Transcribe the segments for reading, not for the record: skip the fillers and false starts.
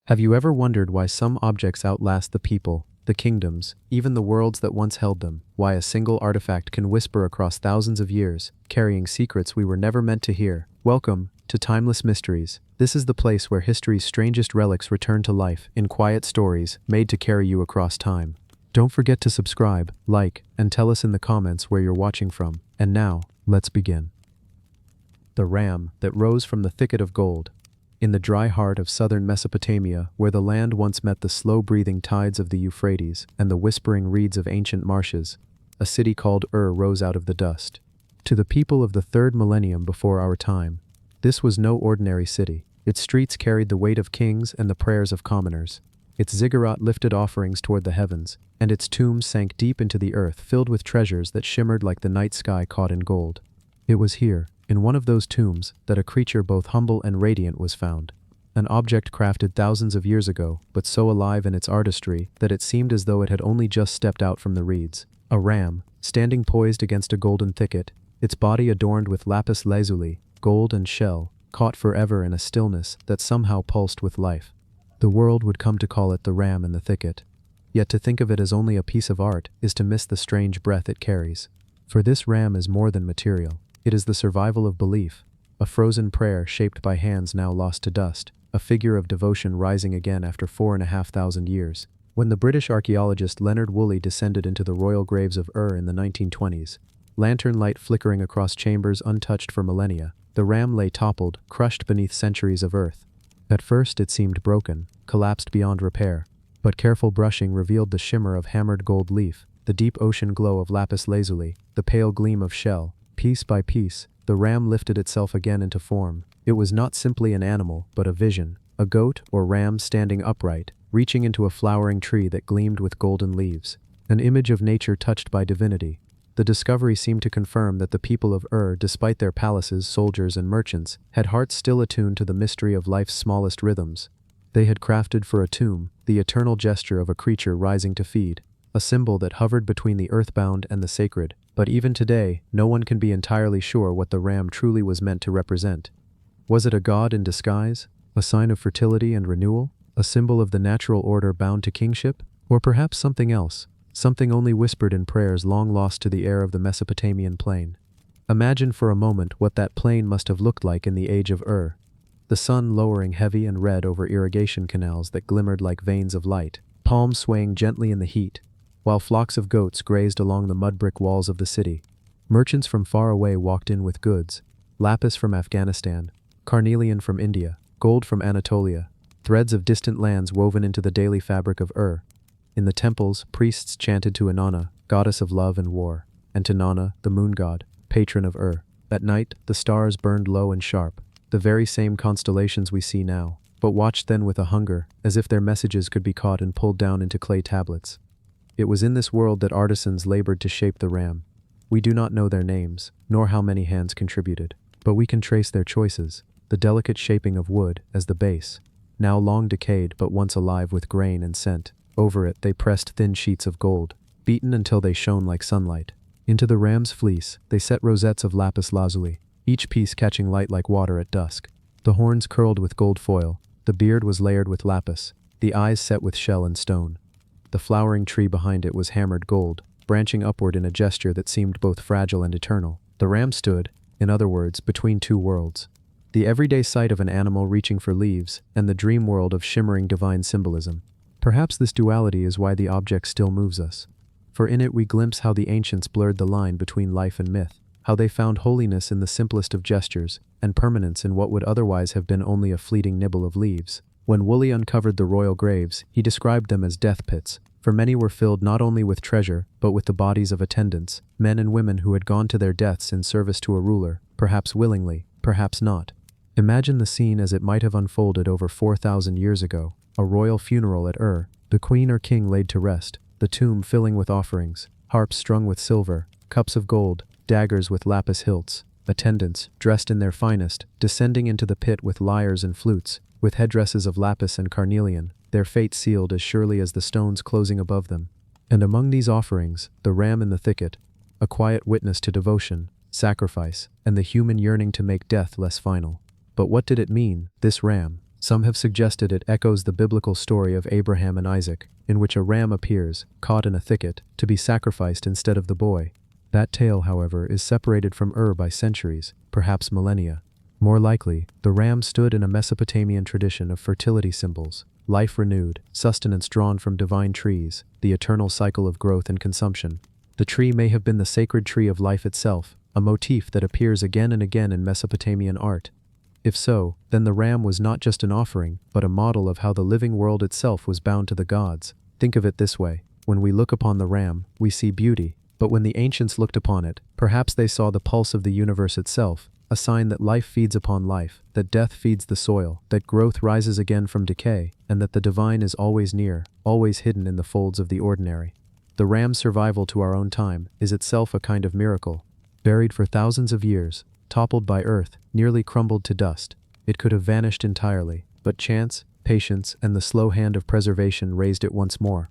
Have you ever wondered why some objects outlast the people, the kingdoms, even the worlds that once held them? Why a single artifact can whisper across thousands of years, carrying secrets we were never meant to hear? Welcome to Timeless Mysteries. This is the place where history's strangest relics return to life in quiet stories made to carry you across time. Don't forget to subscribe, like, and tell us in the comments where you're watching from. And now, let's begin. The ram that rose from the thicket of gold. In the dry heart of southern Mesopotamia, where the land once met the slow-breathing tides of the Euphrates and the whispering reeds of ancient marshes, a city called rose out of the dust. To the people of the 3rd millennium before our time, this was no ordinary city. Its streets carried the weight of kings and the prayers of commoners. Its ziggurat lifted offerings toward the heavens, and its tombs sank deep into the earth, filled with treasures that shimmered like the night sky caught in gold. It was here, in one of those tombs, that a creature both humble and radiant was found. An object crafted thousands of years ago, but so alive in its artistry that it seemed as though it had only just stepped out from the reeds. A ram, standing poised against a golden thicket, its body adorned with lapis lazuli, gold and shell, caught forever in a stillness that somehow pulsed with life. The world would come to call it the ram in the thicket. Yet to think of it as only a piece of art is to miss the strange breath it carries. For this ram is more than material. It is the survival of belief, a frozen prayer shaped by hands now lost to dust, a figure of devotion rising again after 4,500 years. When the British archaeologist Leonard Woolley descended into the royal graves of in the 1920s, lantern light flickering across chambers untouched for millennia, the ram lay toppled, crushed beneath centuries of earth. At first it seemed broken, collapsed beyond repair, but careful brushing revealed the shimmer of hammered gold leaf, the deep ocean glow of lapis lazuli, the pale gleam of shell. Piece by piece, the ram lifted itself again into form. It was not simply an animal, but a vision, a goat or ram standing upright, reaching into a flowering tree that gleamed with golden leaves, an image of nature touched by divinity. The discovery seemed to confirm that the people of despite their palaces, soldiers, and merchants, had hearts still attuned to the mystery of life's smallest rhythms. They had crafted for a tomb the eternal gesture of a creature rising to feed, a symbol that hovered between the earthbound and the sacred. But even today, no one can be entirely sure what the ram truly was meant to represent. Was it a god in disguise, a sign of fertility and renewal, a symbol of the natural order bound to kingship, or perhaps something else, something only whispered in prayers long lost to the air of the Mesopotamian plain? Imagine for a moment what that plain must have looked like in the age of the sun lowering heavy and red over irrigation canals that glimmered like veins of light, palms swaying gently in the heat, while flocks of goats grazed along the mud-brick walls of the city. Merchants from far away walked in with goods, lapis from Afghanistan, carnelian from India, gold from Anatolia, threads of distant lands woven into the daily fabric of In the temples, priests chanted to Inanna, goddess of love and war, and to Nana, the moon god, patron of At night, the stars burned low and sharp, the very same constellations we see now, but watched then with a hunger, as if their messages could be caught and pulled down into clay tablets. It was in this world that artisans labored to shape the ram. We do not know their names, nor how many hands contributed, but we can trace their choices, the delicate shaping of wood as the base, now long decayed but once alive with grain and scent. Over it they pressed thin sheets of gold, beaten until they shone like sunlight. Into the ram's fleece they set rosettes of lapis lazuli, each piece catching light like water at dusk. The horns curled with gold foil, the beard was layered with lapis, the eyes set with shell and stone. The flowering tree behind it was hammered gold, branching upward in a gesture that seemed both fragile and eternal. The ram stood, in other words, between two worlds. The everyday sight of an animal reaching for leaves, and the dream world of shimmering divine symbolism. Perhaps this duality is why the object still moves us. For in it we glimpse how the ancients blurred the line between life and myth, how they found holiness in the simplest of gestures, and permanence in what would otherwise have been only a fleeting nibble of leaves. When Woolley uncovered the royal graves, he described them as death pits, for many were filled not only with treasure, but with the bodies of attendants, men and women who had gone to their deaths in service to a ruler, perhaps willingly, perhaps not. Imagine the scene as it might have unfolded over 4,000 years ago, a royal funeral at the queen or king laid to rest, the tomb filling with offerings, harps strung with silver, cups of gold, daggers with lapis hilts, attendants, dressed in their finest, descending into the pit with lyres and flutes, with headdresses of lapis and carnelian, their fate sealed as surely as the stones closing above them. And among these offerings, the ram in the thicket, a quiet witness to devotion, sacrifice, and the human yearning to make death less final. But what did it mean, this ram, Some have suggested it echoes the biblical story of Abraham and Isaac, in which a ram appears, caught in a thicket, to be sacrificed instead of the boy. That tale, however, is separated from by centuries, perhaps millennia. More likely, the ram stood in a Mesopotamian tradition of fertility symbols, life renewed, sustenance drawn from divine trees, the eternal cycle of growth and consumption. The tree may have been the sacred tree of life itself, a motif that appears again and again in Mesopotamian art. If so, then the ram was not just an offering, but a model of how the living world itself was bound to the gods. Think of it this way: when we look upon the ram, we see beauty, but when the ancients looked upon it, perhaps they saw the pulse of the universe itself, a sign that life feeds upon life, that death feeds the soil, that growth rises again from decay, and that the divine is always near, always hidden in the folds of the ordinary. The ram's survival to our own time is itself a kind of miracle. Buried for thousands of years, toppled by earth, nearly crumbled to dust, it could have vanished entirely, but chance, patience, and the slow hand of preservation raised it once more.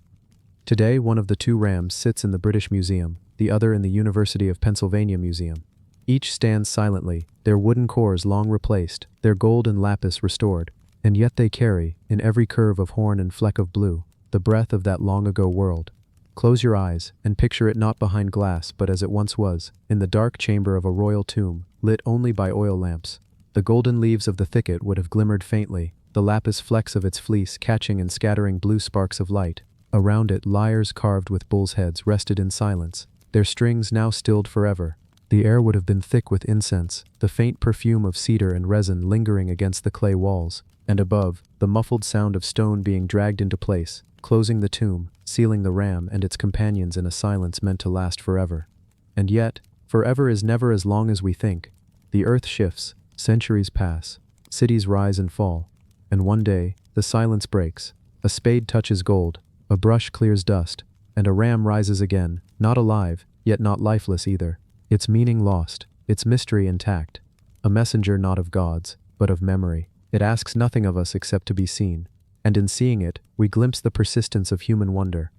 Today, one of the two rams sits in the British Museum, the other in the University of Pennsylvania Museum. Each stands silently, their wooden cores long replaced, their gold and lapis restored, and yet they carry, in every curve of horn and fleck of blue, the breath of that long-ago world. Close your eyes, and picture it not behind glass but as it once was, in the dark chamber of a royal tomb, lit only by oil lamps. The golden leaves of the thicket would have glimmered faintly, the lapis flecks of its fleece catching and scattering blue sparks of light. Around it, lyres carved with bulls' heads rested in silence, their strings now stilled forever. The air would have been thick with incense, the faint perfume of cedar and resin lingering against the clay walls, and above, the muffled sound of stone being dragged into place, closing the tomb, sealing the ram and its companions in a silence meant to last forever. And yet, forever is never as long as we think. The earth shifts, centuries pass, cities rise and fall, and one day, the silence breaks. A spade touches gold, a brush clears dust, and a ram rises again, not alive, yet not lifeless either. Its meaning lost, its mystery intact. A messenger not of gods, but of memory. It asks nothing of us except to be seen. And in seeing it, we glimpse the persistence of human wonder.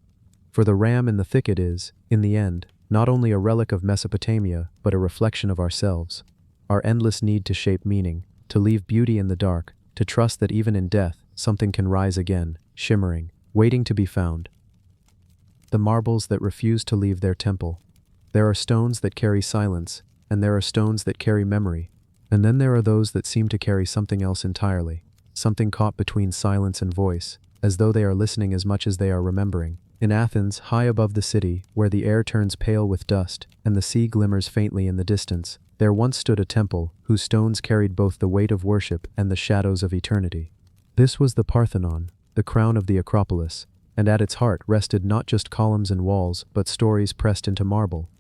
For the ram in the thicket is, in the end, not only a relic of Mesopotamia, but a reflection of ourselves. Our endless need to shape meaning, to leave beauty in the dark, to trust that even in death, something can rise again, shimmering, waiting to be found. The marbles that refuse to leave their temple. There are stones that carry silence, and there are stones that carry memory, and then there are those that seem to carry something else entirely, something caught between silence and voice, as though they are listening as much as they are remembering. In Athens, high above the city, where the air turns pale with dust, and the sea glimmers faintly in the distance, there once stood a temple, whose stones carried both the weight of worship and the shadows of eternity. This was the Parthenon, the crown of the Acropolis, and at its heart rested not just columns and walls, but stories pressed into marble.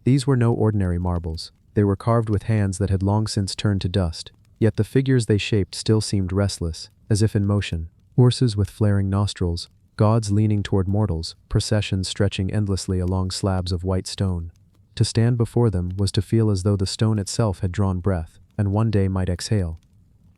These were no ordinary marbles. They were carved with hands that had long since turned to dust, yet the figures they shaped still seemed restless, as if in motion. Horses with flaring nostrils, gods leaning toward mortals, processions stretching endlessly along slabs of white stone. To stand before them was to feel as though the stone itself had drawn breath, and one day might exhale.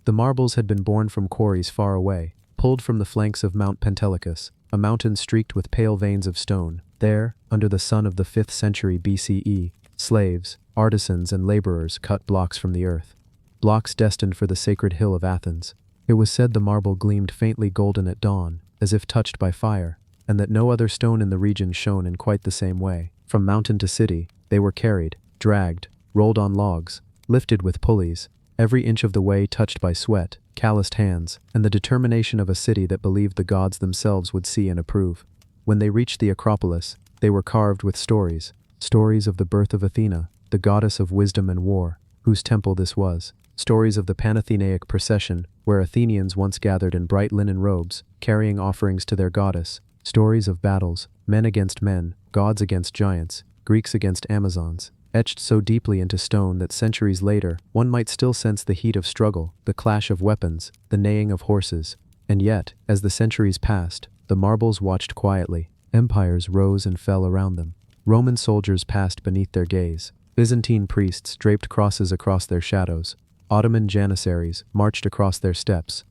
The marbles had been borne from quarries far away, pulled from the flanks of Mount Pentelicus, a mountain streaked with pale veins of stone. There, under the sun of the 5th century BCE, slaves, artisans, and laborers cut blocks from the earth. Blocks destined for the sacred hill of Athens. It was said the marble gleamed faintly golden at dawn, as if touched by fire, and that no other stone in the region shone in quite the same way. From mountain to city, they were carried, dragged, rolled on logs, lifted with pulleys, every inch of the way touched by sweat, calloused hands, and the determination of a city that believed the gods themselves would see and approve. When they reached the Acropolis, they were carved with stories, stories of the birth of Athena, the goddess of wisdom and war, whose temple this was, stories of the Panathenaic procession, where Athenians once gathered in bright linen robes, carrying offerings to their goddess, stories of battles, men against men, gods against giants, Greeks against Amazons, etched so deeply into stone that centuries later, one might still sense the heat of struggle, the clash of weapons, the neighing of horses. And yet, as the centuries passed, the marbles watched quietly. Empires rose and fell around them. Roman soldiers passed beneath their gaze. Byzantine priests draped crosses across their shadows. Ottoman janissaries marched across their steps.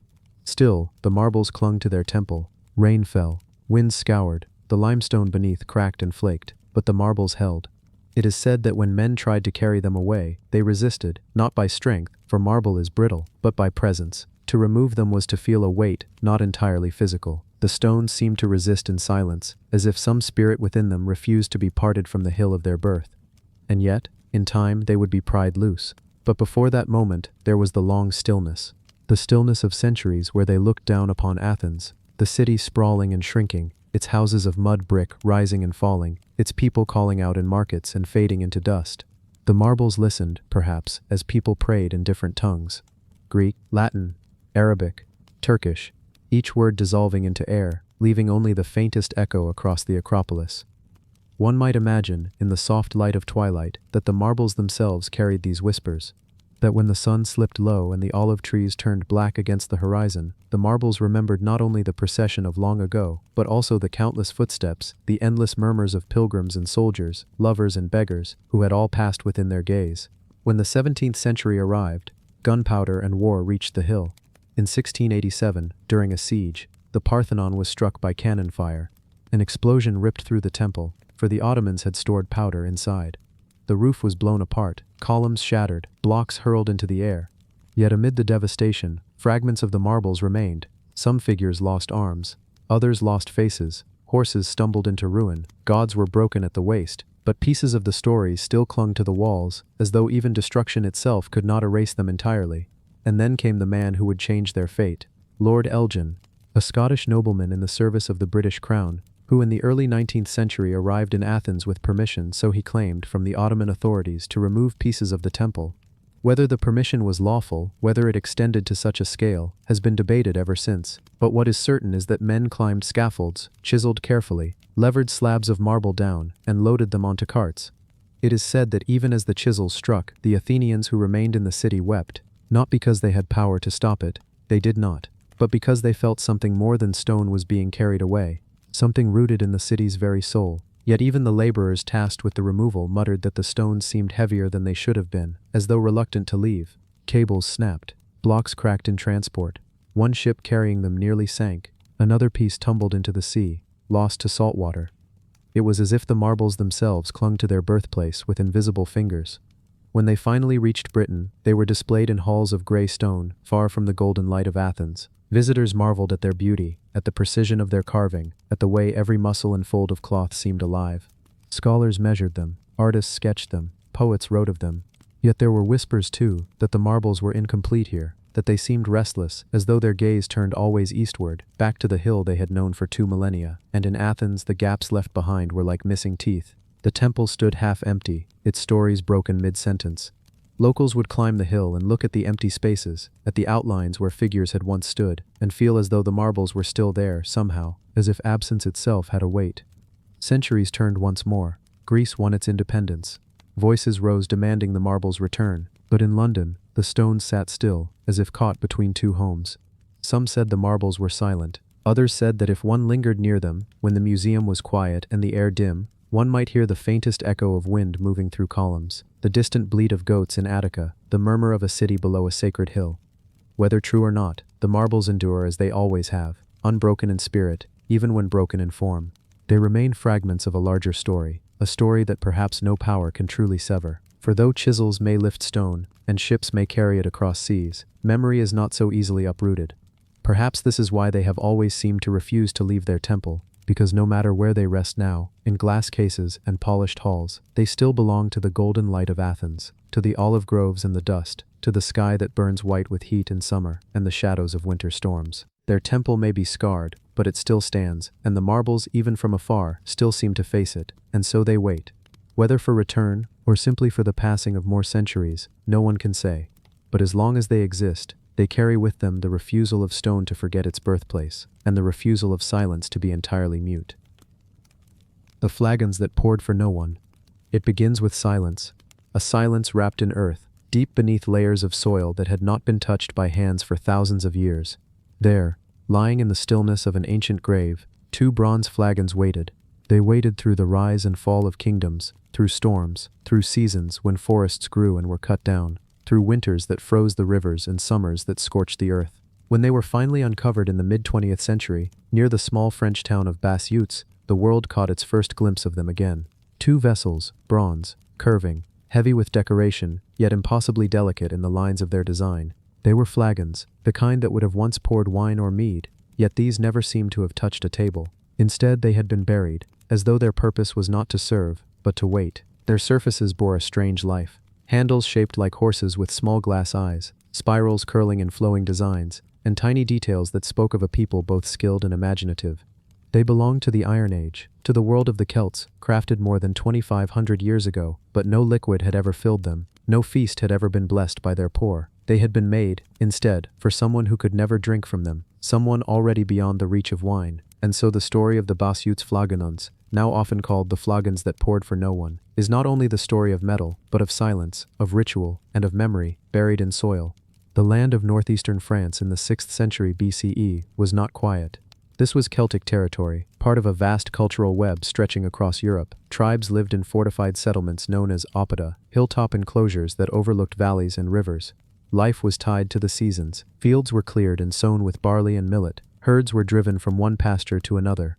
Still, the marbles clung to their temple. Rain fell, winds scoured, the limestone beneath cracked and flaked, but the marbles held. It is said that when men tried to carry them away, they resisted, not by strength, for marble is brittle, but by presence. To remove them was to feel a weight, not entirely physical. The stones seemed to resist in silence, as if some spirit within them refused to be parted from the hill of their birth. And yet, in time, they would be pried loose. But before that moment, there was the long stillness. The stillness of centuries where they looked down upon Athens, the city sprawling and shrinking, its houses of mud brick rising and falling, its people calling out in markets and fading into dust. The marbles listened, perhaps, as people prayed in different tongues. Greek, Latin, Arabic, Turkish, each word dissolving into air, leaving only the faintest echo across the Acropolis. One might imagine, in the soft light of twilight, that the marbles themselves carried these whispers. That when the sun slipped low and the olive trees turned black against the horizon, the marbles remembered not only the procession of long ago, but also the countless footsteps, the endless murmurs of pilgrims and soldiers, lovers and beggars, who had all passed within their gaze. When the 17th century arrived, gunpowder and war reached the hill. In 1687, during a siege, the Parthenon was struck by cannon fire. An explosion ripped through the temple, for the Ottomans had stored powder inside. The roof was blown apart, columns shattered, blocks hurled into the air. Yet amid the devastation, fragments of the marbles remained. Some figures lost arms, others lost faces, horses stumbled into ruin, gods were broken at the waist, but pieces of the stories still clung to the walls, as though even destruction itself could not erase them entirely. And then came the man who would change their fate, Lord Elgin, a Scottish nobleman in the service of the British Crown, who in the early 19th century arrived in Athens with permission, so he claimed, from the Ottoman authorities to remove pieces of the temple. Whether the permission was lawful, whether it extended to such a scale, has been debated ever since, but what is certain is that men climbed scaffolds, chiseled carefully, levered slabs of marble down, and loaded them onto carts. It is said that even as the chisels struck, the Athenians who remained in the city wept, not because they had power to stop it, they did not, but because they felt something more than stone was being carried away. Something rooted in the city's very soul. Yet even the laborers tasked with the removal muttered that the stones seemed heavier than they should have been, as though reluctant to leave. Cables snapped. Blocks cracked in transport. One ship carrying them nearly sank. Another piece tumbled into the sea, lost to salt water. It was as if the marbles themselves clung to their birthplace with invisible fingers. When they finally reached Britain, they were displayed in halls of grey stone, far from the golden light of Athens. Visitors marveled at their beauty, at the precision of their carving, at the way every muscle and fold of cloth seemed alive. Scholars measured them, artists sketched them, poets wrote of them. Yet there were whispers too, that the marbles were incomplete here, that they seemed restless, as though their gaze turned always eastward, back to the hill they had known for 2 millennia, and in Athens the gaps left behind were like missing teeth. The temple stood half empty, its stories broken mid-sentence. Locals would climb the hill and look at the empty spaces, at the outlines where figures had once stood, and feel as though the marbles were still there, somehow, as if absence itself had a weight. Centuries turned once more. Greece won its independence. Voices rose demanding the marbles' return, but in London, the stones sat still, as if caught between two homes. Some said the marbles were silent. Others said that if one lingered near them, when the museum was quiet and the air dim, one might hear the faintest echo of wind moving through columns, the distant bleat of goats in Attica, the murmur of a city below a sacred hill. Whether true or not, the marbles endure as they always have, unbroken in spirit, even when broken in form. They remain fragments of a larger story, a story that perhaps no power can truly sever. For though chisels may lift stone, and ships may carry it across seas, memory is not so easily uprooted. Perhaps this is why they have always seemed to refuse to leave their temple, because no matter where they rest now, in glass cases and polished halls, they still belong to the golden light of Athens, to the olive groves and the dust, to the sky that burns white with heat in summer and the shadows of winter storms. Their temple may be scarred, but it still stands, and the marbles, even from afar, still seem to face it, and so they wait. Whether for return, or simply for the passing of more centuries, no one can say. But as long as they exist, they carry with them the refusal of stone to forget its birthplace, and the refusal of silence to be entirely mute. The flagons that poured for no one. It begins with silence, a silence wrapped in earth, deep beneath layers of soil that had not been touched by hands for thousands of years. There, lying in the stillness of an ancient grave, 2 bronze flagons waited. They waited through the rise and fall of kingdoms, through storms, through seasons when forests grew and were cut down, through winters that froze the rivers and summers that scorched the earth. When they were finally uncovered in the mid-20th century, near the small French town of Bas-Yutz, the world caught its first glimpse of them again. 2 vessels, bronze, curving, heavy with decoration, yet impossibly delicate in the lines of their design. They were flagons, the kind that would have once poured wine or mead, yet these never seemed to have touched a table. Instead, they had been buried, as though their purpose was not to serve, but to wait. Their surfaces bore a strange life. Handles shaped like horses with small glass eyes, spirals curling in flowing designs, and tiny details that spoke of a people both skilled and imaginative. They belonged to the Iron Age, to the world of the Celts, crafted more than 2,500 years ago, but no liquid had ever filled them, no feast had ever been blessed by their pour. They had been made, instead, for someone who could never drink from them, someone already beyond the reach of wine. And so the story of the Bas-Yuts Flagonons, now often called the flagons that poured for no one, is not only the story of metal, but of silence, of ritual, and of memory, buried in soil. The land of northeastern France in the 6th century BCE was not quiet. This was Celtic territory, part of a vast cultural web stretching across Europe. Tribes lived in fortified settlements known as oppida, hilltop enclosures that overlooked valleys and rivers. Life was tied to the seasons. Fields were cleared and sown with barley and millet. Herds were driven from one pasture to another.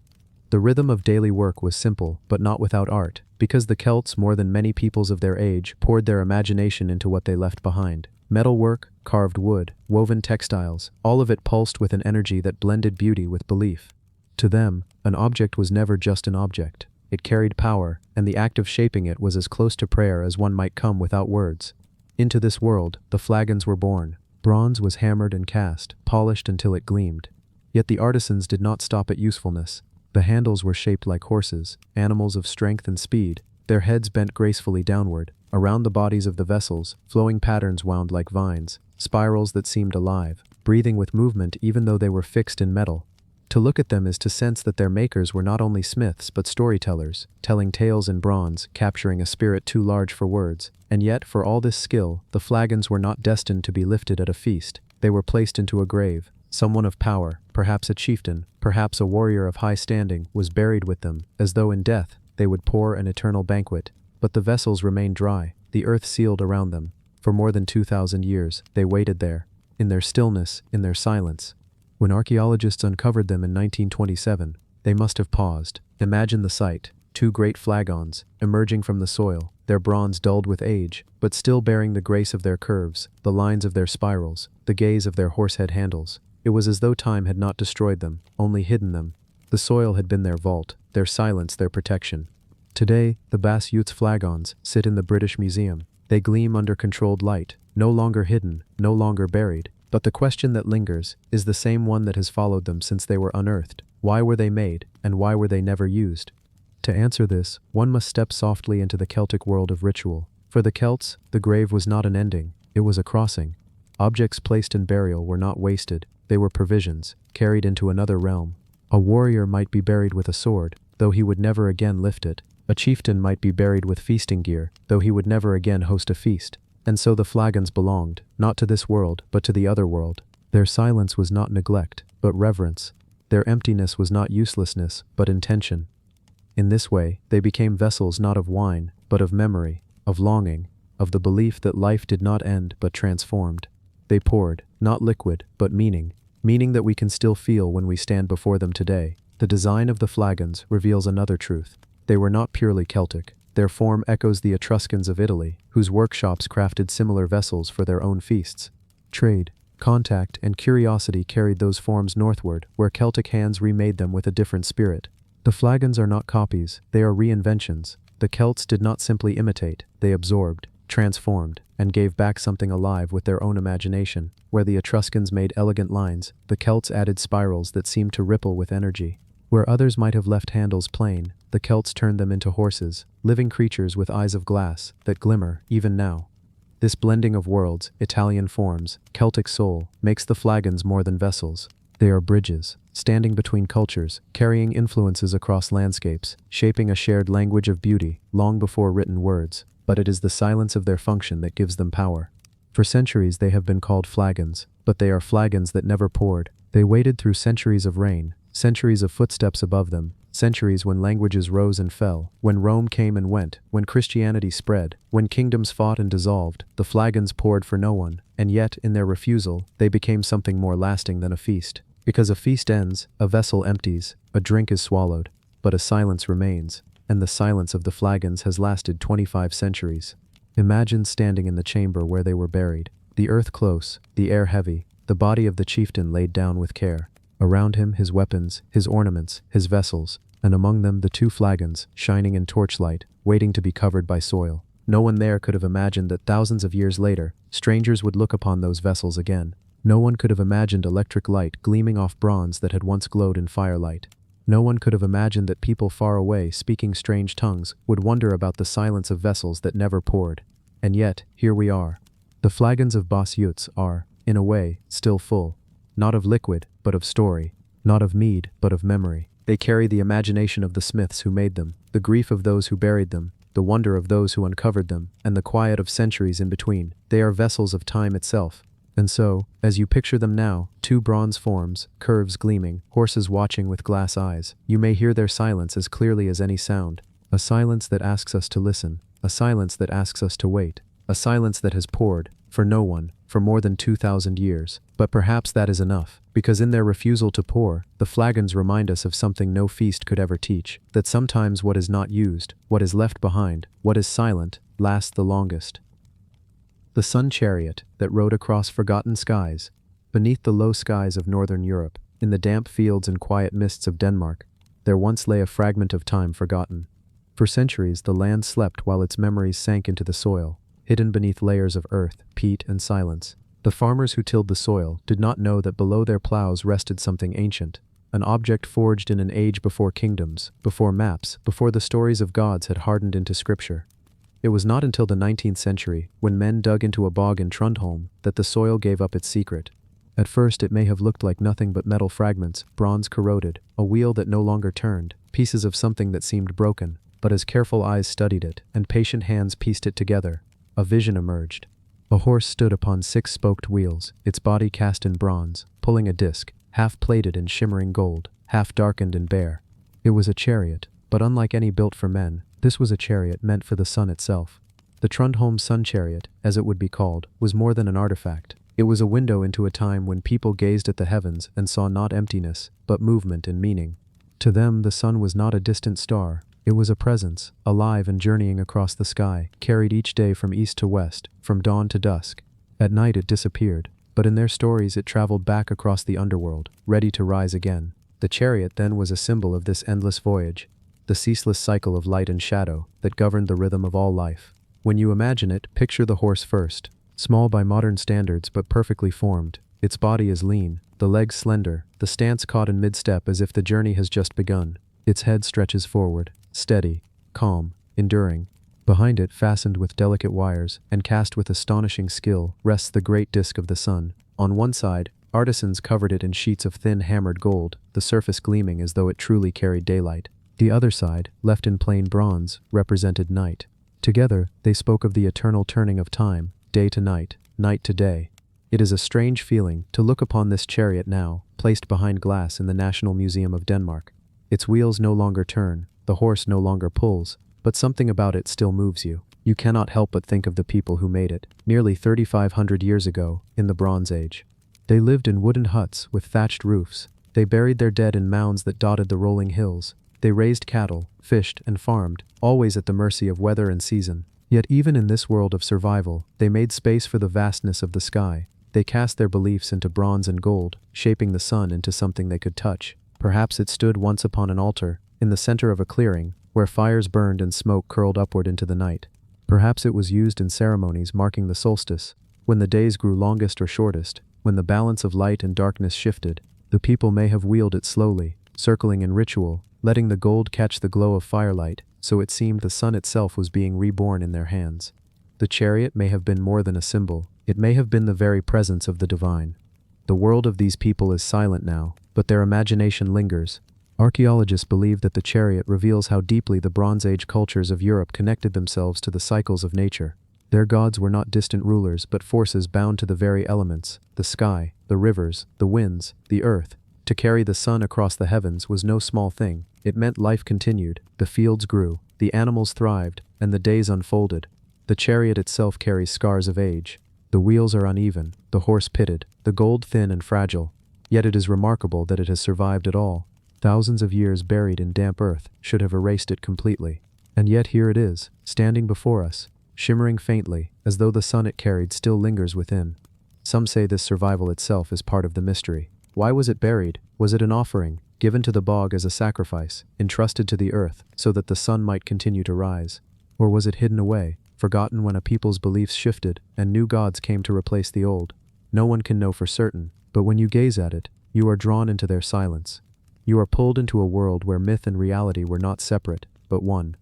The rhythm of daily work was simple, but not without art, because the Celts, more than many peoples of their age, poured their imagination into what they left behind. Metalwork, carved wood, woven textiles, all of it pulsed with an energy that blended beauty with belief. To them, an object was never just an object. It carried power, and the act of shaping it was as close to prayer as one might come without words. Into this world, the flagons were born. Bronze was hammered and cast, polished until it gleamed. Yet the artisans did not stop at usefulness. The handles were shaped like horses, animals of strength and speed, their heads bent gracefully downward. Around the bodies of the vessels, flowing patterns wound like vines, spirals that seemed alive, breathing with movement even though they were fixed in metal. To look at them is to sense that their makers were not only smiths but storytellers, telling tales in bronze, capturing a spirit too large for words. And yet, for all this skill, the flagons were not destined to be lifted at a feast. They were placed into a grave. Someone of power, perhaps a chieftain, perhaps a warrior of high standing, was buried with them, as though in death they would pour an eternal banquet. But the vessels remained dry, the earth sealed around them. For more than 2,000 years, they waited there, in their stillness, in their silence. When archaeologists uncovered them in 1927, they must have paused. Imagine the sight: two great flagons, emerging from the soil, their bronze dulled with age, but still bearing the grace of their curves, the lines of their spirals, the gaze of their horsehead handles. It was as though time had not destroyed them, only hidden them. The soil had been their vault, their silence their protection. Today, the Bas-Yuts flagons sit in the British Museum. They gleam under controlled light, no longer hidden, no longer buried. But the question that lingers is the same one that has followed them since they were unearthed. Why were they made, and why were they never used? To answer this, one must step softly into the Celtic world of ritual. For the Celts, the grave was not an ending, it was a crossing. Objects placed in burial were not wasted, they were provisions, carried into another realm. A warrior might be buried with a sword, though he would never again lift it. A chieftain might be buried with feasting gear, though he would never again host a feast. And so the flagons belonged, not to this world, but to the other world. Their silence was not neglect, but reverence. Their emptiness was not uselessness, but intention. In this way, they became vessels not of wine, but of memory, of longing, of the belief that life did not end but transformed. They poured, not liquid, but meaning that we can still feel when we stand before them today. The design of the flagons reveals another truth. They were not purely Celtic. Their form echoes the Etruscans of Italy, whose workshops crafted similar vessels for their own feasts. Trade, contact, and curiosity carried those forms northward, where Celtic hands remade them with a different spirit. The flagons are not copies, they are reinventions. The Celts did not simply imitate, they absorbed, transformed, and gave back something alive with their own imagination. Where the Etruscans made elegant lines, the Celts added spirals that seemed to ripple with energy. Where others might have left handles plain, the Celts turned them into horses, living creatures with eyes of glass that glimmer even now. This blending of worlds, Italian forms, Celtic soul, makes the flagons more than vessels. They are bridges, standing between cultures, carrying influences across landscapes, shaping a shared language of beauty long before written words. But it is the silence of their function that gives them power. For centuries they have been called flagons, but they are flagons that never poured. They waited through centuries of rain, centuries of footsteps above them, centuries when languages rose and fell, when Rome came and went, when Christianity spread, when kingdoms fought and dissolved. The flagons poured for no one, and yet, in their refusal, they became something more lasting than a feast. Because a feast ends, a vessel empties, a drink is swallowed, but a silence remains, and the silence of the flagons has lasted 25 centuries. Imagine standing in the chamber where they were buried. The earth close, the air heavy, the body of the chieftain laid down with care. Around him his weapons, his ornaments, his vessels, and among them the 2 flagons, shining in torchlight, waiting to be covered by soil. No one there could have imagined that thousands of years later, strangers would look upon those vessels again. No one could have imagined electric light gleaming off bronze that had once glowed in firelight. No one could have imagined that people far away, speaking strange tongues, would wonder about the silence of vessels that never poured. And yet, here we are. The flagons of Bas Yutz are, in a way, still full. Not of liquid, but of story. Not of mead, but of memory. They carry the imagination of the smiths who made them, the grief of those who buried them, the wonder of those who uncovered them, and the quiet of centuries in between. They are vessels of time itself. And so, as you picture them now, 2 bronze forms, curves gleaming, horses watching with glass eyes, you may hear their silence as clearly as any sound. A silence that asks us to listen, a silence that asks us to wait, a silence that has poured, for no one, for more than 2,000 years. But perhaps that is enough, because in their refusal to pour, the flagons remind us of something no feast could ever teach, that sometimes what is not used, what is left behind, what is silent, lasts the longest. The sun chariot that rode across forgotten skies, beneath the low skies of northern Europe, in the damp fields and quiet mists of Denmark, there once lay a fragment of time forgotten. For centuries the land slept while its memories sank into the soil, hidden beneath layers of earth, peat, and silence. The farmers who tilled the soil did not know that below their plows rested something ancient, an object forged in an age before kingdoms, before maps, before the stories of gods had hardened into scripture. It was not until the 19th century, when men dug into a bog in Trundholm, that the soil gave up its secret. At first it may have looked like nothing but metal fragments, bronze corroded, a wheel that no longer turned, pieces of something that seemed broken, but as careful eyes studied it, and patient hands pieced it together, a vision emerged. A horse stood upon 6-spoked wheels, its body cast in bronze, pulling a disc, half-plated in shimmering gold, half-darkened and bare. It was a chariot, but unlike any built for men, this was a chariot meant for the sun itself. The Trundholm sun chariot, as it would be called, was more than an artifact. It was a window into a time when people gazed at the heavens and saw not emptiness, but movement and meaning. To them the sun was not a distant star. It was a presence, alive and journeying across the sky, carried each day from east to west, from dawn to dusk. At night it disappeared, but in their stories it traveled back across the underworld, ready to rise again. The chariot then was a symbol of this endless voyage, the ceaseless cycle of light and shadow that governed the rhythm of all life. When you imagine it, picture the horse first. Small by modern standards but perfectly formed, its body is lean, the legs slender, the stance caught in mid-step as if the journey has just begun. Its head stretches forward, steady, calm, enduring. Behind it, fastened with delicate wires and cast with astonishing skill, rests the great disk of the sun. On one side, artisans covered it in sheets of thin hammered gold, the surface gleaming as though it truly carried daylight. The other side, left in plain bronze, represented night. Together, they spoke of the eternal turning of time, day to night to day. It is a strange feeling to look upon this chariot now, placed behind glass in the National Museum of Denmark. Its wheels no longer turn, the horse no longer pulls, but something about it still moves you. You cannot help but think of the people who made it, nearly 3,500 years ago, in the Bronze Age. They lived in wooden huts with thatched roofs. They buried their dead in mounds that dotted the rolling hills. They raised cattle, fished, and farmed, always at the mercy of weather and season. Yet even in this world of survival, they made space for the vastness of the sky. They cast their beliefs into bronze and gold, shaping the sun into something they could touch. Perhaps it stood once upon an altar, in the center of a clearing, where fires burned and smoke curled upward into the night. Perhaps it was used in ceremonies marking the solstice, when the days grew longest or shortest, when the balance of light and darkness shifted. The people may have wheeled it slowly, circling in ritual, letting the gold catch the glow of firelight, so it seemed the sun itself was being reborn in their hands. The chariot may have been more than a symbol, it may have been the very presence of the divine. The world of these people is silent now, but their imagination lingers. Archaeologists believe that the chariot reveals how deeply the Bronze Age cultures of Europe connected themselves to the cycles of nature. Their gods were not distant rulers but forces bound to the very elements, the sky, the rivers, the winds, the earth. To carry the sun across the heavens was no small thing. It meant life continued, the fields grew, the animals thrived, and the days unfolded. The chariot itself carries scars of age. The wheels are uneven, the horse pitted, the gold thin and fragile. Yet it is remarkable that it has survived at all. Thousands of years buried in damp earth should have erased it completely. And yet here it is, standing before us, shimmering faintly, as though the sun it carried still lingers within. Some say this survival itself is part of the mystery. Why was it buried? Was it an offering, given to the bog as a sacrifice, entrusted to the earth, so that the sun might continue to rise? Or was it hidden away, forgotten when a people's beliefs shifted, and new gods came to replace the old? No one can know for certain, but when you gaze at it, you are drawn into their silence. You are pulled into a world where myth and reality were not separate, but one.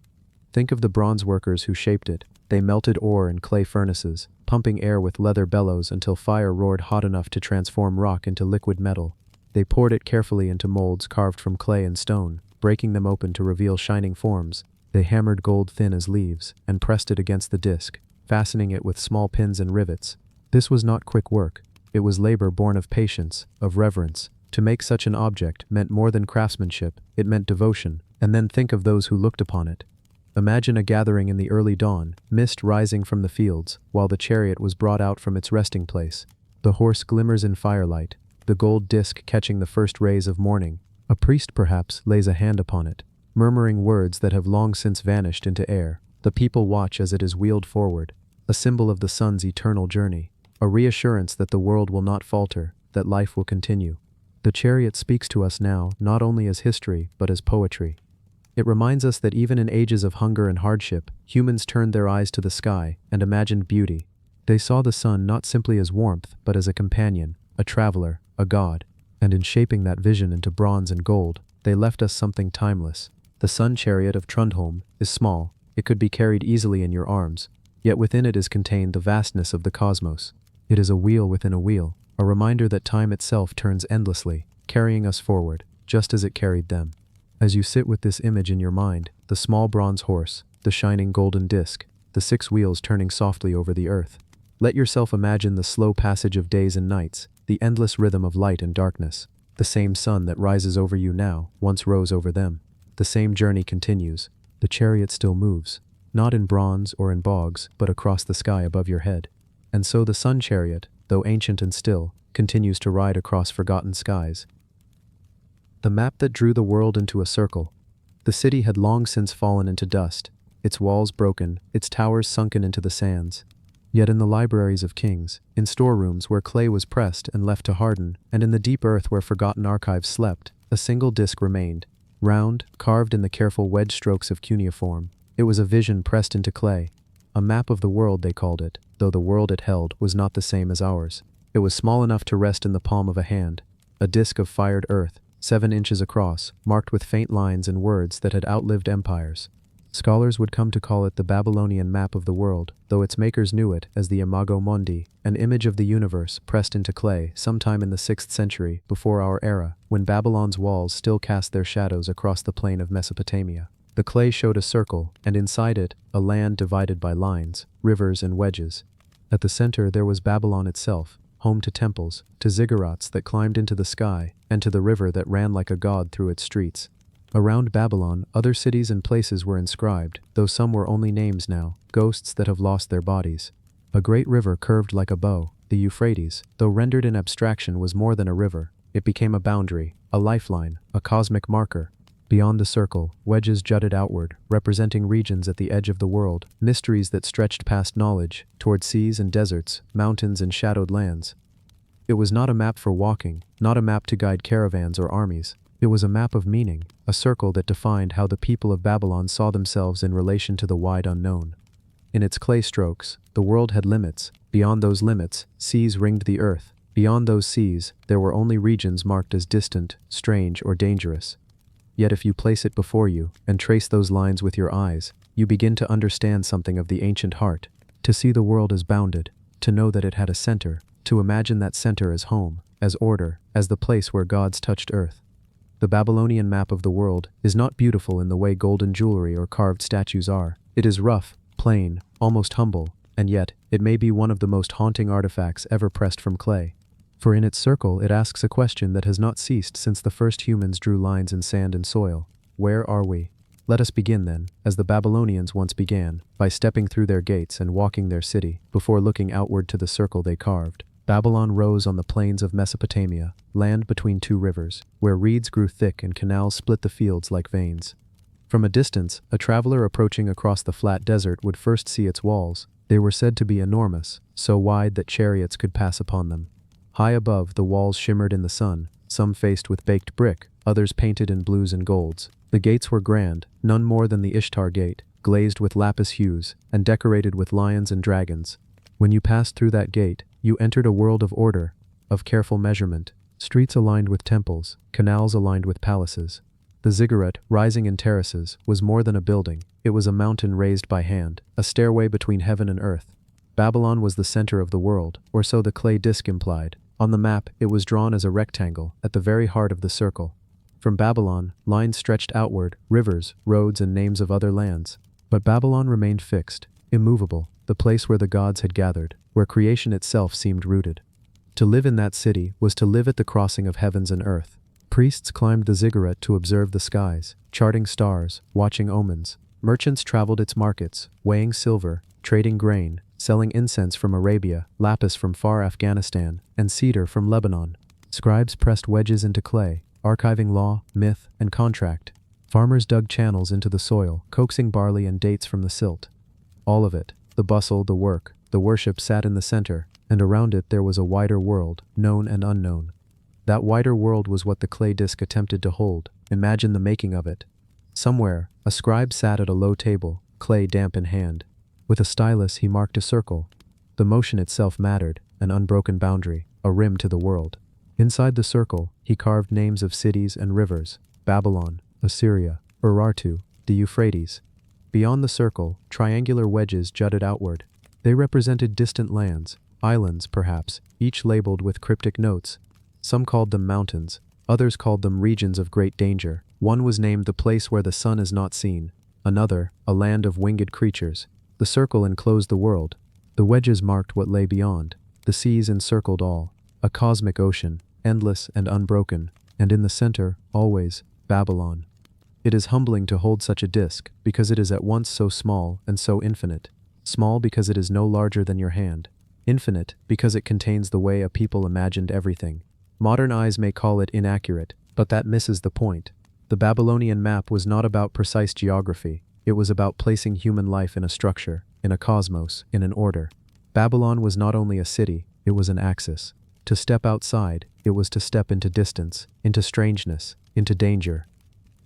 Think of the bronze workers who shaped it. They melted ore in clay furnaces, pumping air with leather bellows until fire roared hot enough to transform rock into liquid metal. They poured it carefully into molds carved from clay and stone, breaking them open to reveal shining forms. They hammered gold thin as leaves, and pressed it against the disc, fastening it with small pins and rivets. This was not quick work. It was labor born of patience, of reverence. To make such an object meant more than craftsmanship, it meant devotion. And then think of those who looked upon it. Imagine a gathering in the early dawn, mist rising from the fields, while the chariot was brought out from its resting place. The horse glimmers in firelight, the gold disc catching the first rays of morning. A priest perhaps lays a hand upon it, murmuring words that have long since vanished into air. The people watch as it is wheeled forward, a symbol of the sun's eternal journey, a reassurance that the world will not falter, that life will continue. The chariot speaks to us now not only as history but as poetry. It reminds us that even in ages of hunger and hardship, humans turned their eyes to the sky and imagined beauty. They saw the sun not simply as warmth but as a companion, a traveler, a god. And in shaping that vision into bronze and gold, they left us something timeless. The sun chariot of Trundholm is small. It could be carried easily in your arms, yet within it is contained the vastness of the cosmos. It is a wheel within a wheel, a reminder that time itself turns endlessly, carrying us forward, just as it carried them. As you sit with this image in your mind, the small bronze horse, the shining golden disc, the 6 wheels turning softly over the earth. Let yourself imagine the slow passage of days and nights, the endless rhythm of light and darkness. The same sun that rises over you now once rose over them. The same journey continues. The chariot still moves, not in bronze or in bogs, but across the sky above your head. And so the sun chariot, though ancient and still, continues to ride across forgotten skies. The map that drew the world into a circle. The city had long since fallen into dust, its walls broken, its towers sunken into the sands. Yet in the libraries of kings, in storerooms where clay was pressed and left to harden, and in the deep earth where forgotten archives slept, a single disc remained. Round, carved in the careful wedge strokes of cuneiform, it was a vision pressed into clay. A map of the world, they called it, though the world it held was not the same as ours. It was small enough to rest in the palm of a hand, a disc of fired earth, 7 inches across, marked with faint lines and words that had outlived empires. Scholars would come to call it the Babylonian map of the world, though its makers knew it as the Imago Mundi, an image of the universe pressed into clay sometime in the 6th century before our era, when Babylon's walls still cast their shadows across the plain of Mesopotamia. The clay showed a circle, and inside it, a land divided by lines, rivers and wedges. At the center there was Babylon itself, home to temples, to ziggurats that climbed into the sky, and to the river that ran like a god through its streets. Around Babylon, other cities and places were inscribed, though some were only names now, ghosts that have lost their bodies. A great river curved like a bow, the Euphrates, though rendered in abstraction, was more than a river. It became a boundary, a lifeline, a cosmic marker. Beyond the circle, wedges jutted outward, representing regions at the edge of the world, mysteries that stretched past knowledge, toward seas and deserts, mountains and shadowed lands. It was not a map for walking, not a map to guide caravans or armies. It was a map of meaning, a circle that defined how the people of Babylon saw themselves in relation to the wide unknown. In its clay strokes, the world had limits. Beyond those limits, seas ringed the earth. Beyond those seas, there were only regions marked as distant, strange, or dangerous. Yet if you place it before you, and trace those lines with your eyes, you begin to understand something of the ancient heart. To see the world as bounded, to know that it had a center, to imagine that center as home, as order, as the place where gods touched earth. The Babylonian map of the world is not beautiful in the way golden jewelry or carved statues are. It is rough, plain, almost humble, and yet, it may be one of the most haunting artifacts ever pressed from clay. For in its circle it asks a question that has not ceased since the first humans drew lines in sand and soil. Where are we? Let us begin then, as the Babylonians once began, by stepping through their gates and walking their city, before looking outward to the circle they carved. Babylon rose on the plains of Mesopotamia, land between 2 rivers, where reeds grew thick and canals split the fields like veins. From a distance, a traveler approaching across the flat desert would first see its walls, They were said to be enormous, so wide that chariots could pass upon them. High above, the walls shimmered in the sun, some faced with baked brick, others painted in blues and golds. The gates were grand, none more than the Ishtar gate, glazed with lapis hues, and decorated with lions and dragons. When you passed through that gate, you entered a world of order, of careful measurement, streets aligned with temples, canals aligned with palaces. The ziggurat, rising in terraces, was more than a building, it was a mountain raised by hand, a stairway between heaven and earth. Babylon was the center of the world, or so the clay disk implied. On the map, it was drawn as a rectangle, at the very heart of the circle. From Babylon, lines stretched outward, rivers, roads, and names of other lands. But Babylon remained fixed, immovable, the place where the gods had gathered, where creation itself seemed rooted. To live in that city was to live at the crossing of heavens and earth. Priests climbed the ziggurat to observe the skies, charting stars, watching omens. Merchants traveled its markets, weighing silver, trading grain, selling incense from Arabia, lapis from far Afghanistan, and cedar from Lebanon. Scribes pressed wedges into clay, archiving law, myth, and contract. Farmers dug channels into the soil, coaxing barley and dates from the silt. All of it, the bustle, the work, the worship sat in the center, and around it there was a wider world, known and unknown. That wider world was what the clay disk attempted to hold. Imagine the making of it. Somewhere, a scribe sat at a low table, clay damp in hand. With a stylus he marked a circle. The motion itself mattered, an unbroken boundary, a rim to the world. Inside the circle, he carved names of cities and rivers: Babylon, Assyria, Urartu, the Euphrates. Beyond the circle, triangular wedges jutted outward. They represented distant lands, islands perhaps, each labeled with cryptic notes. Some called them mountains, others called them regions of great danger. One was named the place where the sun is not seen, another, a land of winged creatures. The circle enclosed the world. The wedges marked what lay beyond. The seas encircled all, a cosmic ocean, endless and unbroken, and in the center, always, Babylon. It is humbling to hold such a disk, because it is at once so small and so infinite. Small because it is no larger than your hand. Infinite because it contains the way a people imagined everything. Modern eyes may call it inaccurate, but that misses the point. The Babylonian map was not about precise geography. It was about placing human life in a structure, in a cosmos, in an order. Babylon was not only a city, it was an axis. To step outside, it was to step into distance, into strangeness, into danger.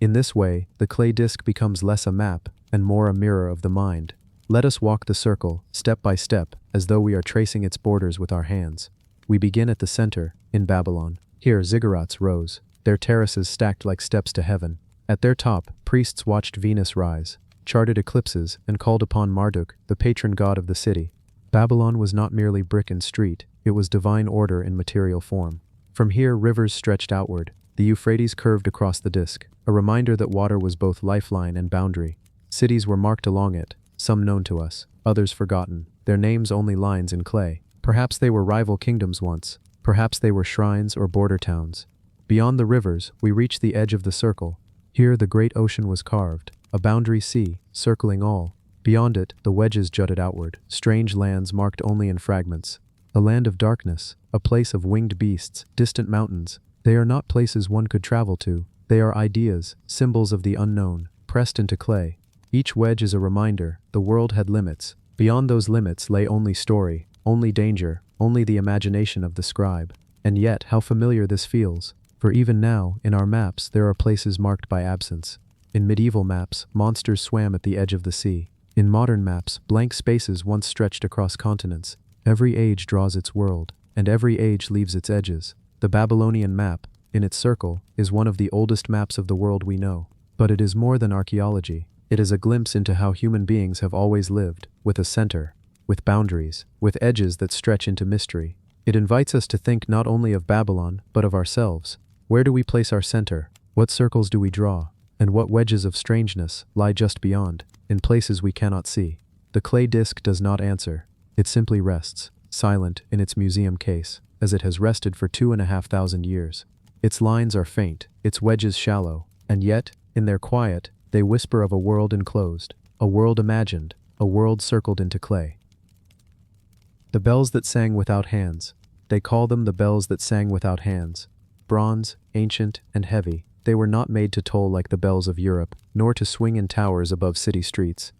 In this way, the clay disk becomes less a map and more a mirror of the mind. Let us walk the circle, step by step, as though we are tracing its borders with our hands. We begin at the center, in Babylon. Here ziggurats rose, their terraces stacked like steps to heaven. At their top, priests watched Venus rise, charted eclipses, and called upon Marduk, the patron god of the city. Babylon was not merely brick and street, it was divine order in material form. From here rivers stretched outward. The Euphrates curved across the disk, a reminder that water was both lifeline and boundary. Cities were marked along it, some known to us, others forgotten, their names only lines in clay. Perhaps they were rival kingdoms once, perhaps they were shrines or border towns. Beyond the rivers, we reached the edge of the circle. Here the great ocean was carved, a boundary sea, circling all. Beyond it, the wedges jutted outward, strange lands marked only in fragments. A land of darkness, a place of winged beasts, distant mountains. They are not places one could travel to. They are ideas, symbols of the unknown, pressed into clay. Each wedge is a reminder, the world had limits. Beyond those limits lay only story, only danger, only the imagination of the scribe. And yet, how familiar this feels. For even now, in our maps, there are places marked by absence. In medieval maps, monsters swam at the edge of the sea. In modern maps, blank spaces once stretched across continents. Every age draws its world, and every age leaves its edges. The Babylonian map, in its circle, is one of the oldest maps of the world we know. But it is more than archaeology. It is a glimpse into how human beings have always lived, with a center, with boundaries, with edges that stretch into mystery. It invites us to think not only of Babylon, but of ourselves. Where do we place our center? What circles do we draw? And what wedges of strangeness lie just beyond, in places we cannot see? The clay disk does not answer. It simply rests, silent in its museum case, as it has rested for 2,500 years. Its lines are faint, its wedges shallow, and yet, in their quiet, they whisper of a world enclosed, a world imagined, a world circled into clay. The bells that sang without hands. They call them the bells that sang without hands. Bronze, ancient, and heavy, they were not made to toll like the bells of Europe, nor to swing in towers above city streets.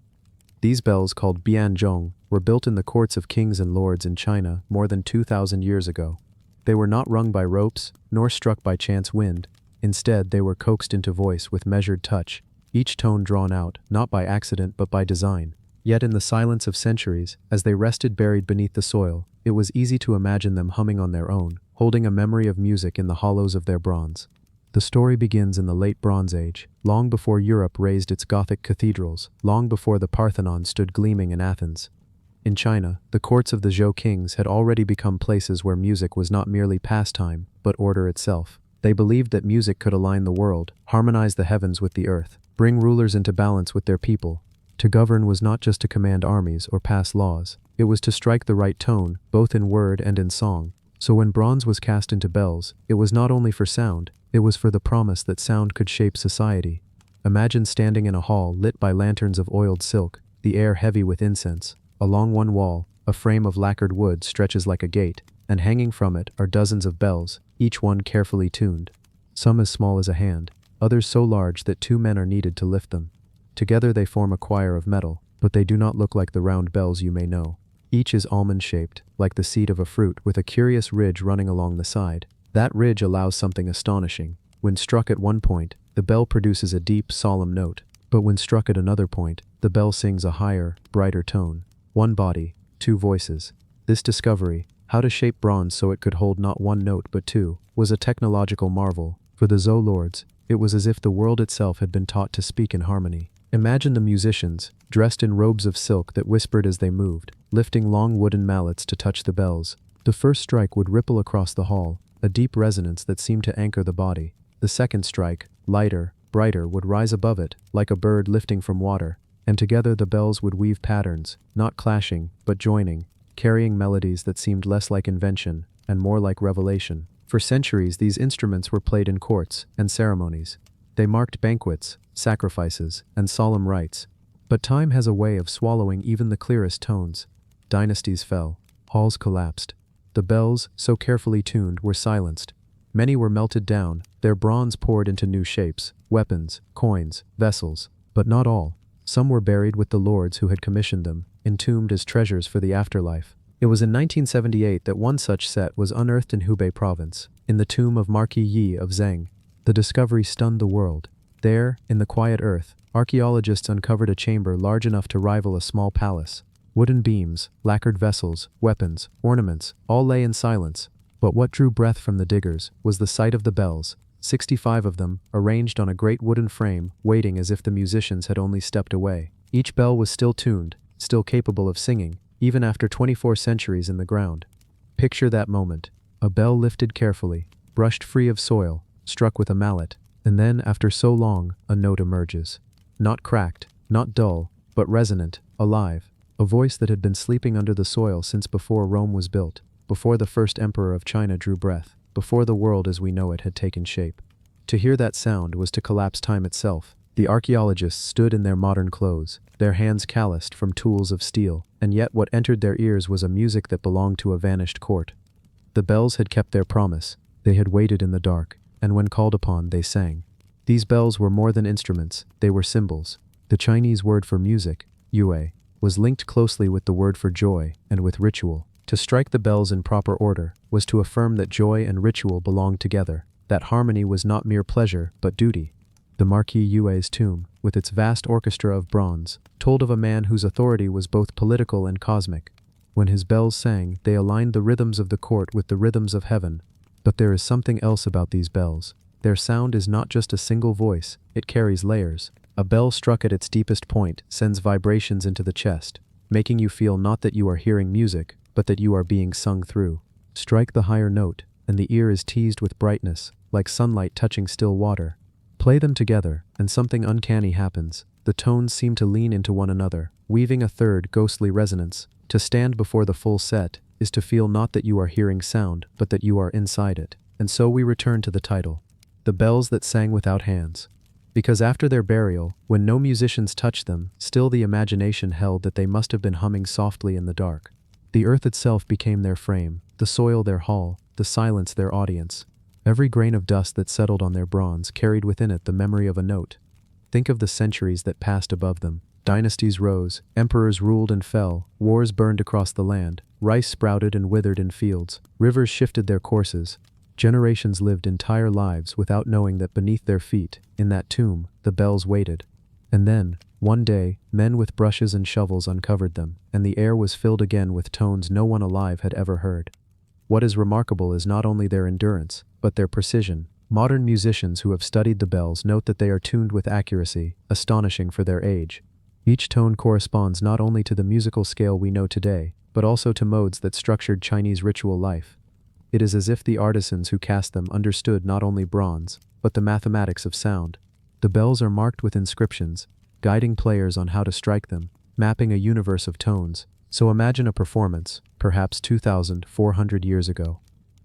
These bells, called bianzhong, were built in the courts of kings and lords in China more than 2,000 years ago. They were not rung by ropes, nor struck by chance wind. Instead, they were coaxed into voice with measured touch, each tone drawn out, not by accident but by design. Yet in the silence of centuries, as they rested buried beneath the soil, it was easy to imagine them humming on their own, holding a memory of music in the hollows of their bronze. The story begins in the late Bronze Age, long before Europe raised its Gothic cathedrals, long before the Parthenon stood gleaming in Athens. In China, the courts of the Zhou kings had already become places where music was not merely pastime, but order itself. They believed that music could align the world, harmonize the heavens with the earth, bring rulers into balance with their people. To govern was not just to command armies or pass laws, it was to strike the right tone, both in word and in song. So when bronze was cast into bells, it was not only for sound, it was for the promise that sound could shape society. Imagine standing in a hall lit by lanterns of oiled silk, the air heavy with incense. Along one wall, a frame of lacquered wood stretches like a gate, and hanging from it are dozens of bells, each one carefully tuned. Some as small as a hand, others so large that 2 men are needed to lift them. Together they form a choir of metal, but they do not look like the round bells you may know. Each is almond-shaped, like the seed of a fruit, with a curious ridge running along the side. That ridge allows something astonishing. When struck at one point, the bell produces a deep, solemn note, but when struck at another point, the bell sings a higher, brighter tone. One body, 2 voices. This discovery, how to shape bronze so it could hold not one note but 2, was a technological marvel. For the Zhou lords, it was as if the world itself had been taught to speak in harmony. Imagine the musicians, dressed in robes of silk that whispered as they moved, lifting long wooden mallets to touch the bells. The first strike would ripple across the hall, a deep resonance that seemed to anchor the body. The second strike, lighter, brighter, would rise above it, like a bird lifting from water, and together the bells would weave patterns, not clashing, but joining, carrying melodies that seemed less like invention and more like revelation. For centuries, these instruments were played in courts and ceremonies. They marked banquets, sacrifices, and solemn rites. But time has a way of swallowing even the clearest tones. Dynasties fell. Halls collapsed. The bells, so carefully tuned, were silenced. Many were melted down, their bronze poured into new shapes, weapons, coins, vessels. But not all. Some were buried with the lords who had commissioned them, entombed as treasures for the afterlife. It was in 1978 that one such set was unearthed in Hubei province, in the tomb of Marquis Yi of Zheng. The discovery stunned the world. There, in the quiet earth, archaeologists uncovered a chamber large enough to rival a small palace. Wooden beams, lacquered vessels, weapons, ornaments, all lay in silence. But what drew breath from the diggers was the sight of the bells, 65 of them, arranged on a great wooden frame, waiting as if the musicians had only stepped away. Each bell was still tuned, still capable of singing, even after 24 centuries in the ground. Picture that moment. A bell lifted carefully, brushed free of soil, struck with a mallet, and then, after so long, a note emerges. Not cracked, not dull, but resonant, alive. A voice that had been sleeping under the soil since before Rome was built, before the first emperor of China drew breath, before the world as we know it had taken shape. To hear that sound was to collapse time itself. The archaeologists stood in their modern clothes, their hands calloused from tools of steel, and yet what entered their ears was a music that belonged to a vanished court. The bells had kept their promise. They had waited in the dark, and when called upon, they sang. These bells were more than instruments, they were symbols. The Chinese word for music, yue, was linked closely with the word for joy and with ritual. To strike the bells in proper order was to affirm that joy and ritual belonged together, that harmony was not mere pleasure but duty. The Marquis Yue's tomb, with its vast orchestra of bronze, told of a man whose authority was both political and cosmic. When his bells sang, they aligned the rhythms of the court with the rhythms of heaven. But there is something else about these bells. Their sound is not just a single voice, it carries layers. A bell struck at its deepest point sends vibrations into the chest, making you feel not that you are hearing music, but that you are being sung through. Strike the higher note, and the ear is teased with brightness, like sunlight touching still water. Play them together, and something uncanny happens. The tones seem to lean into one another, weaving a third, ghostly resonance. To stand before the full set is to feel not that you are hearing sound, but that you are inside it. And so we return to the title, The Bells That Sang Without Hands. Because after their burial, when no musicians touched them, still the imagination held that they must have been humming softly in the dark. The earth itself became their frame, the soil their hall, the silence their audience. Every grain of dust that settled on their bronze carried within it the memory of a note. Think of the centuries that passed above them. Dynasties rose, emperors ruled and fell, wars burned across the land, rice sprouted and withered in fields, rivers shifted their courses. Generations lived entire lives without knowing that beneath their feet, in that tomb, the bells waited. And then, one day, men with brushes and shovels uncovered them, and the air was filled again with tones no one alive had ever heard. What is remarkable is not only their endurance, but their precision. Modern musicians who have studied the bells note that they are tuned with accuracy, astonishing for their age. Each tone corresponds not only to the musical scale we know today, but also to modes that structured Chinese ritual life. It is as if the artisans who cast them understood not only bronze, but the mathematics of sound. The bells are marked with inscriptions, guiding players on how to strike them, mapping a universe of tones. So imagine a performance, perhaps 2,400 years ago.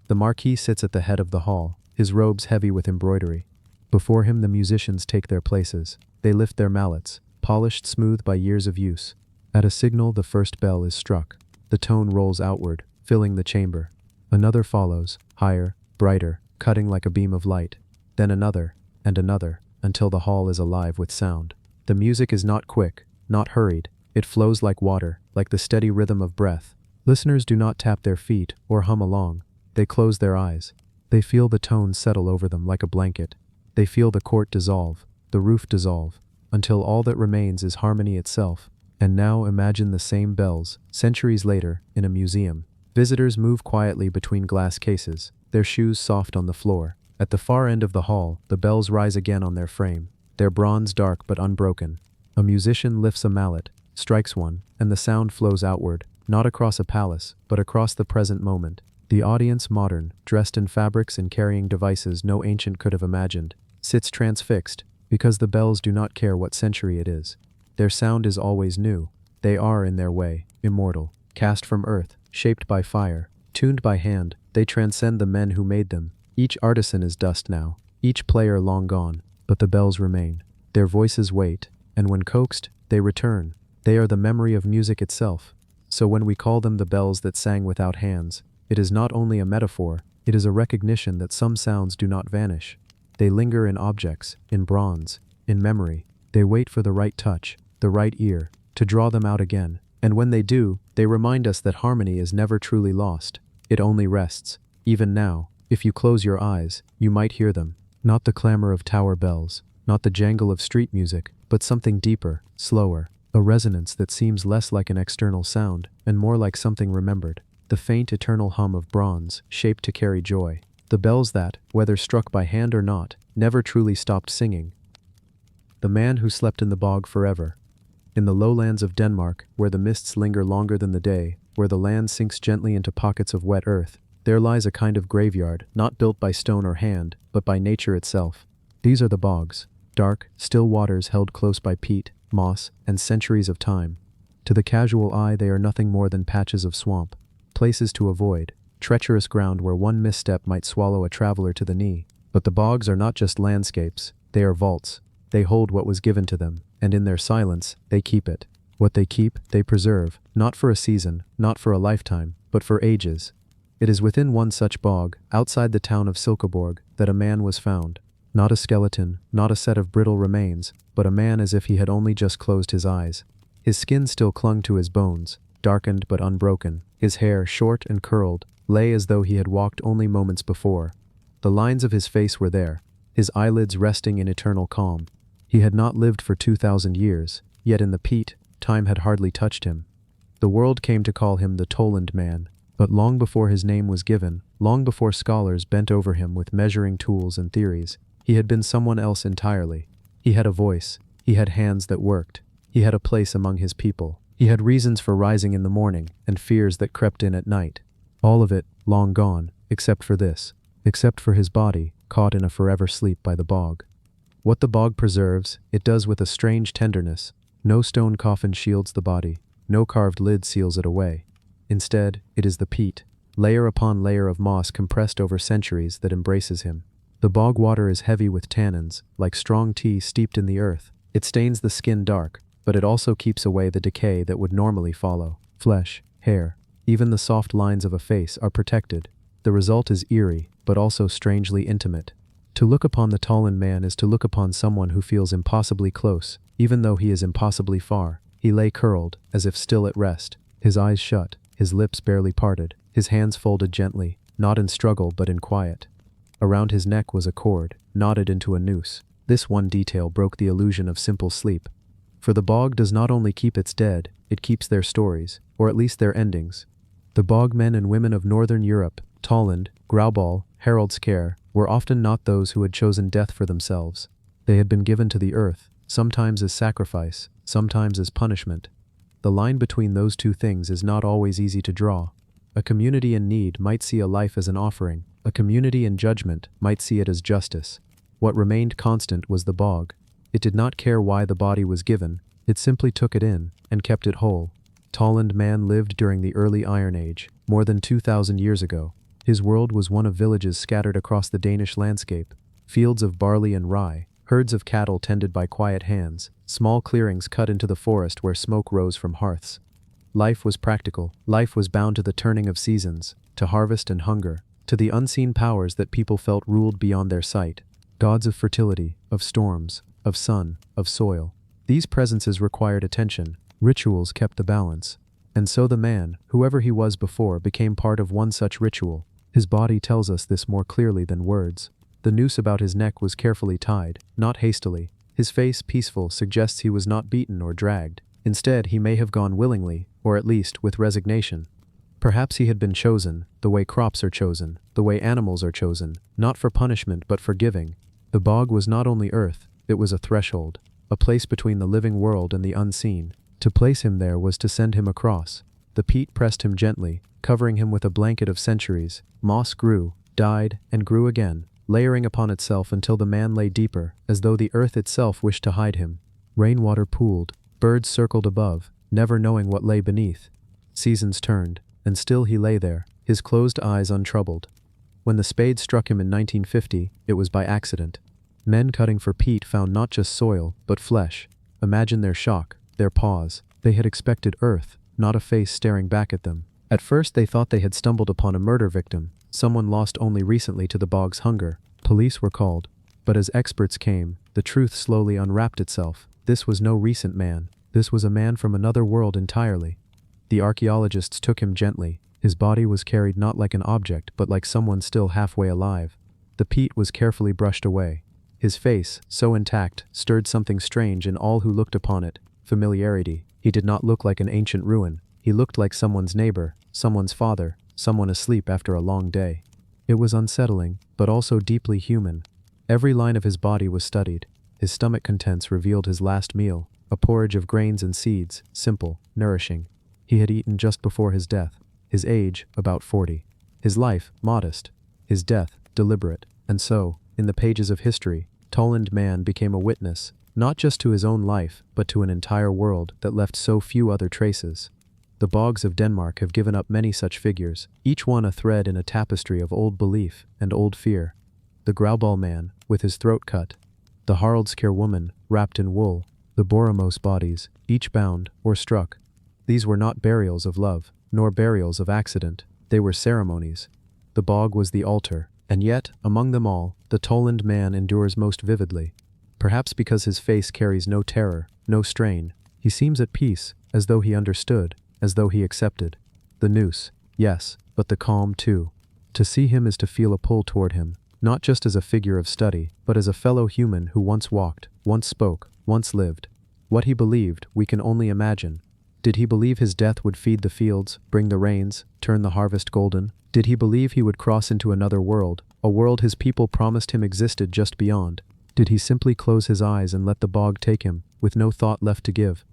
The marquis sits at the head of the hall, his robes heavy with embroidery. Before him the musicians take their places. They lift their mallets, polished smooth by years of use. At a signal the first bell is struck. The tone rolls outward, filling the chamber. Another follows, higher, brighter, cutting like a beam of light. Then another, and another, until the hall is alive with sound. The music is not quick, not hurried. It flows like water, like the steady rhythm of breath. Listeners do not tap their feet or hum along. They close their eyes. They feel the tones settle over them like a blanket. They feel the court dissolve, the roof dissolve, until all that remains is harmony itself. And now imagine the same bells, centuries later, in a museum. Visitors move quietly between glass cases, their shoes soft on the floor. At the far end of the hall, the bells rise again on their frame, their bronze dark but unbroken. A musician lifts a mallet, strikes one, and the sound flows outward, not across a palace, but across the present moment. The audience, modern, dressed in fabrics and carrying devices no ancient could have imagined, sits transfixed, because the bells do not care what century it is. Their sound is always new. They are, in their way, immortal, cast from earth, shaped by fire, tuned by hand. They transcend the men who made them. Each artisan is dust now, each player long gone, but the bells remain. Their voices wait, and when coaxed, they return. They are the memory of music itself. So when we call them the bells that sang without hands, it is not only a metaphor, it is a recognition that some sounds do not vanish. They linger in objects, in bronze, in memory. They wait for the right touch, the right ear, to draw them out again. And when they do, they remind us that harmony is never truly lost. It only rests. Even now, if you close your eyes, you might hear them. Not the clamor of tower bells, not the jangle of street music, but something deeper, slower. A resonance that seems less like an external sound, and more like something remembered. The faint eternal hum of bronze, shaped to carry joy. The bells that, whether struck by hand or not, never truly stopped singing. The man who slept in the bog forever. In the lowlands of Denmark, where the mists linger longer than the day, where the land sinks gently into pockets of wet earth, there lies a kind of graveyard, not built by stone or hand, but by nature itself. These are the bogs, dark, still waters held close by peat, moss, and centuries of time. To the casual eye they are nothing more than patches of swamp, places to avoid, treacherous ground where one misstep might swallow a traveler to the knee. But the bogs are not just landscapes, they are vaults. They hold what was given to them, and in their silence, they keep it. What they keep, they preserve, not for a season, not for a lifetime, but for ages. It is within one such bog, outside the town of Silkeborg, that a man was found. Not a skeleton, not a set of brittle remains, but a man as if he had only just closed his eyes. His skin still clung to his bones, darkened but unbroken. His hair, short and curled, lay as though he had walked only moments before. The lines of his face were there, his eyelids resting in eternal calm. He had not lived for 2,000 years, yet in the peat, time had hardly touched him. The world came to call him the Toland Man, but long before his name was given, long before scholars bent over him with measuring tools and theories, he had been someone else entirely. He had a voice, he had hands that worked, he had a place among his people. He had reasons for rising in the morning, and fears that crept in at night. All of it, long gone, except for this, except for his body, caught in a forever sleep by the bog. What the bog preserves, it does with a strange tenderness. No stone coffin shields the body, no carved lid seals it away. Instead, it is the peat, layer upon layer of moss compressed over centuries, that embraces him. The bog water is heavy with tannins, like strong tea steeped in the earth. It stains the skin dark, but it also keeps away the decay that would normally follow. Flesh, hair, even the soft lines of a face are protected. The result is eerie, but also strangely intimate. To look upon the Tallinn man is to look upon someone who feels impossibly close, even though he is impossibly far. He lay curled, as if still at rest, his eyes shut, his lips barely parted, his hands folded gently, not in struggle but in quiet. Around his neck was a cord, knotted into a noose. This one detail broke the illusion of simple sleep. For the bog does not only keep its dead, it keeps their stories, or at least their endings. The bog men and women of northern Europe, Tallinn, Grauball, Haraldskær, were often not those who had chosen death for themselves. They had been given to the earth, sometimes as sacrifice, sometimes as punishment. The line between those two things is not always easy to draw. A community in need might see a life as an offering. A community in judgment might see it as justice. What remained constant was the bog. It did not care why the body was given, it simply took it in, and kept it whole. Tallinn man lived during the early Iron Age, more than 2,000 years ago. His world was one of villages scattered across the Danish landscape, fields of barley and rye, herds of cattle tended by quiet hands, small clearings cut into the forest where smoke rose from hearths. Life was practical, life was bound to the turning of seasons, to harvest and hunger, to the unseen powers that people felt ruled beyond their sight, gods of fertility, of storms, of sun, of soil. These presences required attention, rituals kept the balance. And so the man, whoever he was before, became part of one such ritual. His body tells us this more clearly than words. The noose about his neck was carefully tied, not hastily. His face, peaceful, suggests he was not beaten or dragged. Instead, he may have gone willingly, or at least with resignation. Perhaps he had been chosen, the way crops are chosen, the way animals are chosen, not for punishment but for giving. The bog was not only earth, it was a threshold, a place between the living world and the unseen. To place him there was to send him across. The peat pressed him gently, covering him with a blanket of centuries. Moss grew, died, and grew again, layering upon itself until the man lay deeper, as though the earth itself wished to hide him. Rainwater pooled, birds circled above, never knowing what lay beneath. Seasons turned, and still he lay there, his closed eyes untroubled. When the spade struck him in 1950, it was by accident. Men cutting for peat found not just soil, but flesh. Imagine their shock, their pause. They had expected earth, not a face staring back at them. At first they thought they had stumbled upon a murder victim, someone lost only recently to the bog's hunger. Police were called. But as experts came, the truth slowly unwrapped itself. This was no recent man. This was a man from another world entirely. The archaeologists took him gently. His body was carried not like an object, but like someone still halfway alive. The peat was carefully brushed away. His face, so intact, stirred something strange in all who looked upon it. Familiarity. He did not look like an ancient ruin. He looked like someone's neighbor, someone's father, someone asleep after a long day. It was unsettling, but also deeply human. Every line of his body was studied. His stomach contents revealed his last meal, a porridge of grains and seeds, simple, nourishing. He had eaten just before his death. His age, about 40. His life, modest. His death, deliberate. And so, in the pages of history, Tallinn man became a witness, not just to his own life, but to an entire world that left so few other traces. The bogs of Denmark have given up many such figures, each one a thread in a tapestry of old belief and old fear. The Grauball man, with his throat cut. The Haraldskær woman, wrapped in wool. The Boramos bodies, each bound or struck. These were not burials of love, nor burials of accident. They were ceremonies. The bog was the altar, and yet, among them all, the Tallinn man endures most vividly. Perhaps because his face carries no terror, no strain. He seems at peace, as though he understood, as though he accepted. The noose, yes, but the calm too. To see him is to feel a pull toward him, not just as a figure of study, but as a fellow human who once walked, once spoke, once lived. What he believed, we can only imagine. Did he believe his death would feed the fields, bring the rains, turn the harvest golden? Did he believe he would cross into another world, a world his people promised him existed just beyond? Did he simply close his eyes and let the bog take him, with no thought left to give?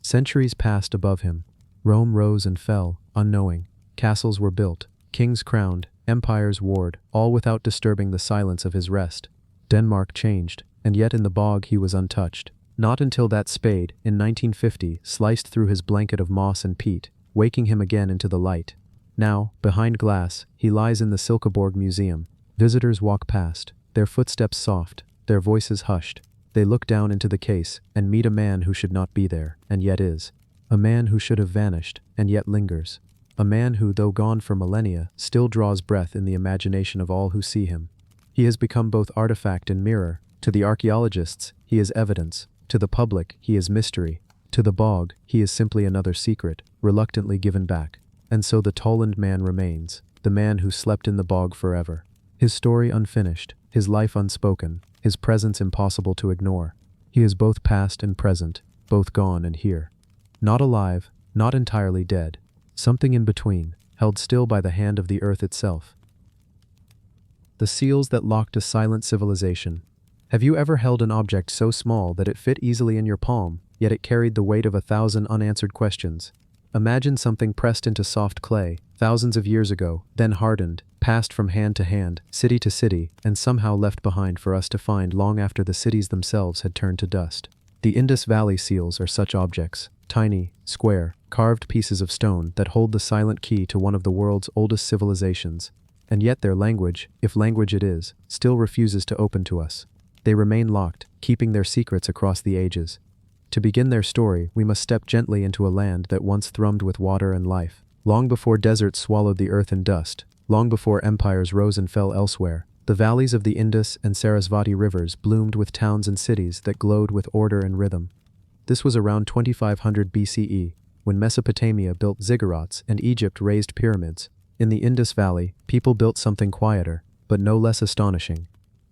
Centuries passed above him. Rome rose and fell, unknowing. Castles were built, kings crowned, empires warred, all without disturbing the silence of his rest. Denmark changed, and yet in the bog he was untouched. Not until that spade, in 1950, sliced through his blanket of moss and peat, waking him again into the light. Now, behind glass, he lies in the Silkeborg Museum. Visitors walk past, their footsteps soft, their voices hushed. They look down into the case and meet a man who should not be there, and yet is. A man who should have vanished, and yet lingers. A man who, though gone for millennia, still draws breath in the imagination of all who see him. He has become both artifact and mirror. To the archaeologists, he is evidence. To the public, he is mystery. To the bog, he is simply another secret, reluctantly given back. And so the Toland man remains, the man who slept in the bog forever. His story unfinished, his life unspoken, his presence impossible to ignore. He is both past and present, both gone and here. Not alive, not entirely dead. Something in between, held still by the hand of the earth itself. The seals that locked a silent civilization. Have you ever held an object so small that it fit easily in your palm, yet it carried the weight of 1,000 unanswered questions? Imagine something pressed into soft clay, thousands of years ago, then hardened, passed from hand to hand, city to city, and somehow left behind for us to find long after the cities themselves had turned to dust. The Indus Valley seals are such objects, tiny, square, carved pieces of stone that hold the silent key to one of the world's oldest civilizations. And yet their language, if language it is, still refuses to open to us. They remain locked, keeping their secrets across the ages. To begin their story, we must step gently into a land that once thrummed with water and life. Long before deserts swallowed the earth in dust, long before empires rose and fell elsewhere, the valleys of the Indus and Sarasvati rivers bloomed with towns and cities that glowed with order and rhythm. This was around 2500 BCE, when Mesopotamia built ziggurats and Egypt raised pyramids. In the Indus Valley, people built something quieter, but no less astonishing.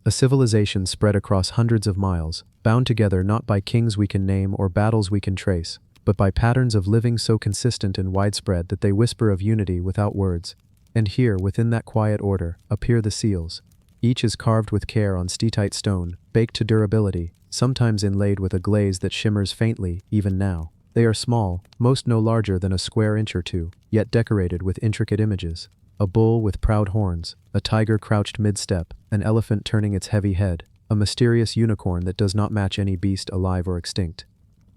A civilization spread across hundreds of miles, bound together not by kings we can name or battles we can trace, but by patterns of living so consistent and widespread that they whisper of unity without words. And here, within that quiet order, appear the seals. Each is carved with care on steatite stone, baked to durability, sometimes inlaid with a glaze that shimmers faintly, even now. They are small, most no larger than a square inch or two, yet decorated with intricate images. A bull with proud horns, a tiger crouched mid-step, an elephant turning its heavy head, a mysterious unicorn that does not match any beast alive or extinct.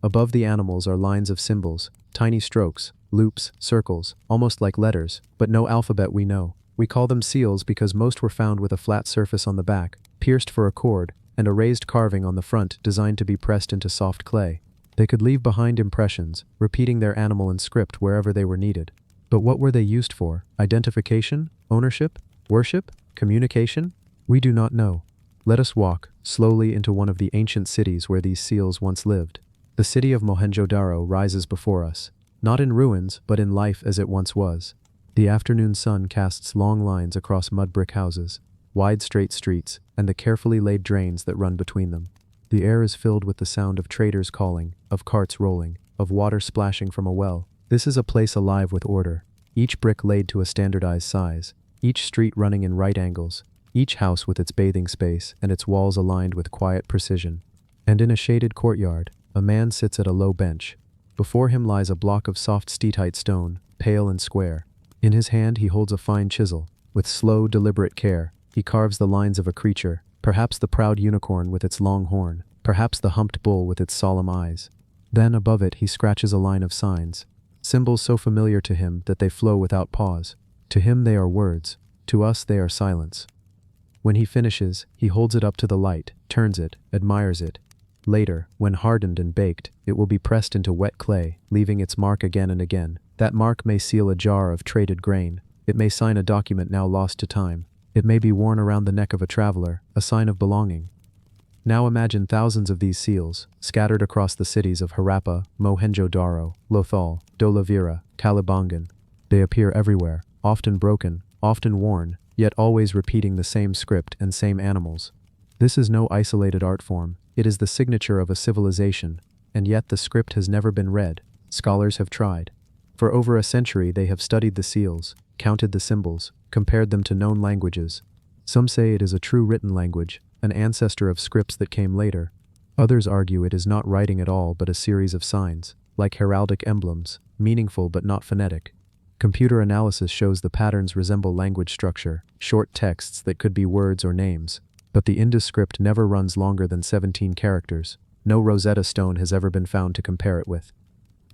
Above the animals are lines of symbols, tiny strokes, loops, circles, almost like letters, but no alphabet we know. We call them seals because most were found with a flat surface on the back, pierced for a cord, and a raised carving on the front designed to be pressed into soft clay. They could leave behind impressions, repeating their animal and script wherever they were needed. But what were they used for? Identification? Ownership? Worship? Communication? We do not know. Let us walk, slowly, into one of the ancient cities where these seals once lived. The city of Mohenjo-Daro rises before us, not in ruins, but in life as it once was. The afternoon sun casts long lines across mud brick houses, wide straight streets, and the carefully laid drains that run between them. The air is filled with the sound of traders calling, of carts rolling, of water splashing from a well. This is a place alive with order, each brick laid to a standardized size, each street running in right angles, each house with its bathing space and its walls aligned with quiet precision. And in a shaded courtyard, a man sits at a low bench. Before him lies a block of soft steatite stone, pale and square. In his hand he holds a fine chisel. With slow, deliberate care, he carves the lines of a creature, perhaps the proud unicorn with its long horn, perhaps the humped bull with its solemn eyes. Then above it he scratches a line of signs, symbols so familiar to him that they flow without pause. To him they are words, to us they are silence. When he finishes, he holds it up to the light, turns it, admires it. Later, when hardened and baked, it will be pressed into wet clay, leaving its mark again and again. That mark may seal a jar of traded grain. It may sign a document now lost to time. It may be worn around the neck of a traveler, a sign of belonging. Now imagine thousands of these seals, scattered across the cities of Harappa, Mohenjo-Daro, Lothal, Dholavira, Kalibangan. They appear everywhere, often broken, often worn, yet always repeating the same script and same animals. This is no isolated art form. It is the signature of a civilization, and yet the script has never been read. Scholars have tried. For over a century they have studied the seals, counted the symbols, compared them to known languages. Some say it is a true written language, an ancestor of scripts that came later. Others argue it is not writing at all but a series of signs, like heraldic emblems, meaningful but not phonetic. Computer analysis shows the patterns resemble language structure, short texts that could be words or names. But the Indus script never runs longer than 17 characters. No Rosetta Stone has ever been found to compare it with.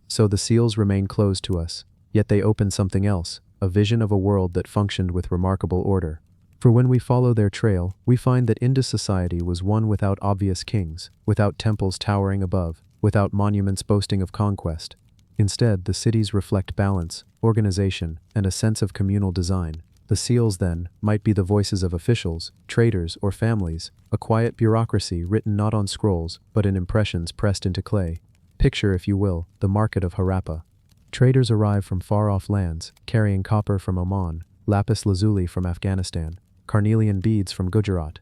So the seals remain closed to us, yet they open something else, a vision of a world that functioned with remarkable order. For when we follow their trail, we find that Indus society was one without obvious kings, without temples towering above, without monuments boasting of conquest. Instead, the cities reflect balance, organization, and a sense of communal design. The seals, then, might be the voices of officials, traders, or families, a quiet bureaucracy written not on scrolls, but in impressions pressed into clay. Picture, if you will, the market of Harappa. Traders arrive from far-off lands, carrying copper from Oman, lapis lazuli from Afghanistan, carnelian beads from Gujarat.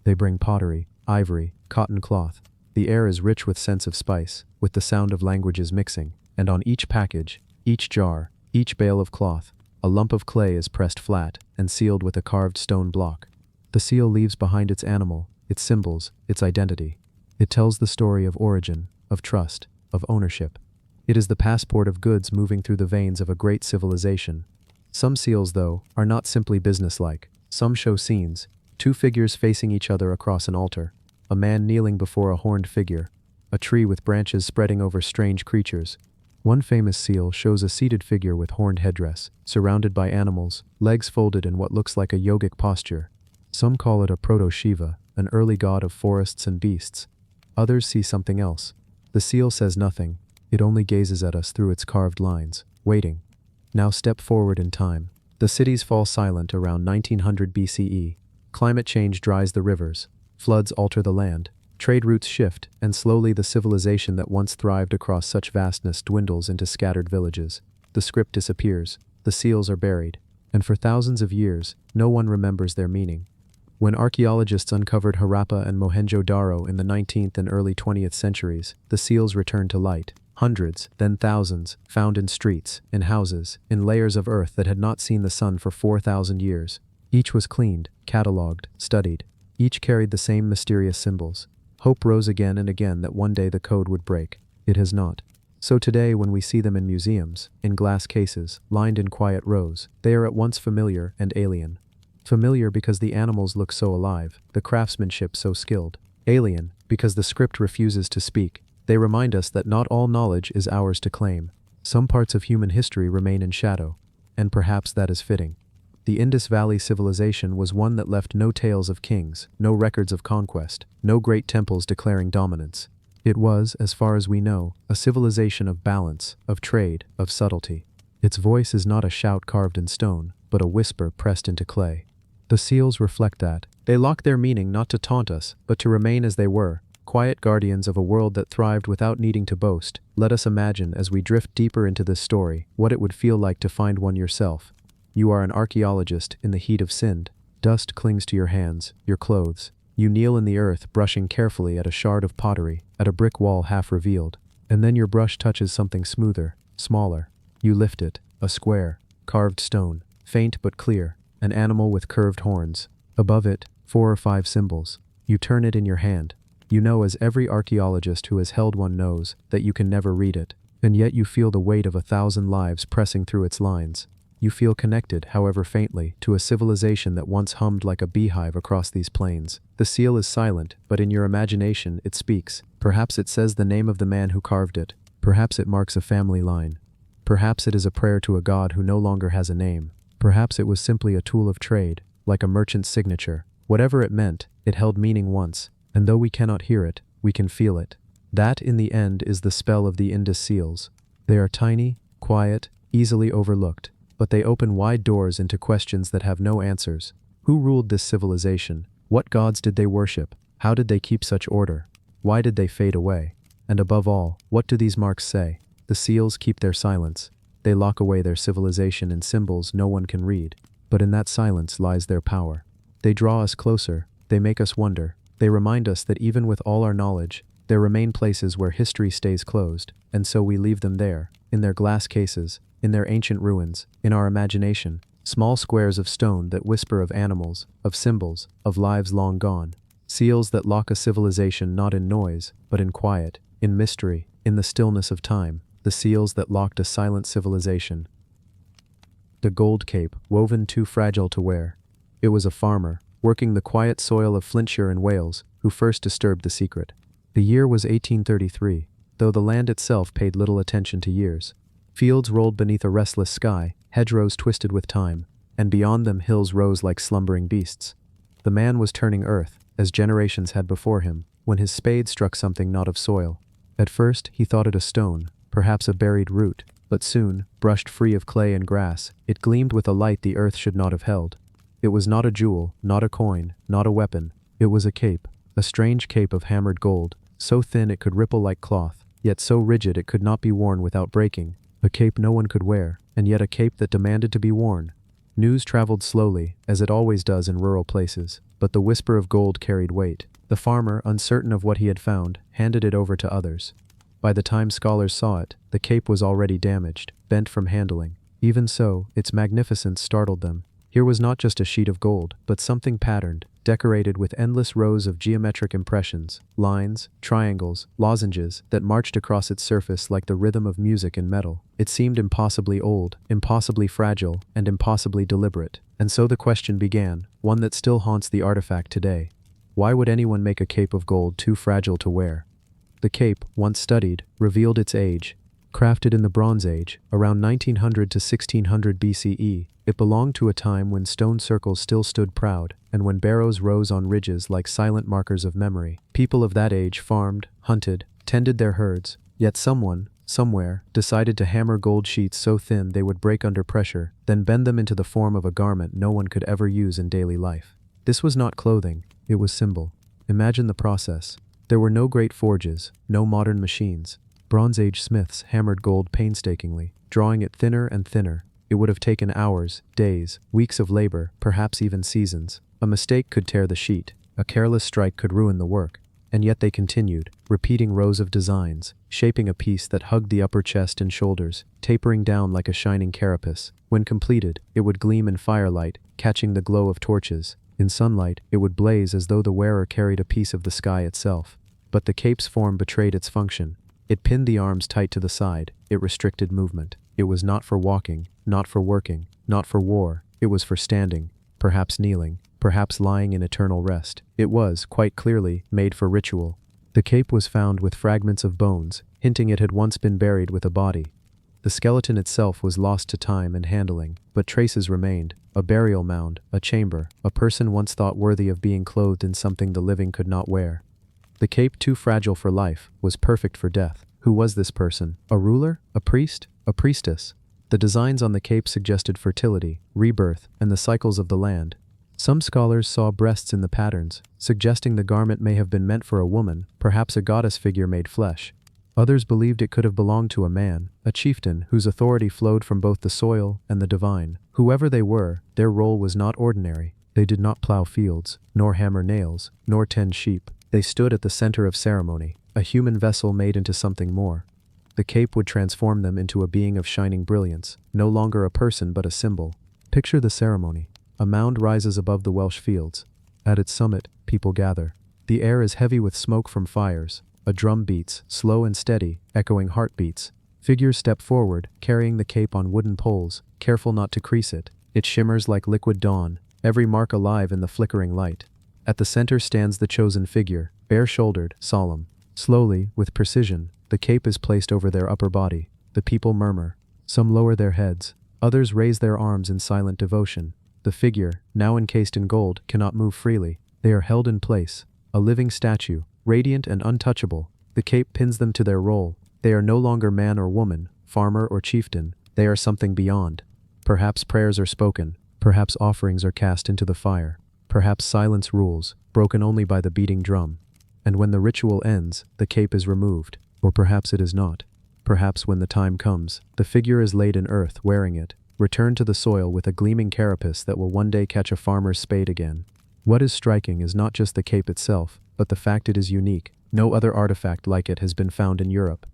They bring pottery, ivory, cotton cloth. The air is rich with scents of spice, with the sound of languages mixing, and on each package, each jar, each bale of cloth, a lump of clay is pressed flat and sealed with a carved stone block. The seal leaves behind its animal, its symbols, its identity. It tells the story of origin, of trust, of ownership. It is the passport of goods moving through the veins of a great civilization. Some seals, though, are not simply businesslike. Some show scenes, two figures facing each other across an altar, a man kneeling before a horned figure, a tree with branches spreading over strange creatures. One famous seal shows a seated figure with horned headdress, surrounded by animals, legs folded in what looks like a yogic posture. Some call it a proto-Shiva, an early god of forests and beasts. Others see something else. The seal says nothing, it only gazes at us through its carved lines, waiting. Now step forward in time. The cities fall silent around 1900 BCE. Climate change dries the rivers. Floods alter the land. Trade routes shift, and slowly the civilization that once thrived across such vastness dwindles into scattered villages. The script disappears, the seals are buried, and for thousands of years, no one remembers their meaning. When archaeologists uncovered Harappa and Mohenjo-Daro in the 19th and early 20th centuries, the seals returned to light. Hundreds, then thousands, found in streets, in houses, in layers of earth that had not seen the sun for 4,000 years. Each was cleaned, catalogued, studied. Each carried the same mysterious symbols. Hope rose again and again that one day the code would break. It has not. So today, when we see them in museums, in glass cases, lined in quiet rows, they are at once familiar and alien. Familiar because the animals look so alive, the craftsmanship so skilled. Alien because the script refuses to speak. They remind us that not all knowledge is ours to claim. Some parts of human history remain in shadow, and perhaps that is fitting. The Indus Valley civilization was one that left no tales of kings, no records of conquest, no great temples declaring dominance. It was, as far as we know, a civilization of balance, of trade, of subtlety. Its voice is not a shout carved in stone, but a whisper pressed into clay. The seals reflect that. They lock their meaning not to taunt us, but to remain as they were, quiet guardians of a world that thrived without needing to boast. Let us imagine, as we drift deeper into this story, what it would feel like to find one yourself. You are an archaeologist in the heat of sin. Dust clings to your hands, your clothes. You kneel in the earth, brushing carefully at a shard of pottery, at a brick wall half revealed. And then your brush touches something smoother, smaller. You lift it, a square, carved stone, faint but clear, an animal with curved horns. Above it, 4 or 5 symbols. You turn it in your hand. You know, as every archaeologist who has held one knows, that you can never read it. And yet you feel the weight of 1,000 lives pressing through its lines. You feel connected, however faintly, to a civilization that once hummed like a beehive across these plains. The seal is silent, but in your imagination it speaks. Perhaps it says the name of the man who carved it. Perhaps it marks a family line. Perhaps it is a prayer to a god who no longer has a name. Perhaps it was simply a tool of trade, like a merchant's signature. Whatever it meant, it held meaning once, and though we cannot hear it, we can feel it. That, in the end, is the spell of the Indus seals. They are tiny, quiet, easily overlooked. But they open wide doors into questions that have no answers. Who ruled this civilization? What gods did they worship? How did they keep such order? Why did they fade away? And above all, what do these marks say? The seals keep their silence. They lock away their civilization in symbols no one can read. But in that silence lies their power. They draw us closer. They make us wonder. They remind us that even with all our knowledge, there remain places where history stays closed, and so we leave them there, in their glass cases, in their ancient ruins, in our imagination, small squares of stone that whisper of animals, of symbols, of lives long gone. Seals that lock a civilization not in noise, but in quiet, in mystery, in the stillness of time. The seals that locked a silent civilization. The gold cape, woven too fragile to wear. It was a farmer, working the quiet soil of Flintshire in Wales, who first disturbed the secret. The year was 1833, though the land itself paid little attention to years. Fields rolled beneath a restless sky, hedgerows twisted with time, and beyond them hills rose like slumbering beasts. The man was turning earth, as generations had before him, when his spade struck something not of soil. At first he thought it a stone, perhaps a buried root, but soon, brushed free of clay and grass, it gleamed with a light the earth should not have held. It was not a jewel, not a coin, not a weapon. It was a cape, a strange cape of hammered gold, so thin it could ripple like cloth, yet so rigid it could not be worn without breaking. A cape no one could wear, and yet a cape that demanded to be worn. News traveled slowly, as it always does in rural places, but the whisper of gold carried weight. The farmer, uncertain of what he had found, handed it over to others. By the time scholars saw it, the cape was already damaged, bent from handling. Even so, its magnificence startled them. Here was not just a sheet of gold, but something patterned, decorated with endless rows of geometric impressions, lines, triangles, lozenges, that marched across its surface like the rhythm of music in metal. It seemed impossibly old, impossibly fragile, and impossibly deliberate. And so the question began, one that still haunts the artifact today. Why would anyone make a cape of gold too fragile to wear? The cape, once studied, revealed its age. Crafted in the Bronze Age, around 1900 to 1600 BCE, it belonged to a time when stone circles still stood proud, and when barrows rose on ridges like silent markers of memory. People of that age farmed, hunted, tended their herds, yet someone, somewhere, decided to hammer gold sheets so thin they would break under pressure, then bend them into the form of a garment no one could ever use in daily life. This was not clothing, it was symbol. Imagine the process. There were no great forges, no modern machines. Bronze Age smiths hammered gold painstakingly, drawing it thinner and thinner. It would have taken hours, days, weeks of labor, perhaps even seasons. A mistake could tear the sheet, a careless strike could ruin the work. And yet they continued, repeating rows of designs, shaping a piece that hugged the upper chest and shoulders, tapering down like a shining carapace. When completed, it would gleam in firelight, catching the glow of torches. In sunlight, it would blaze as though the wearer carried a piece of the sky itself. But the cape's form betrayed its function. It pinned the arms tight to the side, it restricted movement. It was not for walking, not for working, not for war. It was for standing, perhaps kneeling, perhaps lying in eternal rest. It was, quite clearly, made for ritual. The cape was found with fragments of bones, hinting it had once been buried with a body. The skeleton itself was lost to time and handling, but traces remained. A burial mound, a chamber, a person once thought worthy of being clothed in something the living could not wear. The cape, too fragile for life, was perfect for death. Who was this person? A ruler? A priest? A priestess? The designs on the cape suggested fertility, rebirth, and the cycles of the land. Some scholars saw breasts in the patterns, suggesting the garment may have been meant for a woman, perhaps a goddess figure made flesh. Others believed it could have belonged to a man, a chieftain whose authority flowed from both the soil and the divine. Whoever they were, their role was not ordinary. They did not plow fields, nor hammer nails, nor tend sheep. They stood at the center of ceremony, a human vessel made into something more. The cape would transform them into a being of shining brilliance, no longer a person but a symbol. Picture the ceremony. A mound rises above the Welsh fields. At its summit, people gather. The air is heavy with smoke from fires. A drum beats, slow and steady, echoing heartbeats. Figures step forward, carrying the cape on wooden poles, careful not to crease it. It shimmers like liquid dawn, every mark alive in the flickering light. At the center stands the chosen figure, bare-shouldered, solemn. Slowly, with precision, the cape is placed over their upper body. The people murmur. Some lower their heads. Others raise their arms in silent devotion. The figure, now encased in gold, cannot move freely. They are held in place. A living statue, radiant and untouchable. The cape pins them to their role. They are no longer man or woman, farmer or chieftain. They are something beyond. Perhaps prayers are spoken. Perhaps offerings are cast into the fire. Perhaps silence rules, broken only by the beating drum. And when the ritual ends, the cape is removed. Or perhaps it is not. Perhaps when the time comes, the figure is laid in earth, wearing it, returned to the soil with a gleaming carapace that will one day catch a farmer's spade again. What is striking is not just the cape itself, but the fact it is unique. No other artifact like it has been found in Europe.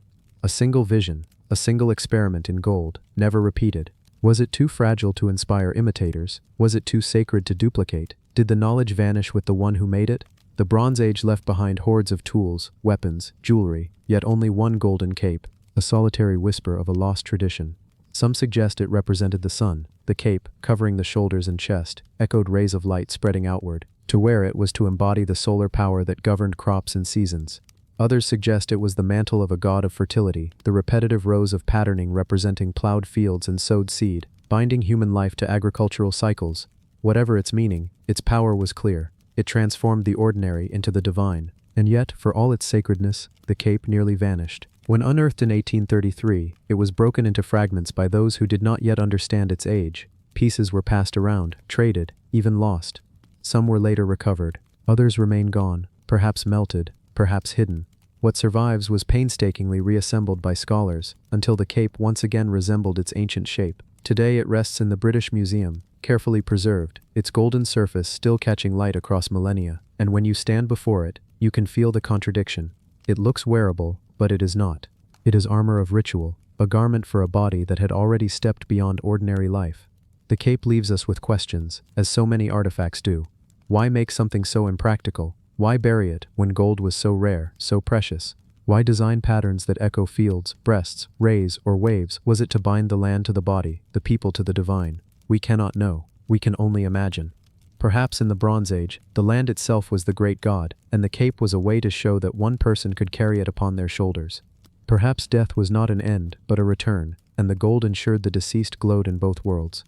A single vision, a single experiment in gold, never repeated. Was it too fragile to inspire imitators? Was it too sacred to duplicate? Did the knowledge vanish with the one who made it? The Bronze Age left behind hordes of tools, weapons, jewelry, yet only one golden cape, a solitary whisper of a lost tradition. Some suggest it represented the sun. The cape, covering the shoulders and chest, echoed rays of light spreading outward. To wear it was to embody the solar power that governed crops and seasons. Others suggest it was the mantle of a god of fertility, the repetitive rows of patterning representing plowed fields and sowed seed, binding human life to agricultural cycles. Whatever its meaning, its power was clear. It transformed the ordinary into the divine. And yet, for all its sacredness, the cape nearly vanished. When unearthed in 1833, it was broken into fragments by those who did not yet understand its age. Pieces were passed around, traded, even lost. Some were later recovered. Others remain gone, perhaps melted, perhaps hidden. What survives was painstakingly reassembled by scholars, until the cape once again resembled its ancient shape. Today it rests in the British Museum, carefully preserved, its golden surface still catching light across millennia. And when you stand before it, you can feel the contradiction. It looks wearable, but it is not. It is armor of ritual, a garment for a body that had already stepped beyond ordinary life. The cape leaves us with questions, as so many artifacts do. Why make something so impractical? Why bury it when gold was so rare, so precious? Why design patterns that echo fields, breasts, rays, or waves? Was it to bind the land to the body, the people to the divine? We cannot know. We can only imagine. Perhaps in the Bronze Age, the land itself was the great god, and the cape was a way to show that one person could carry it upon their shoulders. Perhaps death was not an end, but a return, and the gold ensured the deceased glowed in both worlds.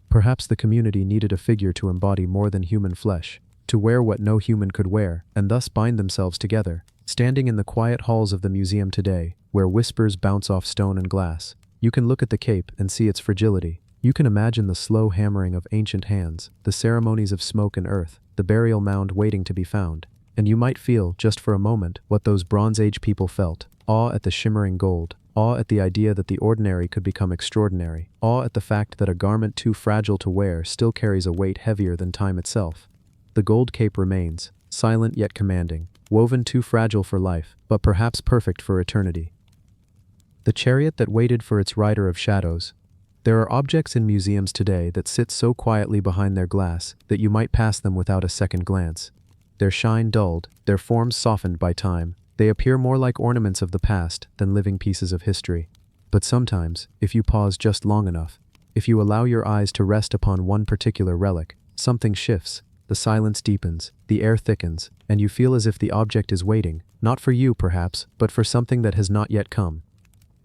Perhaps the community needed a figure to embody more than human flesh, to wear what no human could wear, and thus bind themselves together. Standing in the quiet halls of the museum today, where whispers bounce off stone and glass, you can look at the cape and see its fragility. You can imagine the slow hammering of ancient hands, the ceremonies of smoke and earth, the burial mound waiting to be found. And you might feel, just for a moment, what those Bronze Age people felt: awe at the shimmering gold, awe at the idea that the ordinary could become extraordinary, awe at the fact that a garment too fragile to wear still carries a weight heavier than time itself. The gold cape remains, silent yet commanding, woven too fragile for life, but perhaps perfect for eternity. The chariot that waited for its rider of shadows. There are objects in museums today that sit so quietly behind their glass that you might pass them without a second glance. Their shine dulled, their forms softened by time, they appear more like ornaments of the past than living pieces of history. But sometimes, if you pause just long enough, if you allow your eyes to rest upon one particular relic, something shifts, the silence deepens, the air thickens, and you feel as if the object is waiting, not for you perhaps, but for something that has not yet come.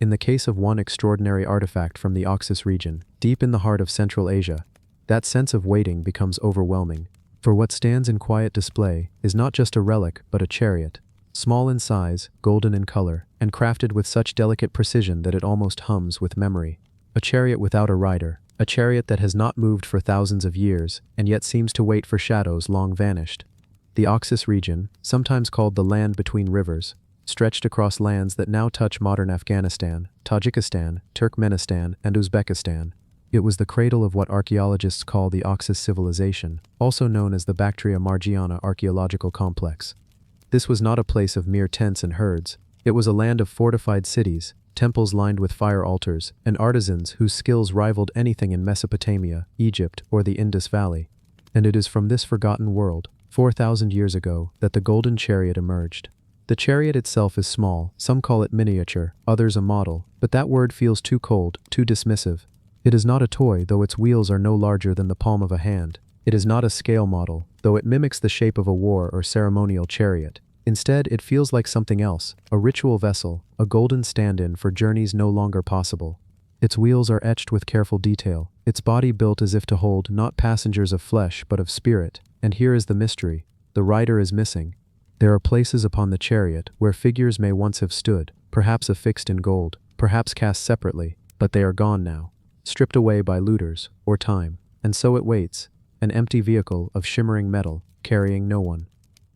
In the case of one extraordinary artifact from the Oxus region, deep in the heart of Central Asia, that sense of waiting becomes overwhelming. For what stands in quiet display is not just a relic but a chariot, small in size, golden in color, and crafted with such delicate precision that it almost hums with memory. A chariot without a rider, a chariot that has not moved for thousands of years, and yet seems to wait for shadows long vanished. The Oxus region, sometimes called the land between rivers, stretched across lands that now touch modern Afghanistan, Tajikistan, Turkmenistan, and Uzbekistan. It was the cradle of what archaeologists call the Oxus civilization, also known as the Bactria Margiana archaeological complex. This was not a place of mere tents and herds. It was a land of fortified cities, temples lined with fire altars, and artisans whose skills rivaled anything in Mesopotamia, Egypt, or the Indus Valley. And it is from this forgotten world, 4,000 years ago, that the golden chariot emerged. The chariot itself is small, some call it miniature, others a model, but that word feels too cold, too dismissive. It is not a toy, though its wheels are no larger than the palm of a hand. It is not a scale model, though it mimics the shape of a war or ceremonial chariot. Instead, it feels like something else, a ritual vessel, a golden stand-in for journeys no longer possible. Its wheels are etched with careful detail, its body built as if to hold not passengers of flesh but of spirit. And here is the mystery: the rider is missing. There are places upon the chariot where figures may once have stood, perhaps affixed in gold, perhaps cast separately, but they are gone now, stripped away by looters, or time, and so it waits, an empty vehicle of shimmering metal, carrying no one.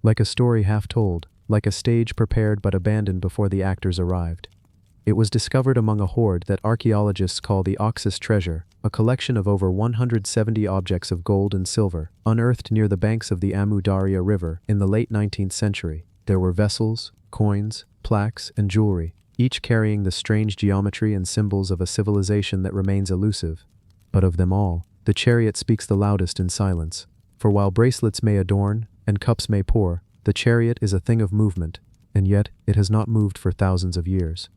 Like a story half told, like a stage prepared but abandoned before the actors arrived. It was discovered among a hoard that archaeologists call the Oxus treasure, a collection of over 170 objects of gold and silver, unearthed near the banks of the Amu Darya River in the late 19th century. There were vessels, coins, plaques, and jewelry, each carrying the strange geometry and symbols of a civilization that remains elusive. But of them all, the chariot speaks the loudest in silence. For while bracelets may adorn, and cups may pour, the chariot is a thing of movement, and yet it has not moved for thousands of years.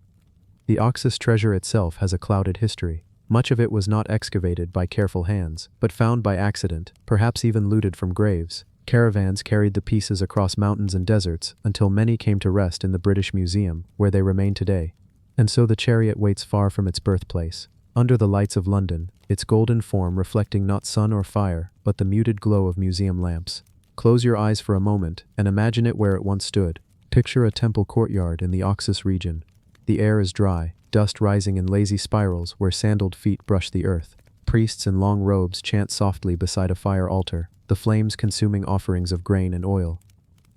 The Oxus treasure itself has a clouded history. Much of it was not excavated by careful hands, but found by accident, perhaps even looted from graves. Caravans carried the pieces across mountains and deserts until many came to rest in the British Museum, where they remain today. And so the chariot waits far from its birthplace, under the lights of London, its golden form reflecting not sun or fire, but the muted glow of museum lamps. Close your eyes for a moment and imagine it where it once stood. Picture a temple courtyard in the Oxus region. The air is dry, dust rising in lazy spirals where sandaled feet brush the earth. Priests in long robes chant softly beside a fire altar, the flames consuming offerings of grain and oil.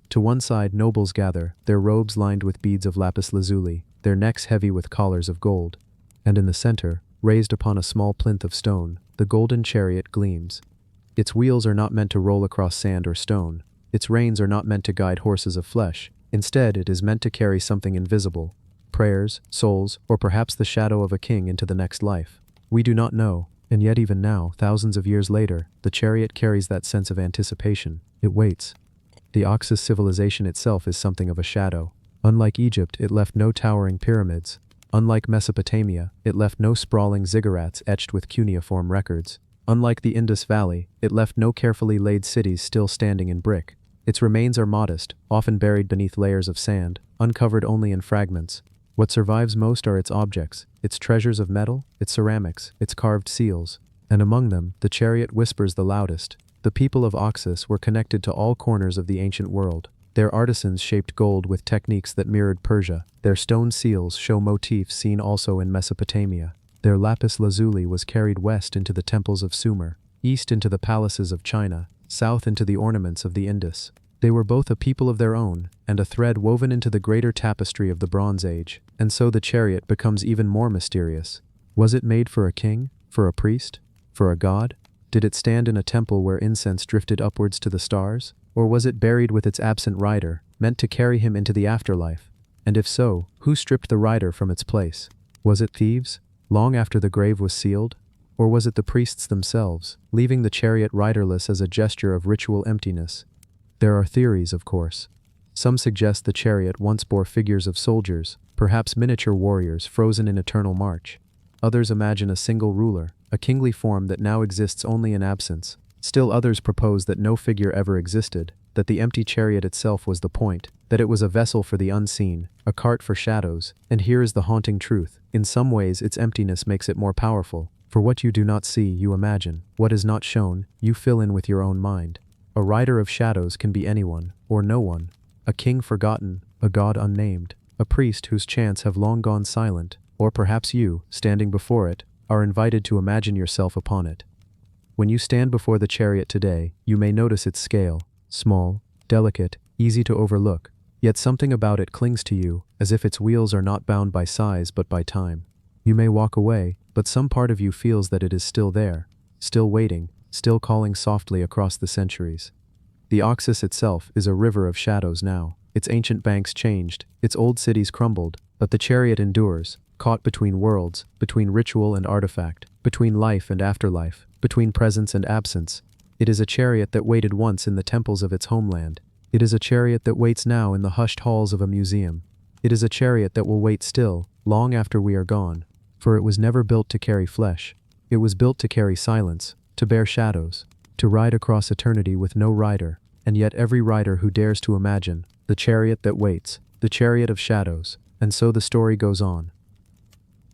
To one side nobles gather, their robes lined with beads of lapis lazuli, their necks heavy with collars of gold. And in the center, raised upon a small plinth of stone, the golden chariot gleams. Its wheels are not meant to roll across sand or stone. Its reins are not meant to guide horses of flesh. Instead, it is meant to carry something invisible. Prayers, souls, or perhaps the shadow of a king into the next life. We do not know, and yet even now, thousands of years later, the chariot carries that sense of anticipation. It waits. The Oxus civilization itself is something of a shadow. Unlike Egypt, it left no towering pyramids. Unlike Mesopotamia, it left no sprawling ziggurats etched with cuneiform records. Unlike the Indus Valley, it left no carefully laid cities still standing in brick. Its remains are modest, often buried beneath layers of sand, uncovered only in fragments. What survives most are its objects, its treasures of metal, its ceramics, its carved seals. And among them, the chariot whispers the loudest. The people of Oxus were connected to all corners of the ancient world. Their artisans shaped gold with techniques that mirrored Persia. Their stone seals show motifs seen also in Mesopotamia. Their lapis lazuli was carried west into the temples of Sumer, east into the palaces of China, south into the ornaments of the Indus. They were both a people of their own, and a thread woven into the greater tapestry of the Bronze Age. And so the chariot becomes even more mysterious. Was it made for a king? For a priest? For a god? Did it stand in a temple where incense drifted upwards to the stars? Or was it buried with its absent rider, meant to carry him into the afterlife? And if so, who stripped the rider from its place? Was it thieves, long after the grave was sealed? Or was it the priests themselves, leaving the chariot riderless as a gesture of ritual emptiness? There are theories, of course. Some suggest the chariot once bore figures of soldiers, perhaps miniature warriors frozen in eternal march. Others imagine a single ruler, a kingly form that now exists only in absence. Still others propose that no figure ever existed, that the empty chariot itself was the point, that it was a vessel for the unseen, a cart for shadows. And here is the haunting truth. In some ways its emptiness makes it more powerful. For what you do not see, you imagine. What is not shown, you fill in with your own mind. A rider of shadows can be anyone, or no one. A king forgotten, a god unnamed, a priest whose chants have long gone silent, or perhaps you, standing before it, are invited to imagine yourself upon it. When you stand before the chariot today, you may notice its scale, small, delicate, easy to overlook, yet something about it clings to you, as if its wheels are not bound by size but by time. You may walk away, but some part of you feels that it is still there, still waiting, still calling softly across the centuries. The Oxus itself is a river of shadows now. Its ancient banks changed, its old cities crumbled, but the chariot endures, caught between worlds, between ritual and artifact, between life and afterlife, between presence and absence. It is a chariot that waited once in the temples of its homeland. It is a chariot that waits now in the hushed halls of a museum. It is a chariot that will wait still, long after we are gone. For it was never built to carry flesh. It was built to carry silence, to bear shadows, to ride across eternity with no rider, and yet every rider who dares to imagine, the chariot that waits, the chariot of shadows. And so the story goes on.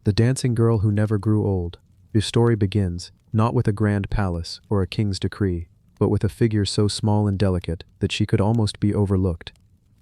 The dancing girl who never grew old. Your story begins, not with a grand palace or a king's decree, but with a figure so small and delicate that she could almost be overlooked.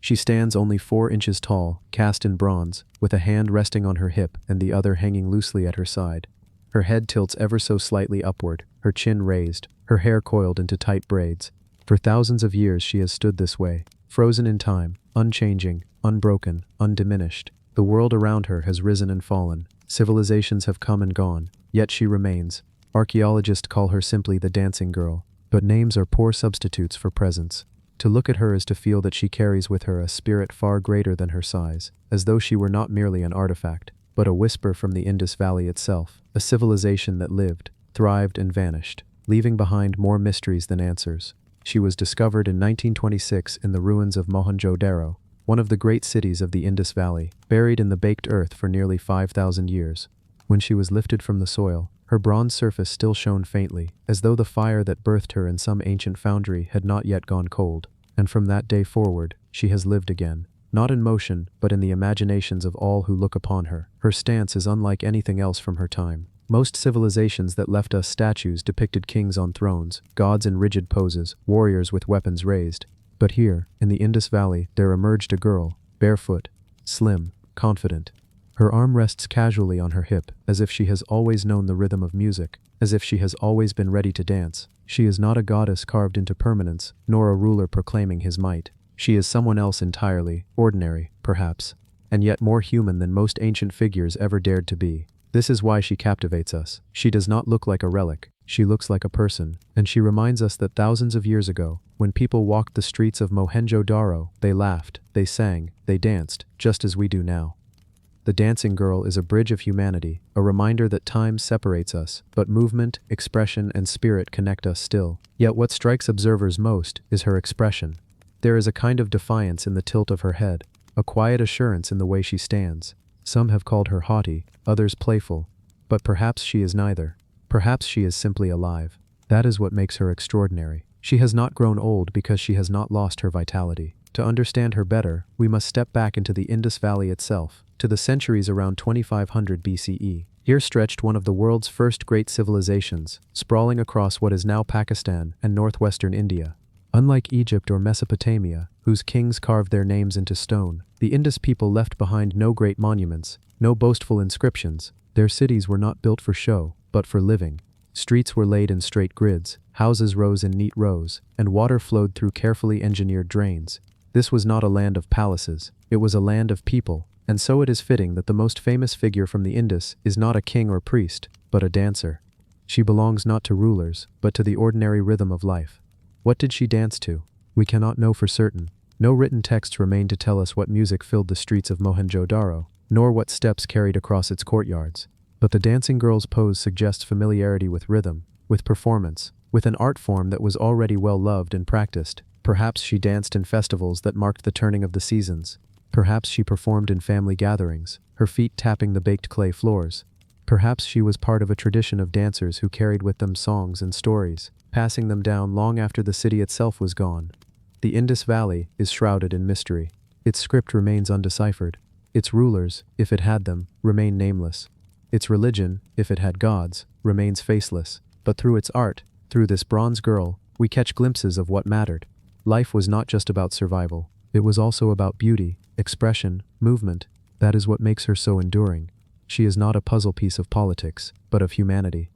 She stands only 4 inches tall, cast in bronze, with a hand resting on her hip and the other hanging loosely at her side. Her head tilts ever so slightly upward, her chin raised, her hair coiled into tight braids. For thousands of years she has stood this way, frozen in time, unchanging, unbroken, undiminished. The world around her has risen and fallen. Civilizations have come and gone, yet she remains. Archaeologists call her simply the dancing girl, but names are poor substitutes for presence. To look at her is to feel that she carries with her a spirit far greater than her size, as though she were not merely an artifact, but a whisper from the Indus Valley itself, a civilization that lived, thrived, and vanished, leaving behind more mysteries than answers. She was discovered in 1926 in the ruins of Mohenjo-Daro, one of the great cities of the Indus Valley, buried in the baked earth for nearly 5,000 years. When she was lifted from the soil, her bronze surface still shone faintly, as though the fire that birthed her in some ancient foundry had not yet gone cold. And from that day forward, she has lived again, not in motion, but in the imaginations of all who look upon her. Her stance is unlike anything else from her time. Most civilizations that left us statues depicted kings on thrones, gods in rigid poses, warriors with weapons raised. But here, in the Indus Valley, there emerged a girl, barefoot, slim, confident. Her arm rests casually on her hip, as if she has always known the rhythm of music, as if she has always been ready to dance. She is not a goddess carved into permanence, nor a ruler proclaiming his might. She is someone else entirely, ordinary, perhaps, and yet more human than most ancient figures ever dared to be. This is why she captivates us. She does not look like a relic. She looks like a person, and she reminds us that thousands of years ago, when people walked the streets of Mohenjo-Daro, they laughed, they sang, they danced, just as we do now. The dancing girl is a bridge of humanity, a reminder that time separates us, but movement, expression, and spirit connect us still. Yet what strikes observers most is her expression. There is a kind of defiance in the tilt of her head, a quiet assurance in the way she stands. Some have called her haughty, others playful, but perhaps she is neither. Perhaps she is simply alive. That is what makes her extraordinary. She has not grown old because she has not lost her vitality. To understand her better, we must step back into the Indus Valley itself, to the centuries around 2500 BCE. Here stretched one of the world's first great civilizations, sprawling across what is now Pakistan and northwestern India. Unlike Egypt or Mesopotamia, whose kings carved their names into stone, the Indus people left behind no great monuments, no boastful inscriptions. Their cities were not built for show, but for living. Streets were laid in straight grids, houses rose in neat rows, and water flowed through carefully engineered drains. This was not a land of palaces, it was a land of people, and so it is fitting that the most famous figure from the Indus is not a king or priest, but a dancer. She belongs not to rulers, but to the ordinary rhythm of life. What did she dance to? We cannot know for certain. No written texts remain to tell us what music filled the streets of Mohenjo-Daro, nor what steps carried across its courtyards. But the dancing girl's pose suggests familiarity with rhythm, with performance, with an art form that was already well loved and practiced. Perhaps she danced in festivals that marked the turning of the seasons. Perhaps she performed in family gatherings, her feet tapping the baked clay floors. Perhaps she was part of a tradition of dancers who carried with them songs and stories, passing them down long after the city itself was gone. The Indus Valley is shrouded in mystery. Its script remains undeciphered. Its rulers, if it had them, remain nameless. Its religion, if it had gods, remains faceless. But through its art, through this bronze girl, we catch glimpses of what mattered. Life was not just about survival. It was also about beauty, expression, movement. That is what makes her so enduring. She is not a puzzle piece of politics, but of humanity.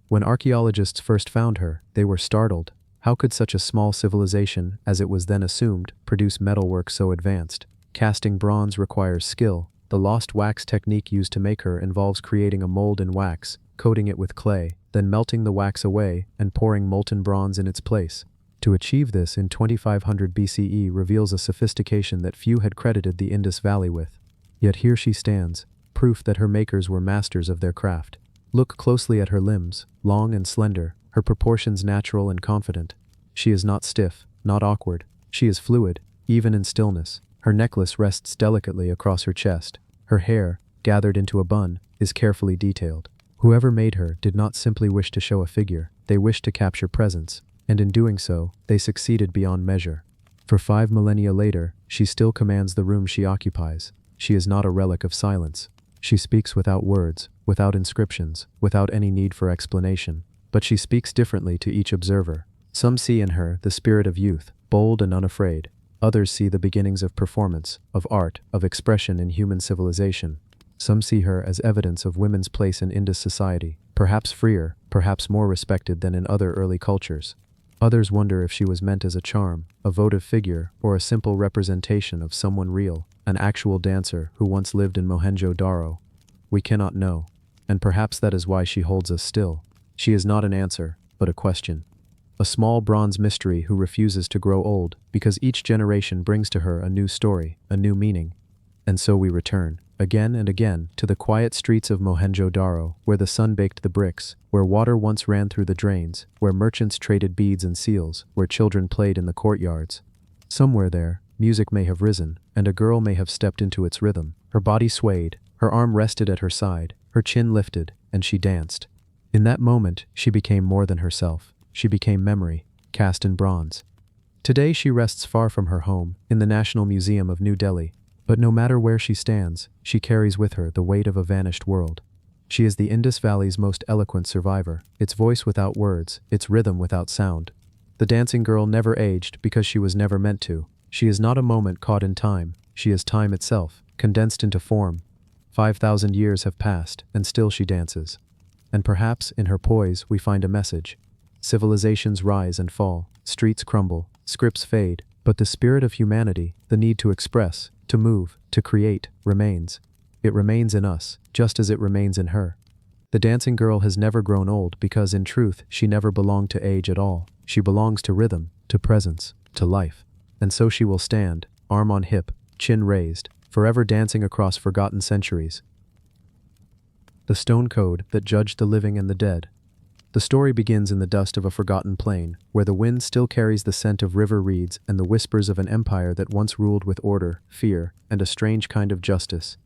When archaeologists first found her, they were startled. How could such a small civilization, as it was then assumed, produce metalwork so advanced? Casting bronze requires skill. The lost wax technique used to make her involves creating a mold in wax, coating it with clay, then melting the wax away and pouring molten bronze in its place. To achieve this in 2500 BCE reveals a sophistication that few had credited the Indus Valley with. Yet here she stands, proof that her makers were masters of their craft. Look closely at her limbs, long and slender, her proportions natural and confident. She is not stiff, not awkward. She is fluid, even in stillness. Her necklace rests delicately across her chest. Her hair, gathered into a bun, is carefully detailed. Whoever made her did not simply wish to show a figure, they wished to capture presence. And in doing so, they succeeded beyond measure. For 5 millennia later, she still commands the room she occupies. She is not a relic of silence. She speaks without words, without inscriptions, without any need for explanation. But she speaks differently to each observer. Some see in her the spirit of youth, bold and unafraid. Others see the beginnings of performance, of art, of expression in human civilization. Some see her as evidence of women's place in Indus society, perhaps freer, perhaps more respected than in other early cultures. Others wonder if she was meant as a charm, a votive figure, or a simple representation of someone real, an actual dancer who once lived in Mohenjo-Daro. We cannot know, and perhaps that is why she holds us still. She is not an answer, but a question. A small bronze mystery who refuses to grow old, because each generation brings to her a new story, a new meaning. And so we return, again and again, to the quiet streets of Mohenjo-Daro, where the sun baked the bricks, where water once ran through the drains, where merchants traded beads and seals, where children played in the courtyards. Somewhere there, music may have risen, and a girl may have stepped into its rhythm. Her body swayed, her arm rested at her side, her chin lifted, and she danced. In that moment, she became more than herself. She became memory, cast in bronze. Today she rests far from her home, in the National Museum of New Delhi. But no matter where she stands, she carries with her the weight of a vanished world. She is the Indus Valley's most eloquent survivor, its voice without words, its rhythm without sound. The dancing girl never aged because she was never meant to. She is not a moment caught in time, she is time itself, condensed into form. 5,000 years have passed, and still she dances. And perhaps, in her poise, we find a message. Civilizations rise and fall, streets crumble, scripts fade, but the spirit of humanity, the need to express, to move, to create, remains. It remains in us, just as it remains in her. The dancing girl has never grown old because, in truth, she never belonged to age at all. She belongs to rhythm, to presence, to life. And so she will stand, arm on hip, chin raised, forever dancing across forgotten centuries. The stone code that judged the living and the dead. The story begins in the dust of a forgotten plain, where the wind still carries the scent of river reeds and the whispers of an empire that once ruled with order, fear, and a strange kind of justice.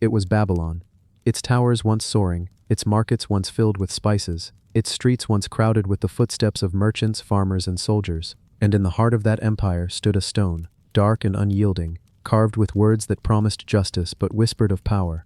It was Babylon. Its towers once soaring, its markets once filled with spices, its streets once crowded with the footsteps of merchants, farmers, and soldiers. And in the heart of that empire stood a stone, dark and unyielding, carved with words that promised justice but whispered of power.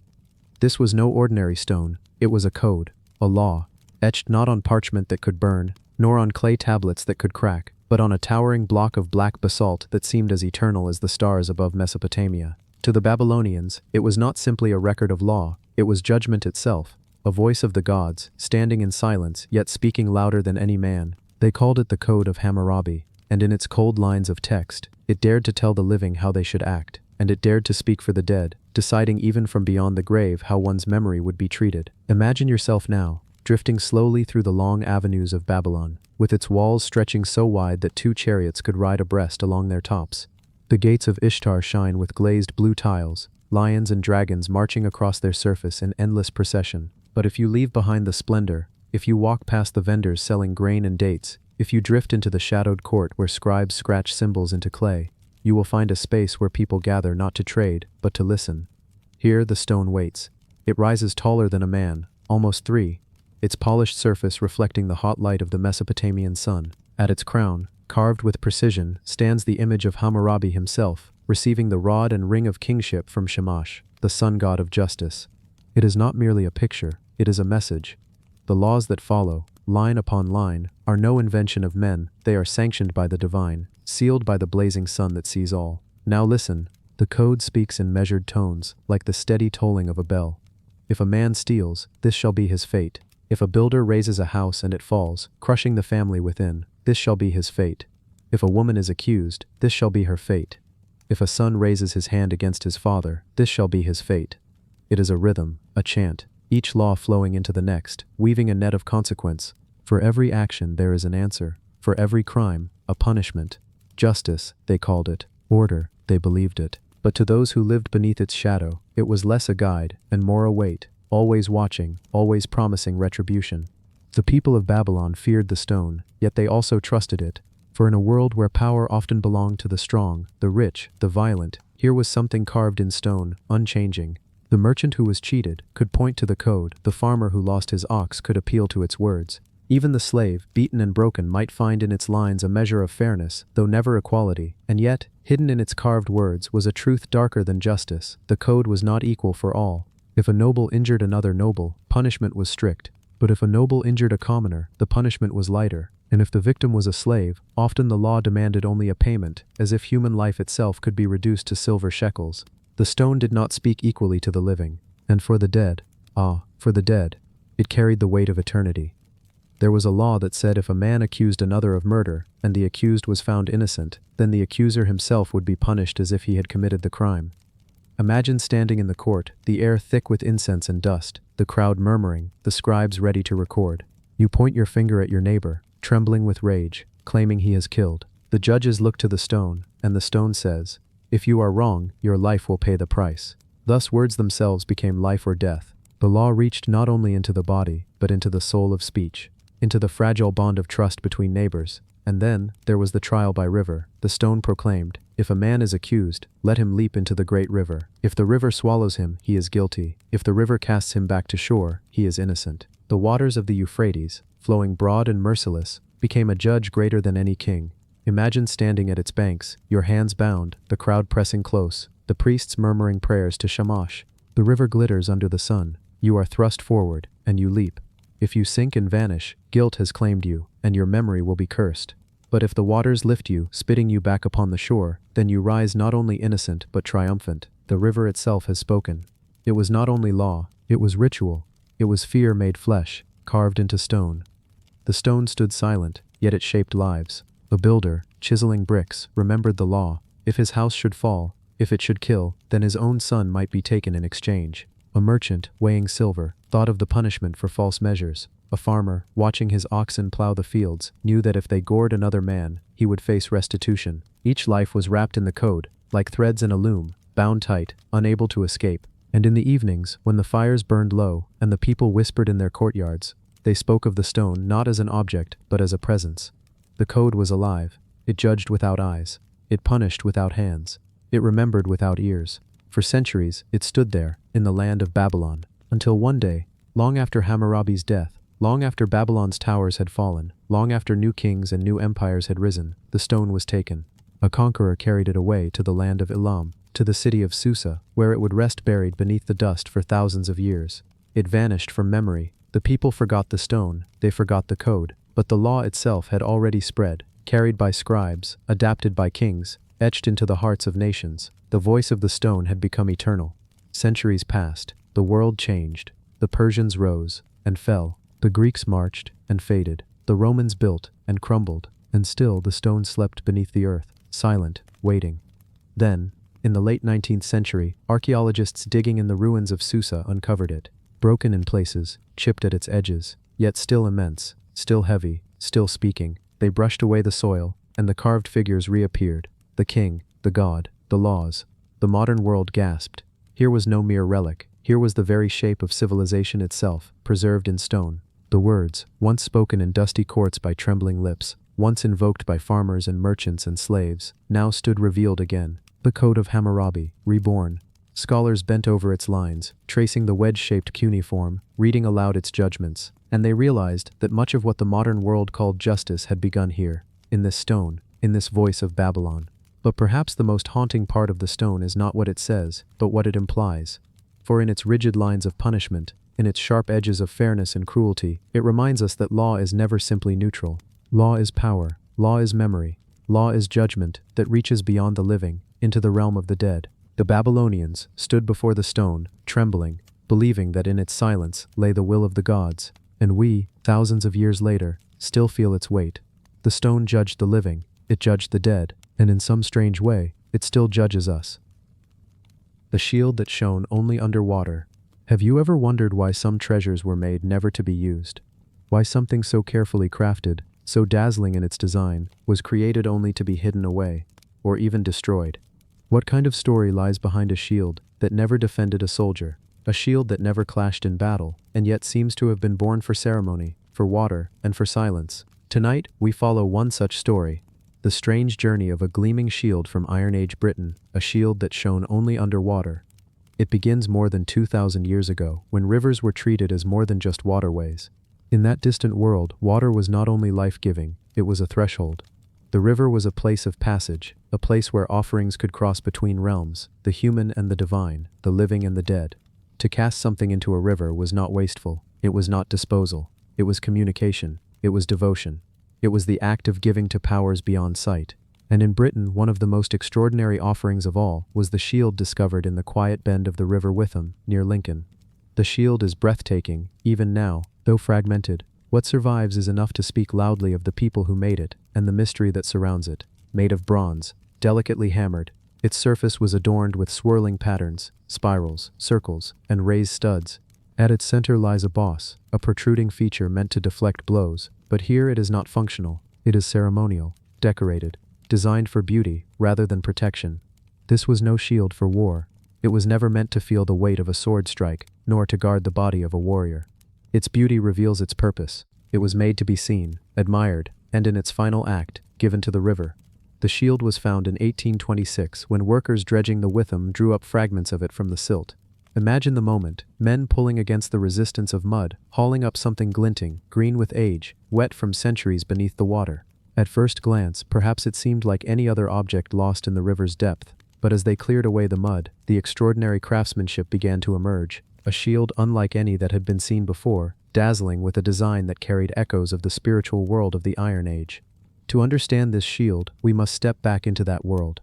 This was no ordinary stone, it was a code, a law, etched not on parchment that could burn, nor on clay tablets that could crack, but on a towering block of black basalt that seemed as eternal as the stars above Mesopotamia. To the Babylonians, it was not simply a record of law, it was judgment itself, a voice of the gods, standing in silence yet speaking louder than any man. They called it the Code of Hammurabi, and in its cold lines of text, it dared to tell the living how they should act, and it dared to speak for the dead, deciding even from beyond the grave how one's memory would be treated. Imagine yourself now, drifting slowly through the long avenues of Babylon, with its walls stretching so wide that 2 chariots could ride abreast along their tops. The gates of Ishtar shine with glazed blue tiles, lions and dragons marching across their surface in endless procession. But if you leave behind the splendor, if you walk past the vendors selling grain and dates, if you drift into the shadowed court where scribes scratch symbols into clay, you will find a space where people gather not to trade, but to listen. Here the stone waits. It rises taller than a man, almost 3, its polished surface reflecting the hot light of the Mesopotamian sun. At its crown, carved with precision, stands the image of Hammurabi himself, receiving the rod and ring of kingship from Shamash, the sun god of justice. It is not merely a picture, it is a message. The laws that follow, line upon line, are no invention of men, they are sanctioned by the divine, sealed by the blazing sun that sees all. Now listen, the code speaks in measured tones, like the steady tolling of a bell. If a man steals, this shall be his fate. If a builder raises a house and it falls, crushing the family within, this shall be his fate. If a woman is accused, this shall be her fate. If a son raises his hand against his father, this shall be his fate. It is a rhythm, a chant, each law flowing into the next, weaving a net of consequence. For every action there is an answer, for every crime, a punishment. Justice, they called it, order, they believed it. But to those who lived beneath its shadow, it was less a guide and more a weight, always watching, always promising retribution. The people of Babylon feared the stone, yet they also trusted it. For in a world where power often belonged to the strong, the rich, the violent, here was something carved in stone, unchanging. The merchant who was cheated could point to the code, the farmer who lost his ox could appeal to its words. Even the slave, beaten and broken, might find in its lines a measure of fairness, though never equality. And yet, hidden in its carved words was a truth darker than justice. The code was not equal for all. If a noble injured another noble, punishment was strict. But if a noble injured a commoner, the punishment was lighter. And if the victim was a slave, often the law demanded only a payment, as if human life itself could be reduced to silver shekels. The stone did not speak equally to the living. And for the dead, for the dead, it carried the weight of eternity. There was a law that said if a man accused another of murder, and the accused was found innocent, then the accuser himself would be punished as if he had committed the crime. Imagine standing in the court, the air thick with incense and dust, the crowd murmuring, the scribes ready to record. You point your finger at your neighbor, trembling with rage, claiming he has killed. The judges look to the stone, and the stone says, "If you are wrong, your life will pay the price." Thus words themselves became life or death. The law reached not only into the body, but into the soul of speech, into the fragile bond of trust between neighbors. And then, there was the trial by river. The stone proclaimed, "If a man is accused, let him leap into the great river. If the river swallows him, he is guilty. If the river casts him back to shore, he is innocent." The waters of the Euphrates, flowing broad and merciless, became a judge greater than any king. Imagine standing at its banks, your hands bound, the crowd pressing close, the priests murmuring prayers to Shamash. The river glitters under the sun. You are thrust forward, and you leap. If you sink and vanish, guilt has claimed you, and your memory will be cursed. But if the waters lift you, spitting you back upon the shore, then you rise not only innocent but triumphant. The river itself has spoken. It was not only law, it was ritual. It was fear made flesh, carved into stone. The stone stood silent, yet it shaped lives. A builder, chiseling bricks, remembered the law. If his house should fall, if it should kill, then his own son might be taken in exchange. A merchant, weighing silver, thought of the punishment for false measures. A farmer, watching his oxen plow the fields, knew that if they gored another man, he would face restitution. Each life was wrapped in the code, like threads in a loom, bound tight, unable to escape. And in the evenings, when the fires burned low, and the people whispered in their courtyards, they spoke of the stone not as an object, but as a presence. The code was alive. It judged without eyes. It punished without hands. It remembered without ears. For centuries, it stood there, in the land of Babylon, until one day, long after Hammurabi's death, long after Babylon's towers had fallen, long after new kings and new empires had risen, the stone was taken. A conqueror carried it away to the land of Elam, to the city of Susa, where it would rest buried beneath the dust for thousands of years. It vanished from memory. The people forgot the stone, they forgot the code, but the law itself had already spread, carried by scribes, adapted by kings, etched into the hearts of nations. The voice of the stone had become eternal. Centuries passed, the world changed. The Persians rose and fell, the Greeks marched and faded, the Romans built and crumbled, and still the stone slept beneath the earth, silent, waiting. Then, in the late 19th century, archaeologists digging in the ruins of Susa uncovered it, broken in places, chipped at its edges, yet still immense, still heavy, still speaking. They brushed away the soil, and the carved figures reappeared. The king, the god, the laws. The modern world gasped. Here was no mere relic. Here was the very shape of civilization itself, preserved in stone. The words, once spoken in dusty courts by trembling lips, once invoked by farmers and merchants and slaves, now stood revealed again. The Code of Hammurabi, reborn. Scholars bent over its lines, tracing the wedge-shaped cuneiform, reading aloud its judgments, and they realized that much of what the modern world called justice had begun here, in this stone, in this voice of Babylon. But perhaps the most haunting part of the stone is not what it says, but what it implies. For in its rigid lines of punishment, in its sharp edges of fairness and cruelty, it reminds us that law is never simply neutral. Law is power, law is memory, law is judgment that reaches beyond the living, into the realm of the dead. The Babylonians stood before the stone, trembling, believing that in its silence lay the will of the gods, and we, thousands of years later, still feel its weight. The stone judged the living, it judged the dead, and in some strange way, it still judges us. The shield that shone only underwater. Have you ever wondered why some treasures were made never to be used? Why something so carefully crafted, so dazzling in its design, was created only to be hidden away, or even destroyed? What kind of story lies behind a shield that never defended a soldier, a shield that never clashed in battle, and yet seems to have been born for ceremony, for water, and for silence? Tonight, we follow one such story, the strange journey of a gleaming shield from Iron Age Britain, a shield that shone only underwater. It begins more than 2,000 years ago, when rivers were treated as more than just waterways. In that distant world, water was not only life-giving, it was a threshold. The river was a place of passage, a place where offerings could cross between realms, the human and the divine, the living and the dead. To cast something into a river was not wasteful, it was not disposal, it was communication, it was devotion. It was the act of giving to powers beyond sight. And in Britain, one of the most extraordinary offerings of all was the shield discovered in the quiet bend of the River Witham, near Lincoln. The shield is breathtaking, even now, though fragmented. What survives is enough to speak loudly of the people who made it, and the mystery that surrounds it. Made of bronze, delicately hammered, its surface was adorned with swirling patterns, spirals, circles, and raised studs. At its center lies a boss, a protruding feature meant to deflect blows, but here it is not functional, it is ceremonial, decorated, designed for beauty rather than protection. This was no shield for war. It was never meant to feel the weight of a sword strike, nor to guard the body of a warrior. Its beauty reveals its purpose. It was made to be seen, admired, and in its final act, given to the river. The shield was found in 1826 when workers dredging the Witham drew up fragments of it from the silt. Imagine the moment, men pulling against the resistance of mud, hauling up something glinting, green with age, wet from centuries beneath the water. At first glance, perhaps it seemed like any other object lost in the river's depth, but as they cleared away the mud, the extraordinary craftsmanship began to emerge. A shield unlike any that had been seen before, dazzling with a design that carried echoes of the spiritual world of the Iron Age. To understand this shield, we must step back into that world.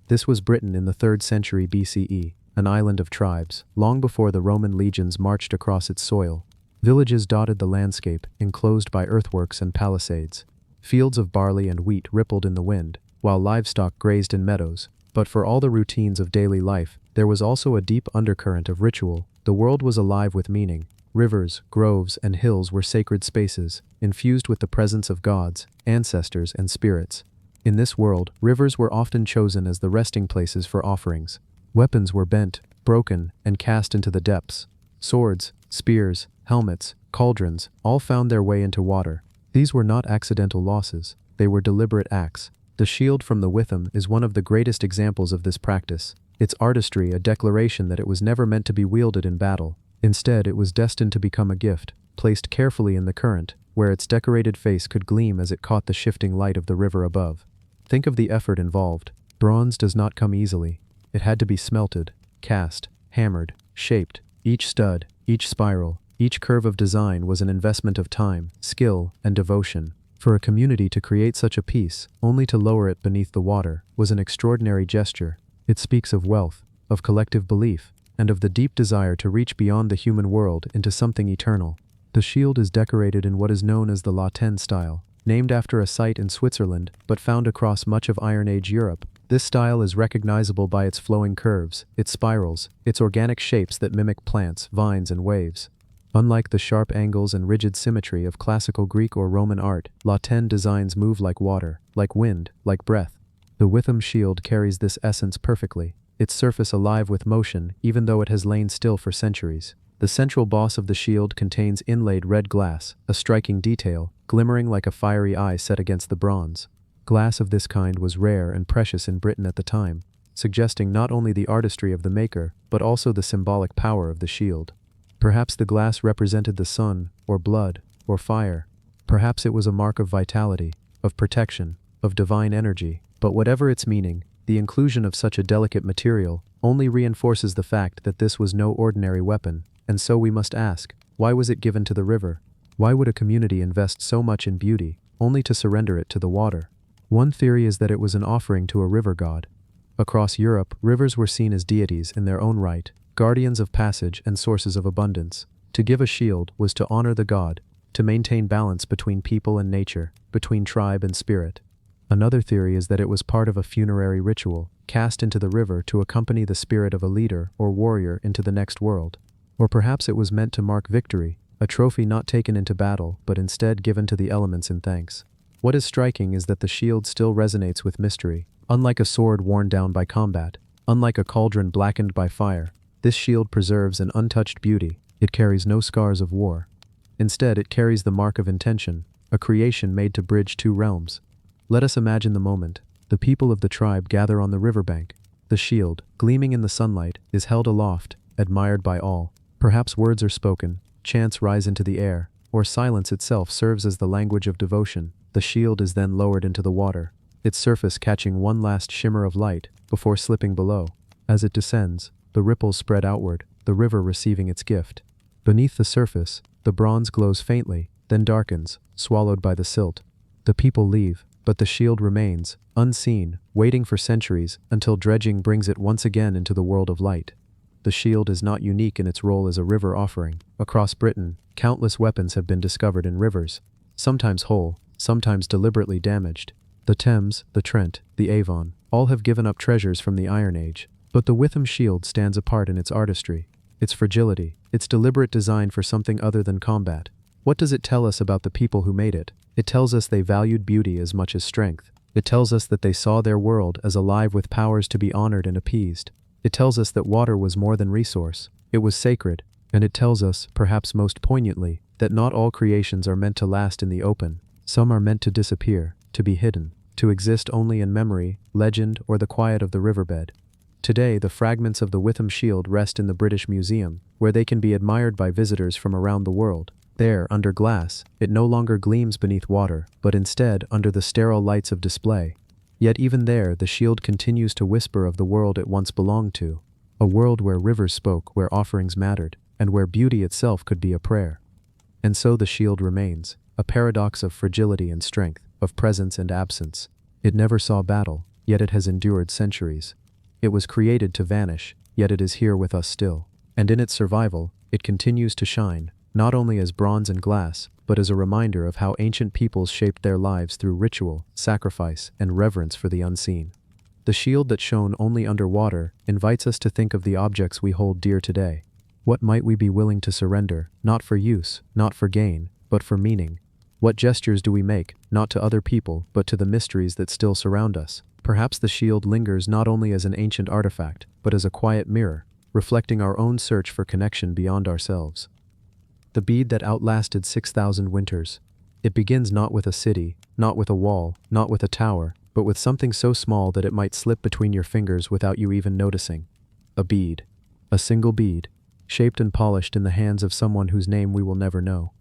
This was Britain in the 3rd century BCE, an island of tribes, long before the Roman legions marched across its soil. Villages dotted the landscape, enclosed by earthworks and palisades. Fields of barley and wheat rippled in the wind, while livestock grazed in meadows. But for all the routines of daily life, there was also a deep undercurrent of ritual. The world was alive with meaning. Rivers, groves, and hills were sacred spaces, infused with the presence of gods, ancestors, and spirits. In this world, rivers were often chosen as the resting places for offerings. Weapons were bent, broken, and cast into the depths. Swords, spears, helmets, cauldrons, all found their way into water. These were not accidental losses, they were deliberate acts. The shield from the Witham is one of the greatest examples of this practice. Its artistry a declaration that it was never meant to be wielded in battle. Instead, it was destined to become a gift, placed carefully in the current, where its decorated face could gleam as it caught the shifting light of the river above. Think of the effort involved. Bronze does not come easily. It had to be smelted, cast, hammered, shaped. Each stud, each spiral, each curve of design was an investment of time, skill, and devotion. For a community to create such a piece, only to lower it beneath the water, was an extraordinary gesture. It speaks of wealth, of collective belief, and of the deep desire to reach beyond the human world into something eternal. The shield is decorated in what is known as the Latin style, named after a site in Switzerland, but found across much of Iron Age Europe. This style is recognizable by its flowing curves, its spirals, its organic shapes that mimic plants, vines, and waves. Unlike the sharp angles and rigid symmetry of classical Greek or Roman art, Latin designs move like water, like wind, like breath. The Witham shield carries this essence perfectly, its surface alive with motion even though it has lain still for centuries. The central boss of the shield contains inlaid red glass, a striking detail, glimmering like a fiery eye set against the bronze. Glass of this kind was rare and precious in Britain at the time, suggesting not only the artistry of the maker, but also the symbolic power of the shield. Perhaps the glass represented the sun, or blood, or fire. Perhaps it was a mark of vitality, of protection, of divine energy. But whatever its meaning, the inclusion of such a delicate material only reinforces the fact that this was no ordinary weapon. And so we must ask, why was it given to the river? Why would a community invest so much in beauty, only to surrender it to the water? One theory is that it was an offering to a river god. Across Europe, rivers were seen as deities in their own right, guardians of passage and sources of abundance. To give a shield was to honor the god, to maintain balance between people and nature, between tribe and spirit. Another theory is that it was part of a funerary ritual, cast into the river to accompany the spirit of a leader or warrior into the next world. Or perhaps it was meant to mark victory, a trophy not taken into battle but instead given to the elements in thanks. What is striking is that the shield still resonates with mystery. Unlike a sword worn down by combat, unlike a cauldron blackened by fire, this shield preserves an untouched beauty. It carries no scars of war. Instead, it carries the mark of intention, a creation made to bridge two realms. Let us imagine the moment. The people of the tribe gather on the riverbank. The shield, gleaming in the sunlight, is held aloft, admired by all. Perhaps words are spoken, chants rise into the air, or silence itself serves as the language of devotion. The shield is then lowered into the water, its surface catching one last shimmer of light before slipping below. As it descends, the ripples spread outward, the river receiving its gift. Beneath the surface, the bronze glows faintly, then darkens, swallowed by the silt. The people leave, but the shield remains, unseen, waiting for centuries until dredging brings it once again into the world of light. The shield is not unique in its role as a river offering. Across Britain, countless weapons have been discovered in rivers, sometimes whole, sometimes deliberately damaged. The Thames, the Trent, the Avon, all have given up treasures from the Iron Age. But the Witham shield stands apart in its artistry, its fragility, its deliberate design for something other than combat. What does it tell us about the people who made it? It tells us they valued beauty as much as strength. It tells us that they saw their world as alive with powers to be honored and appeased. It tells us that water was more than resource. It was sacred. And it tells us, perhaps most poignantly, that not all creations are meant to last in the open. Some are meant to disappear, to be hidden, to exist only in memory, legend, or the quiet of the riverbed. Today, the fragments of the Witham shield rest in the British Museum, where they can be admired by visitors from around the world. There, under glass, it no longer gleams beneath water, but instead under the sterile lights of display. Yet even there, the shield continues to whisper of the world it once belonged to, a world where rivers spoke, where offerings mattered, and where beauty itself could be a prayer. And so the shield remains, a paradox of fragility and strength, of presence and absence. It never saw battle, yet it has endured centuries. It was created to vanish, yet it is here with us still. And in its survival, it continues to shine, not only as bronze and glass, but as a reminder of how ancient peoples shaped their lives through ritual, sacrifice, and reverence for the unseen. The shield that shone only underwater invites us to think of the objects we hold dear today. What might we be willing to surrender, not for use, not for gain, but for meaning? What gestures do we make, not to other people, but to the mysteries that still surround us? Perhaps the shield lingers not only as an ancient artifact, but as a quiet mirror, reflecting our own search for connection beyond ourselves. The bead that outlasted 6,000 winters. It begins not with a city, not with a wall, not with a tower, but with something so small that it might slip between your fingers without you even noticing. A bead. A single bead, shaped and polished in the hands of someone whose name we will never know.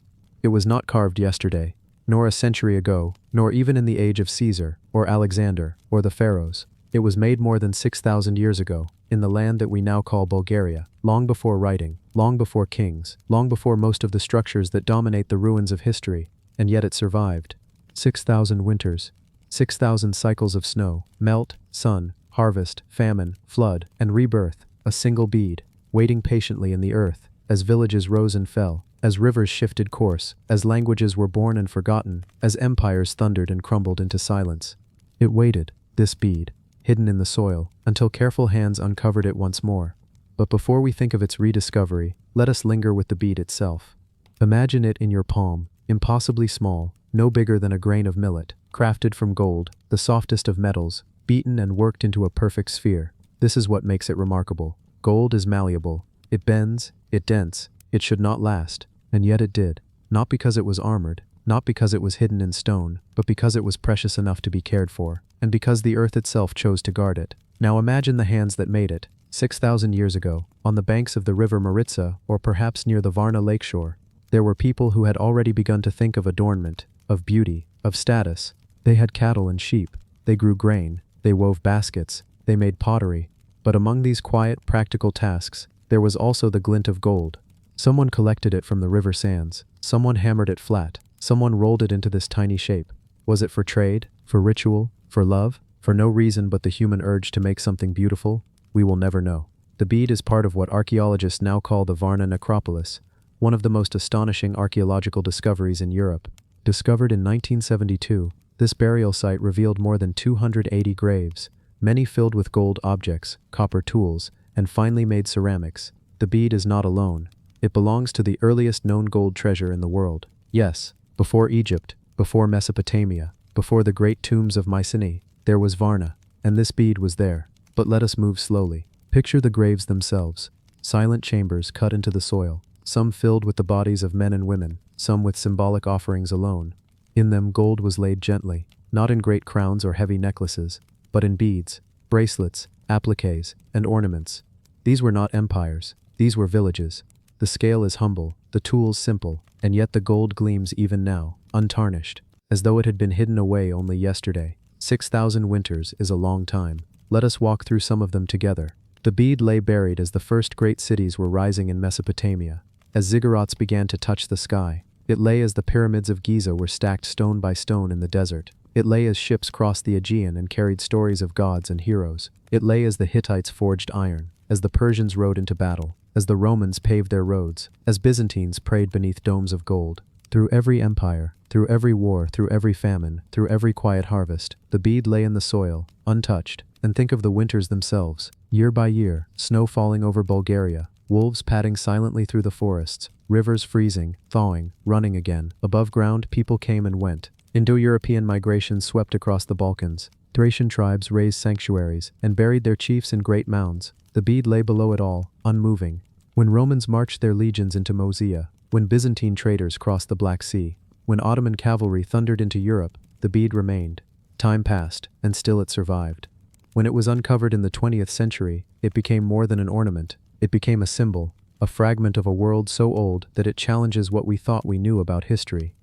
It was not carved yesterday, nor a century ago, nor even in the age of Caesar, or Alexander, or the pharaohs. It was made more than 6,000 years ago, in the land that we now call Bulgaria, long before writing, long before kings, long before most of the structures that dominate the ruins of history, and yet it survived. 6,000 winters, 6,000 cycles of snow, melt, sun, harvest, famine, flood, and rebirth, a single bead, waiting patiently in the earth, as villages rose and fell, as rivers shifted course, as languages were born and forgotten, as empires thundered and crumbled into silence. It waited, this bead, hidden in the soil, until careful hands uncovered it once more. But before we think of its rediscovery, let us linger with the bead itself. Imagine it in your palm, impossibly small, no bigger than a grain of millet, crafted from gold, the softest of metals, beaten and worked into a perfect sphere. This is what makes it remarkable. Gold is malleable. It bends, it dents, it should not last, and yet it did. Not because it was armored, not because it was hidden in stone, but because it was precious enough to be cared for, and because the earth itself chose to guard it. Now imagine the hands that made it, 6,000 years ago, on the banks of the river Maritsa, or perhaps near the Varna lakeshore. There were people who had already begun to think of adornment, of beauty, of status. They had cattle and sheep, they grew grain, they wove baskets, they made pottery. But among these quiet, practical tasks, there was also the glint of gold. Someone collected it from the river sands, someone hammered it flat, someone rolled it into this tiny shape. Was it for trade, for ritual, for love, for no reason but the human urge to make something beautiful? We will never know. The bead is part of what archaeologists now call the Varna necropolis, one of the most astonishing archaeological discoveries in Europe. Discovered in 1972, this burial site revealed more than 280 graves, many filled with gold objects, copper tools, and finely made ceramics. The bead is not alone. It belongs to the earliest known gold treasure in the world. Yes, before Egypt, before Mesopotamia, before the great tombs of Mycenae, there was Varna, and this bead was there. But let us move slowly. Picture the graves themselves, silent chambers cut into the soil, some filled with the bodies of men and women, some with symbolic offerings alone. In them gold was laid gently, not in great crowns or heavy necklaces, but in beads, bracelets, appliques, and ornaments. These were not empires, these were villages. The scale is humble, the tools simple, and yet the gold gleams even now, untarnished, as though it had been hidden away only yesterday. 6,000 winters is a long time. Let us walk through some of them together. The bead lay buried as the first great cities were rising in Mesopotamia. As ziggurats began to touch the sky, it lay as the pyramids of Giza were stacked stone by stone in the desert. It lay as ships crossed the Aegean and carried stories of gods and heroes. It lay as the Hittites forged iron, as the Persians rode into battle, as the Romans paved their roads, as Byzantines prayed beneath domes of gold. Through every empire, through every war, through every famine, through every quiet harvest, the bead lay in the soil, untouched. And think of the winters themselves. Year by year, snow falling over Bulgaria, wolves padding silently through the forests, rivers freezing, thawing, running again. Above ground, people came and went. Indo-European migration swept across the Balkans. Thracian tribes raised sanctuaries and buried their chiefs in great mounds. The bead lay below it all, unmoving. When Romans marched their legions into Moesia, when Byzantine traders crossed the Black Sea, when Ottoman cavalry thundered into Europe, the bead remained. Time passed, and still it survived. When it was uncovered in the 20th century, it became more than an ornament. It became a symbol, a fragment of a world so old that it challenges what we thought we knew about history.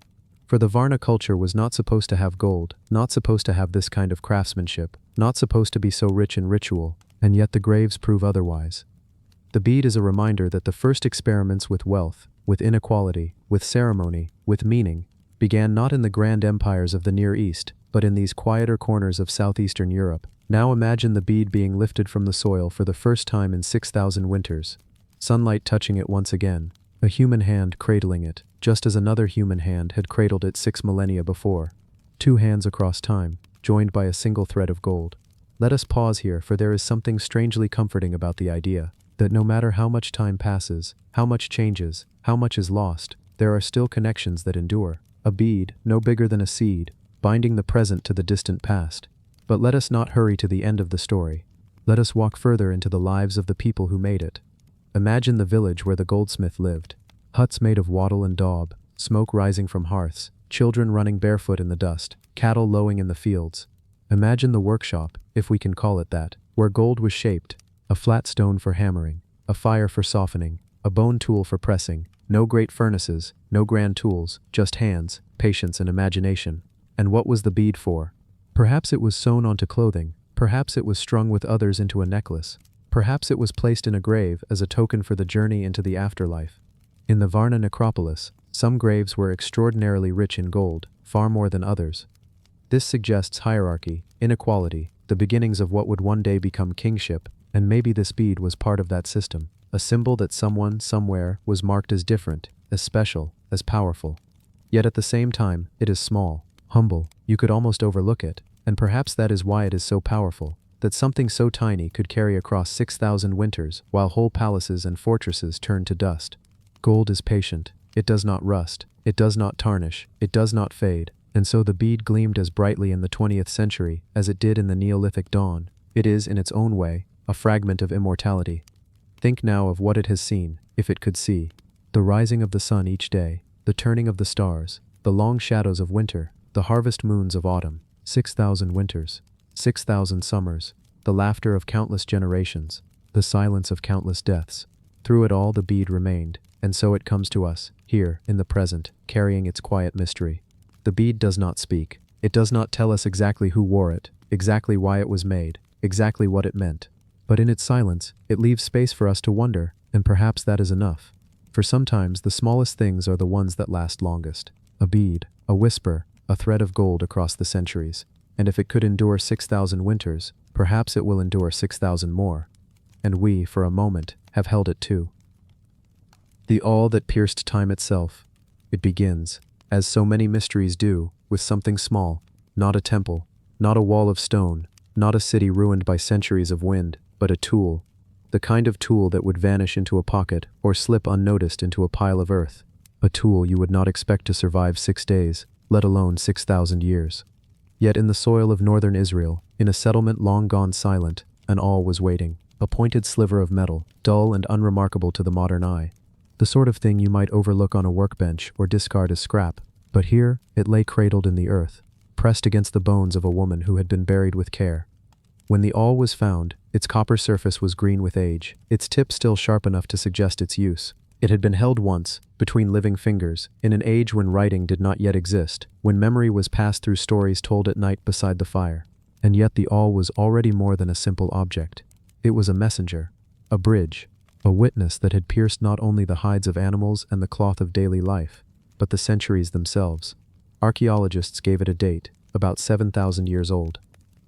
For the Varna culture was not supposed to have gold, not supposed to have this kind of craftsmanship, not supposed to be so rich in ritual, and yet the graves prove otherwise. The bead is a reminder that the first experiments with wealth, with inequality, with ceremony, with meaning, began not in the grand empires of the Near East, but in these quieter corners of southeastern Europe. Now imagine the bead being lifted from the soil for the first time in 6,000 winters. Sunlight touching it once again, a human hand cradling it, just as another human hand had cradled it 6 millennia before. 2 hands across time, joined by a single thread of gold. Let us pause here, for there is something strangely comforting about the idea that no matter how much time passes, how much changes, how much is lost, there are still connections that endure. A bead, no bigger than a seed, binding the present to the distant past. But let us not hurry to the end of the story. Let us walk further into the lives of the people who made it. Imagine the village where the goldsmith lived. Huts made of wattle and daub, smoke rising from hearths, children running barefoot in the dust, cattle lowing in the fields. Imagine the workshop, if we can call it that, where gold was shaped, a flat stone for hammering, a fire for softening, a bone tool for pressing, no great furnaces, no grand tools, just hands, patience and imagination. And what was the bead for? Perhaps it was sewn onto clothing, perhaps it was strung with others into a necklace, perhaps it was placed in a grave as a token for the journey into the afterlife. In the Varna necropolis, some graves were extraordinarily rich in gold, far more than others. This suggests hierarchy, inequality, the beginnings of what would one day become kingship, and maybe this bead was part of that system, a symbol that someone, somewhere, was marked as different, as special, as powerful. Yet at the same time, it is small, humble, you could almost overlook it, and perhaps that is why it is so powerful, that something so tiny could carry across 6,000 winters while whole palaces and fortresses turned to dust. Gold is patient, it does not rust, it does not tarnish, it does not fade, and so the bead gleamed as brightly in the 20th century as it did in the Neolithic dawn. It is, in its own way, a fragment of immortality. Think now of what it has seen, if it could see. The rising of the sun each day, the turning of the stars, the long shadows of winter, the harvest moons of autumn, 6,000 winters, 6,000 summers, the laughter of countless generations, the silence of countless deaths. Through it all the bead remained, and so it comes to us, here, in the present, carrying its quiet mystery. The bead does not speak. It does not tell us exactly who wore it, exactly why it was made, exactly what it meant. But in its silence, it leaves space for us to wonder, and perhaps that is enough. For sometimes the smallest things are the ones that last longest. A bead, a whisper, a thread of gold across the centuries. And if it could endure 6,000 winters, perhaps it will endure 6,000 more. And we, for a moment, have held it too. The all that pierced time itself. It begins, as so many mysteries do, with something small, not a temple, not a wall of stone, not a city ruined by centuries of wind, but a tool, the kind of tool that would vanish into a pocket or slip unnoticed into a pile of earth, a tool you would not expect to survive 6 days, let alone 6,000 years. Yet in the soil of northern Israel, in a settlement long gone silent, an awl was waiting, a pointed sliver of metal, dull and unremarkable to the modern eye. The sort of thing you might overlook on a workbench or discard as scrap, but here it lay cradled in the earth, pressed against the bones of a woman who had been buried with care. When the awl was found, its copper surface was green with age, its tip still sharp enough to suggest its use. It had been held once, between living fingers, in an age when writing did not yet exist, when memory was passed through stories told at night beside the fire. And yet the awl was already more than a simple object. It was a messenger, a bridge, a witness that had pierced not only the hides of animals and the cloth of daily life, but the centuries themselves. Archaeologists gave it a date, about 7,000 years old.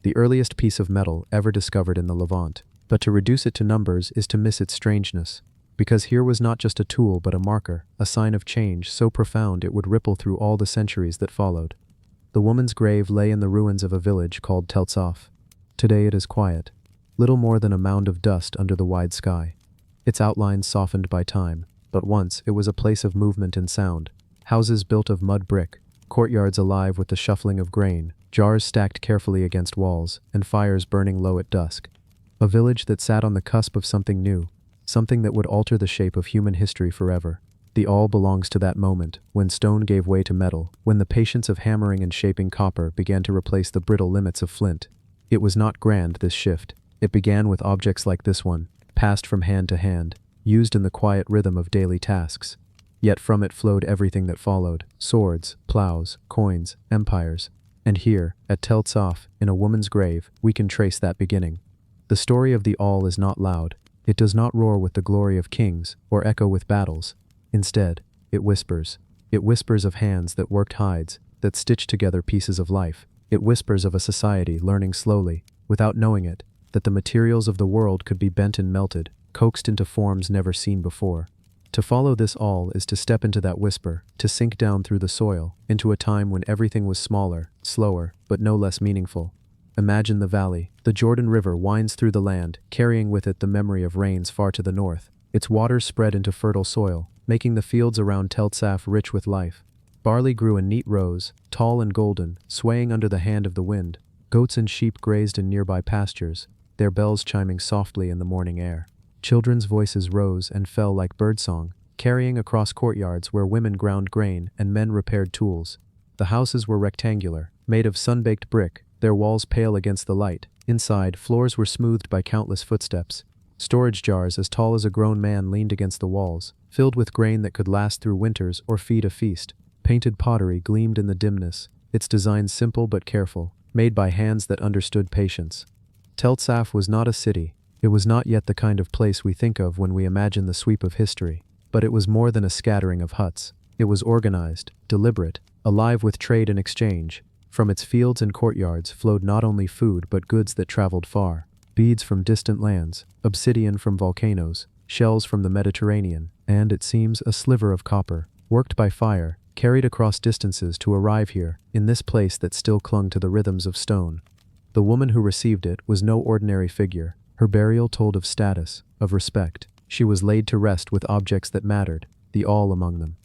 The earliest piece of metal ever discovered in the Levant. But to reduce it to numbers is to miss its strangeness, because here was not just a tool but a marker, a sign of change so profound it would ripple through all the centuries that followed. The woman's grave lay in the ruins of a village called Teltsaf. Today it is quiet, little more than a mound of dust under the wide sky. Its outlines softened by time, but once it was a place of movement and sound. Houses built of mud brick, courtyards alive with the shuffling of grain, jars stacked carefully against walls, and fires burning low at dusk. A village that sat on the cusp of something new, something that would alter the shape of human history forever. The all belongs to that moment, when stone gave way to metal, when the patience of hammering and shaping copper began to replace the brittle limits of flint. It was not grand, this shift. It began with objects like this one, passed from hand to hand, used in the quiet rhythm of daily tasks. Yet from it flowed everything that followed: swords, plows, coins, empires. And here, at Teltsaf, in a woman's grave, we can trace that beginning. The story of the awl is not loud. It does not roar with the glory of kings, or echo with battles. Instead, it whispers. It whispers of hands that worked hides, that stitched together pieces of life, It whispers of a society learning slowly, without knowing it, that the materials of the world could be bent and melted, coaxed into forms never seen before. To follow this all is to step into that whisper, to sink down through the soil, into a time when everything was smaller, slower, but no less meaningful. Imagine the valley. The Jordan River winds through the land, carrying with it the memory of rains far to the north. Its waters spread into fertile soil, making the fields around Tel Saf rich with life. Barley grew in neat rows, tall and golden, swaying under the hand of the wind. Goats and sheep grazed in nearby pastures, their bells chiming softly in the morning air. Children's voices rose and fell like birdsong, carrying across courtyards where women ground grain and men repaired tools. The houses were rectangular, made of sun-baked brick, their walls pale against the light. Inside, floors were smoothed by countless footsteps. Storage jars as tall as a grown man leaned against the walls, filled with grain that could last through winters or feed a feast. Painted pottery gleamed in the dimness, its design simple but careful, made by hands that understood patience. Tel Saf was not a city. It was not yet the kind of place we think of when we imagine the sweep of history. But it was more than a scattering of huts. It was organized, deliberate, alive with trade and exchange. From its fields and courtyards flowed not only food but goods that traveled far. Beads from distant lands, obsidian from volcanoes, shells from the Mediterranean, and, it seems, a sliver of copper, worked by fire, carried across distances to arrive here, in this place that still clung to the rhythms of stone. The woman who received it was no ordinary figure. Her burial told of status, of respect. She was laid to rest with objects that mattered, the all among them.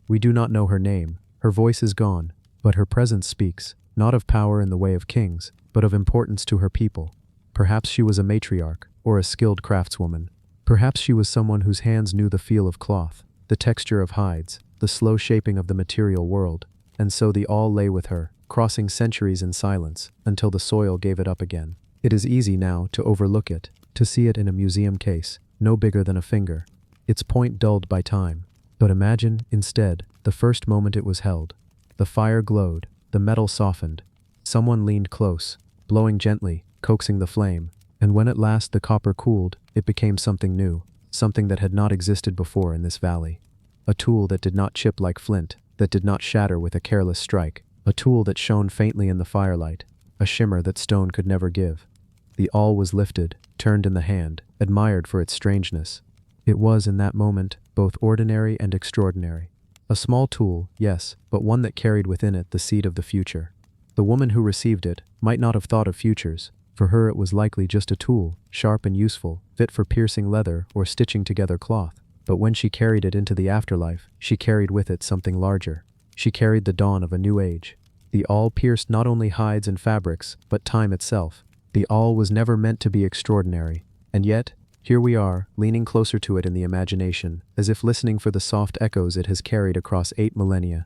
We do not know her name, her voice is gone, but her presence speaks, not of power in the way of kings, but of importance to her people. Perhaps she was a matriarch, or a skilled craftswoman. Perhaps she was someone whose hands knew the feel of cloth, the texture of hides, the slow shaping of the material world, and so the all lay with her, crossing centuries in silence, until the soil gave it up again. It is easy now to overlook it, to see it in a museum case, no bigger than a finger, its point dulled by time. But imagine, instead, the first moment it was held. The fire glowed, the metal softened. Someone leaned close, blowing gently, coaxing the flame, and when at last the copper cooled, it became something new, something that had not existed before in this valley. A tool that did not chip like flint, that did not shatter with a careless strike, a tool that shone faintly in the firelight, a shimmer that stone could never give. The all was lifted, turned in the hand, admired for its strangeness. It was, in that moment, both ordinary and extraordinary. A small tool, yes, but one that carried within it the seed of the future. The woman who received it might not have thought of futures. For her it was likely just a tool, sharp and useful, fit for piercing leather or stitching together cloth. But when she carried it into the afterlife, she carried with it something larger. She carried the dawn of a new age. The awl pierced not only hides and fabrics, but time itself. The all was never meant to be extraordinary, and yet, here we are, leaning closer to it in the imagination, as if listening for the soft echoes it has carried across 8 millennia.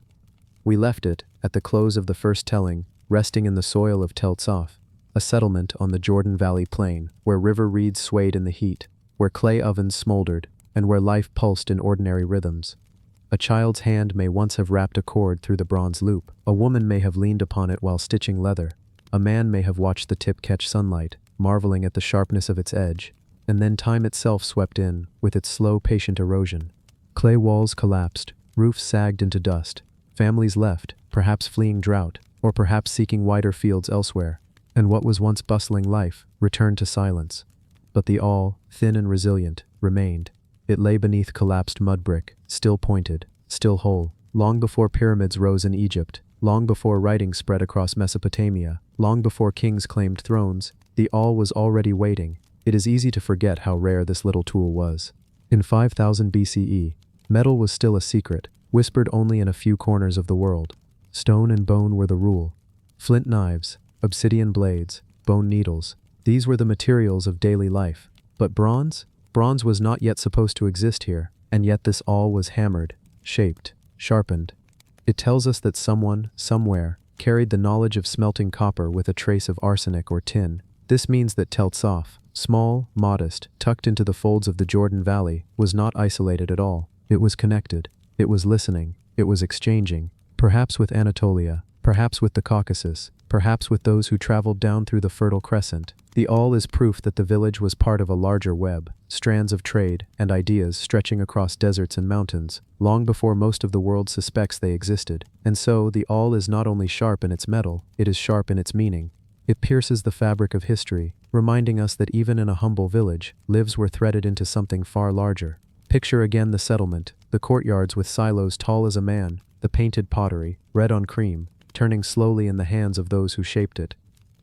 We left it, at the close of the first telling, resting in the soil of Tel Saf, a settlement on the Jordan Valley plain, where river reeds swayed in the heat, where clay ovens smoldered, and where life pulsed in ordinary rhythms. A child's hand may once have wrapped a cord through the bronze loop. A woman may have leaned upon it while stitching leather. A man may have watched the tip catch sunlight, marveling at the sharpness of its edge, and then time itself swept in, with its slow, patient erosion. Clay walls collapsed, roofs sagged into dust, families left, perhaps fleeing drought, or perhaps seeking wider fields elsewhere, and what was once bustling life returned to silence. But the all, thin and resilient, remained. It lay beneath collapsed mud brick, still pointed, still whole, long before pyramids rose in Egypt, long before writing spread across Mesopotamia, long before kings claimed thrones. The all was already waiting. It is easy to forget how rare this little tool was. In 5000 BCE, metal was still a secret, whispered only in a few corners of the world. Stone and bone were the rule. Flint knives, obsidian blades, bone needles, these were the materials of daily life. But bronze? Bronze was not yet supposed to exist here, and yet this all was hammered, shaped, sharpened. It tells us that someone, somewhere, carried the knowledge of smelting copper with a trace of arsenic or tin. This means that Tel Saf, small, modest, tucked into the folds of the Jordan Valley, was not isolated at all. It was connected. It was listening. It was exchanging, perhaps with Anatolia, perhaps with the Caucasus, perhaps with those who traveled down through the Fertile Crescent. The awl is proof that the village was part of a larger web, strands of trade and ideas stretching across deserts and mountains, long before most of the world suspects they existed. And so, the awl is not only sharp in its metal, it is sharp in its meaning. It pierces the fabric of history, reminding us that even in a humble village, lives were threaded into something far larger. Picture again the settlement, the courtyards with silos tall as a man, the painted pottery, red on cream, turning slowly in the hands of those who shaped it.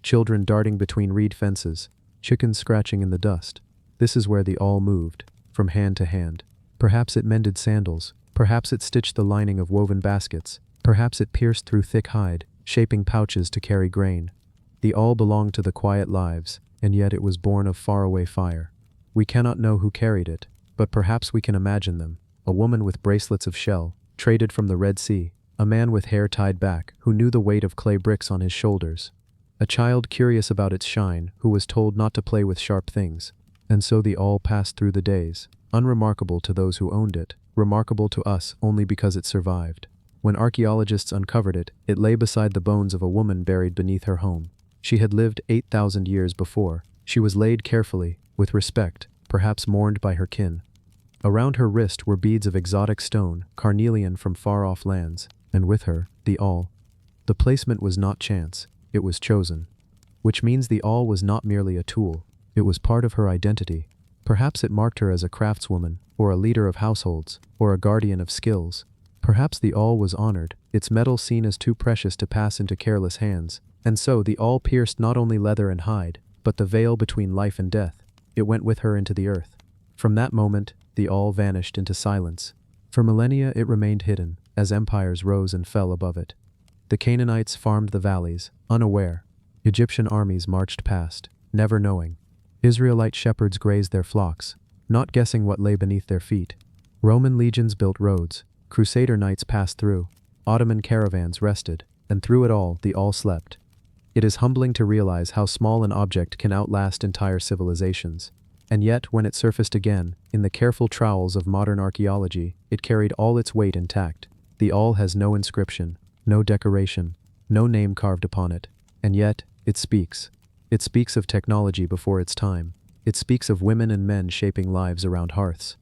Children darting between reed fences, chickens scratching in the dust. This is where the awl moved, from hand to hand. Perhaps it mended sandals, perhaps it stitched the lining of woven baskets, perhaps it pierced through thick hide, shaping pouches to carry grain. The awl belonged to the quiet lives, and yet it was born of faraway fire. We cannot know who carried it, but perhaps we can imagine them. A woman with bracelets of shell, traded from the Red Sea. A man with hair tied back, who knew the weight of clay bricks on his shoulders. A child curious about its shine, who was told not to play with sharp things. And so the awl passed through the days, unremarkable to those who owned it, remarkable to us only because it survived. When archaeologists uncovered it, it lay beside the bones of a woman buried beneath her home. She had lived 8,000 years before. She was laid carefully, with respect, perhaps mourned by her kin. Around her wrist were beads of exotic stone, carnelian from far-off lands, and with her, the awl. The placement was not chance, it was chosen. Which means the awl was not merely a tool, it was part of her identity. Perhaps it marked her as a craftswoman, or a leader of households, or a guardian of skills. Perhaps the awl was honored, its metal seen as too precious to pass into careless hands. And so the awl pierced not only leather and hide, but the veil between life and death. It went with her into the earth. From that moment, the awl vanished into silence. For millennia it remained hidden, as empires rose and fell above it. The Canaanites farmed the valleys, unaware. Egyptian armies marched past, never knowing. Israelite shepherds grazed their flocks, not guessing what lay beneath their feet. Roman legions built roads, Crusader knights passed through, Ottoman caravans rested, and through it all, the awl slept. It is humbling to realize how small an object can outlast entire civilizations. And yet, when it surfaced again, in the careful trowels of modern archaeology, it carried all its weight intact. The awl has no inscription, no decoration, no name carved upon it. And yet, it speaks. It speaks of technology before its time. It speaks of women and men shaping lives around hearths.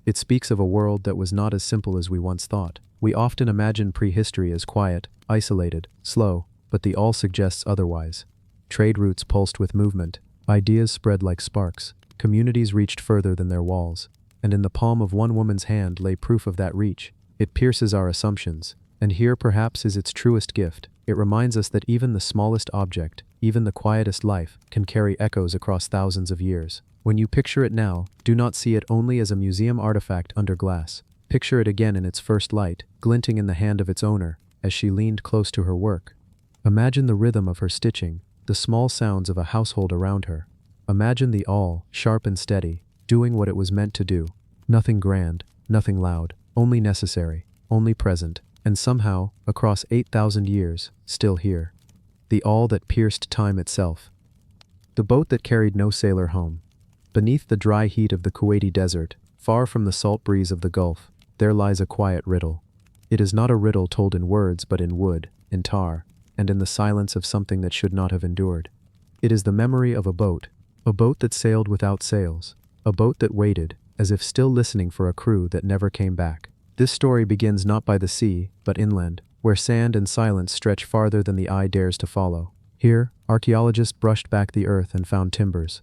It speaks of a world that was not as simple as we once thought. We often imagine prehistory as quiet, isolated, slow, but the awl suggests otherwise. Trade routes pulsed with movement, ideas spread like sparks. Communities reached further than their walls, and in the palm of one woman's hand lay proof of that reach. It pierces our assumptions, and here perhaps is its truest gift. It reminds us that even the smallest object, even the quietest life, can carry echoes across thousands of years. When you picture it now, do not see it only as a museum artifact under glass. Picture it again in its first light, glinting in the hand of its owner, as she leaned close to her work. Imagine the rhythm of her stitching, the small sounds of a household around her. Imagine the awl, sharp and steady, doing what it was meant to do. Nothing grand, nothing loud, only necessary, only present, and somehow, across 8,000 years, still here. The awl that pierced time itself. The boat that carried no sailor home. Beneath the dry heat of the Kuwaiti desert, far from the salt breeze of the Gulf, there lies a quiet riddle. It is not a riddle told in words but in wood, in tar, and in the silence of something that should not have endured. It is the memory of a boat that sailed without sails, a boat that waited, as if still listening for a crew that never came back. This story begins not by the sea, but inland, where sand and silence stretch farther than the eye dares to follow. Here, archaeologists brushed back the earth and found timbers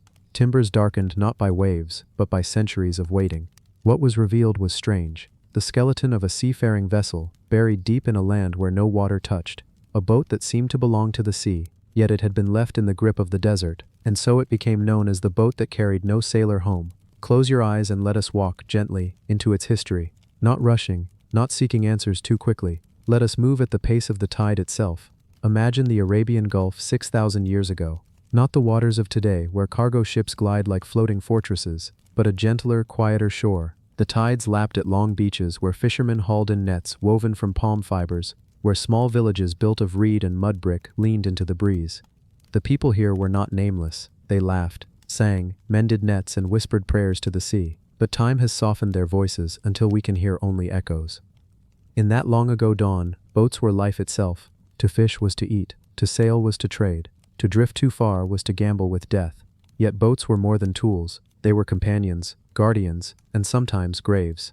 darkened not by waves, but by centuries of waiting. What was revealed was strange. The skeleton of a seafaring vessel, buried deep in a land where no water touched. A boat that seemed to belong to the sea, yet it had been left in the grip of the desert, and so it became known as the boat that carried no sailor home. Close your eyes and let us walk gently into its history. Not rushing, not seeking answers too quickly. Let us move at the pace of the tide itself. Imagine the Arabian Gulf 6,000 years ago. Not the waters of today where cargo ships glide like floating fortresses, but a gentler, quieter shore. The tides lapped at long beaches where fishermen hauled in nets woven from palm fibers, where small villages built of reed and mud brick leaned into the breeze. The people here were not nameless. They laughed, sang, mended nets and whispered prayers to the sea. But time has softened their voices until we can hear only echoes. In that long ago dawn, boats were life itself. To fish was to eat. To sail was to trade. To drift too far was to gamble with death. Yet boats were more than tools. They were companions, guardians, and sometimes graves.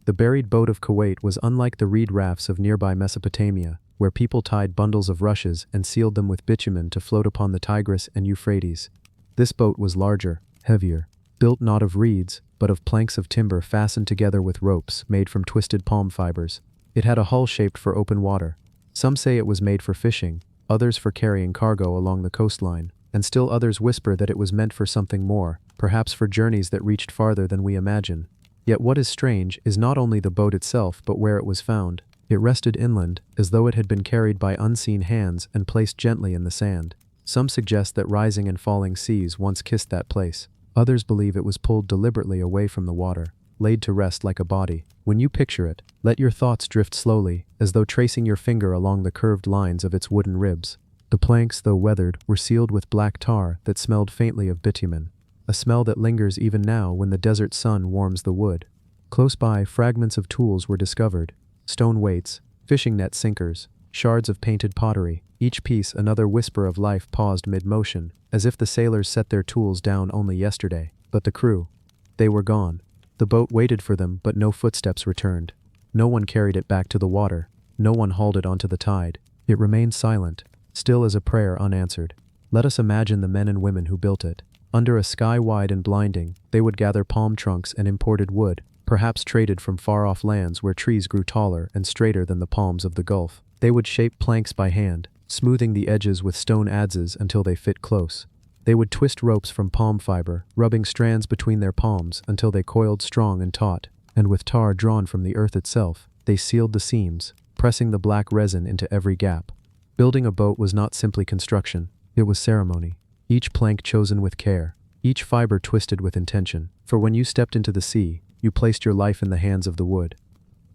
The buried boat of Kuwait was unlike the reed rafts of nearby Mesopotamia, where people tied bundles of rushes and sealed them with bitumen to float upon the Tigris and Euphrates. This boat was larger, heavier, built not of reeds, but of planks of timber fastened together with ropes made from twisted palm fibers. It had a hull shaped for open water. Some say it was made for fishing, others for carrying cargo along the coastline, and still others whisper that it was meant for something more, perhaps for journeys that reached farther than we imagine. Yet what is strange is not only the boat itself but where it was found. It rested inland, as though it had been carried by unseen hands and placed gently in the sand. Some suggest that rising and falling seas once kissed that place. Others believe it was pulled deliberately away from the water, laid to rest like a body. When you picture it, let your thoughts drift slowly, as though tracing your finger along the curved lines of its wooden ribs. The planks, though weathered, were sealed with black tar that smelled faintly of bitumen, a smell that lingers even now when the desert sun warms the wood. Close by, fragments of tools were discovered: stone weights, fishing net sinkers, shards of painted pottery, each piece another whisper of life paused mid-motion, as if the sailors set their tools down only yesterday. But the crew, they were gone. The boat waited for them, but no footsteps returned. No one carried it back to the water. No one hauled it onto the tide. It remained silent, still as a prayer unanswered. Let us imagine the men and women who built it. Under a sky wide and blinding, they would gather palm trunks and imported wood, perhaps traded from far-off lands where trees grew taller and straighter than the palms of the Gulf. They would shape planks by hand, smoothing the edges with stone adzes until they fit close. They would twist ropes from palm fiber, rubbing strands between their palms until they coiled strong and taut, and with tar drawn from the earth itself, they sealed the seams, pressing the black resin into every gap. Building a boat was not simply construction, it was ceremony. Each plank chosen with care, each fiber twisted with intention, for when you stepped into the sea, you placed your life in the hands of the wood.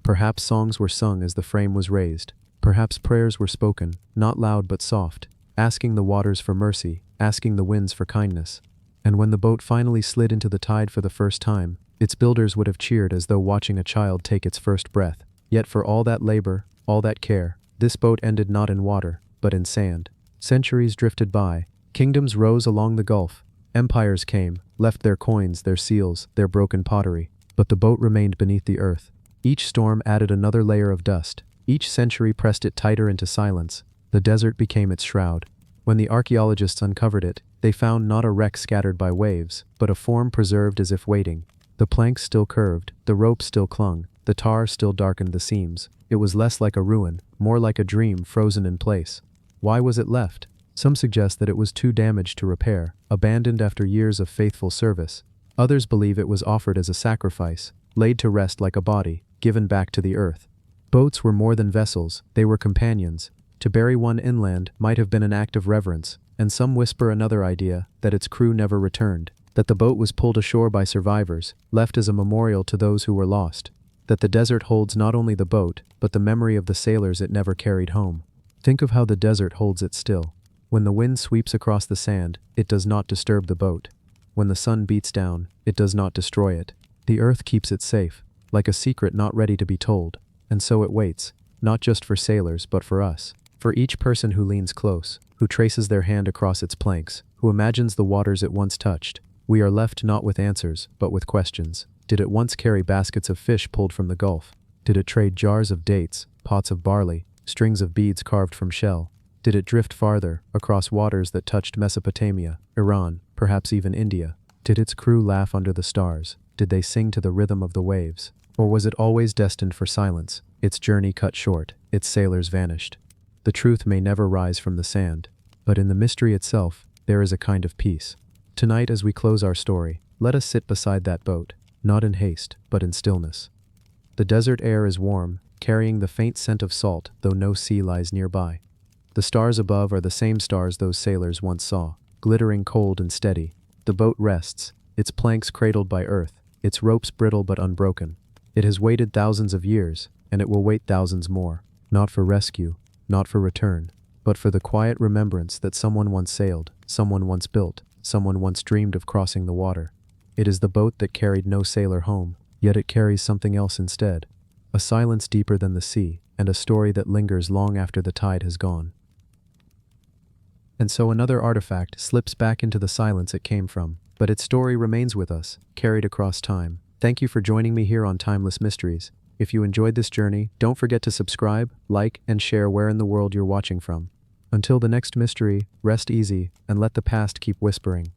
Perhaps songs were sung as the frame was raised. Perhaps prayers were spoken, not loud but soft, asking the waters for mercy, asking the winds for kindness. And when the boat finally slid into the tide for the first time, its builders would have cheered as though watching a child take its first breath. Yet for all that labor, all that care, this boat ended not in water, but in sand. Centuries drifted by, kingdoms rose along the Gulf, empires came, left their coins, their seals, their broken pottery, but the boat remained beneath the earth. Each storm added another layer of dust. Each century pressed it tighter into silence. The desert became its shroud. When the archaeologists uncovered it, they found not a wreck scattered by waves, but a form preserved as if waiting. The planks still curved, the ropes still clung, the tar still darkened the seams. It was less like a ruin, more like a dream frozen in place. Why was it left? Some suggest that it was too damaged to repair, abandoned after years of faithful service. Others believe it was offered as a sacrifice, laid to rest like a body, given back to the earth. Boats were more than vessels, they were companions. To bury one inland might have been an act of reverence, and some whisper another idea, that its crew never returned, that the boat was pulled ashore by survivors, left as a memorial to those who were lost, that the desert holds not only the boat, but the memory of the sailors it never carried home. Think of how the desert holds it still. When the wind sweeps across the sand, it does not disturb the boat. When the sun beats down, it does not destroy it. The earth keeps it safe, like a secret not ready to be told. And so it waits, not just for sailors but for us. For each person who leans close, who traces their hand across its planks, who imagines the waters it once touched. We are left not with answers, but with questions. Did it once carry baskets of fish pulled from the Gulf? Did it trade jars of dates, pots of barley, strings of beads carved from shell? Did it drift farther, across waters that touched Mesopotamia, Iran, perhaps even India? Did its crew laugh under the stars? Did they sing to the rhythm of the waves? Or was it always destined for silence, its journey cut short, its sailors vanished? The truth may never rise from the sand, but in the mystery itself, there is a kind of peace. Tonight, as we close our story, let us sit beside that boat, not in haste, but in stillness. The desert air is warm, carrying the faint scent of salt, though no sea lies nearby. The stars above are the same stars those sailors once saw, glittering cold and steady. The boat rests, its planks cradled by earth, its ropes brittle but unbroken. It has waited thousands of years, and it will wait thousands more, not for rescue, not for return, but for the quiet remembrance that someone once sailed, someone once built, someone once dreamed of crossing the water. It is the boat that carried no sailor home, yet it carries something else instead, a silence deeper than the sea, and a story that lingers long after the tide has gone. And so another artifact slips back into the silence it came from. But its story remains with us, carried across time. Thank you for joining me here on Timeless Mysteries. If you enjoyed this journey, don't forget to subscribe, like, and share where in the world you're watching from. Until the next mystery, rest easy, and let the past keep whispering.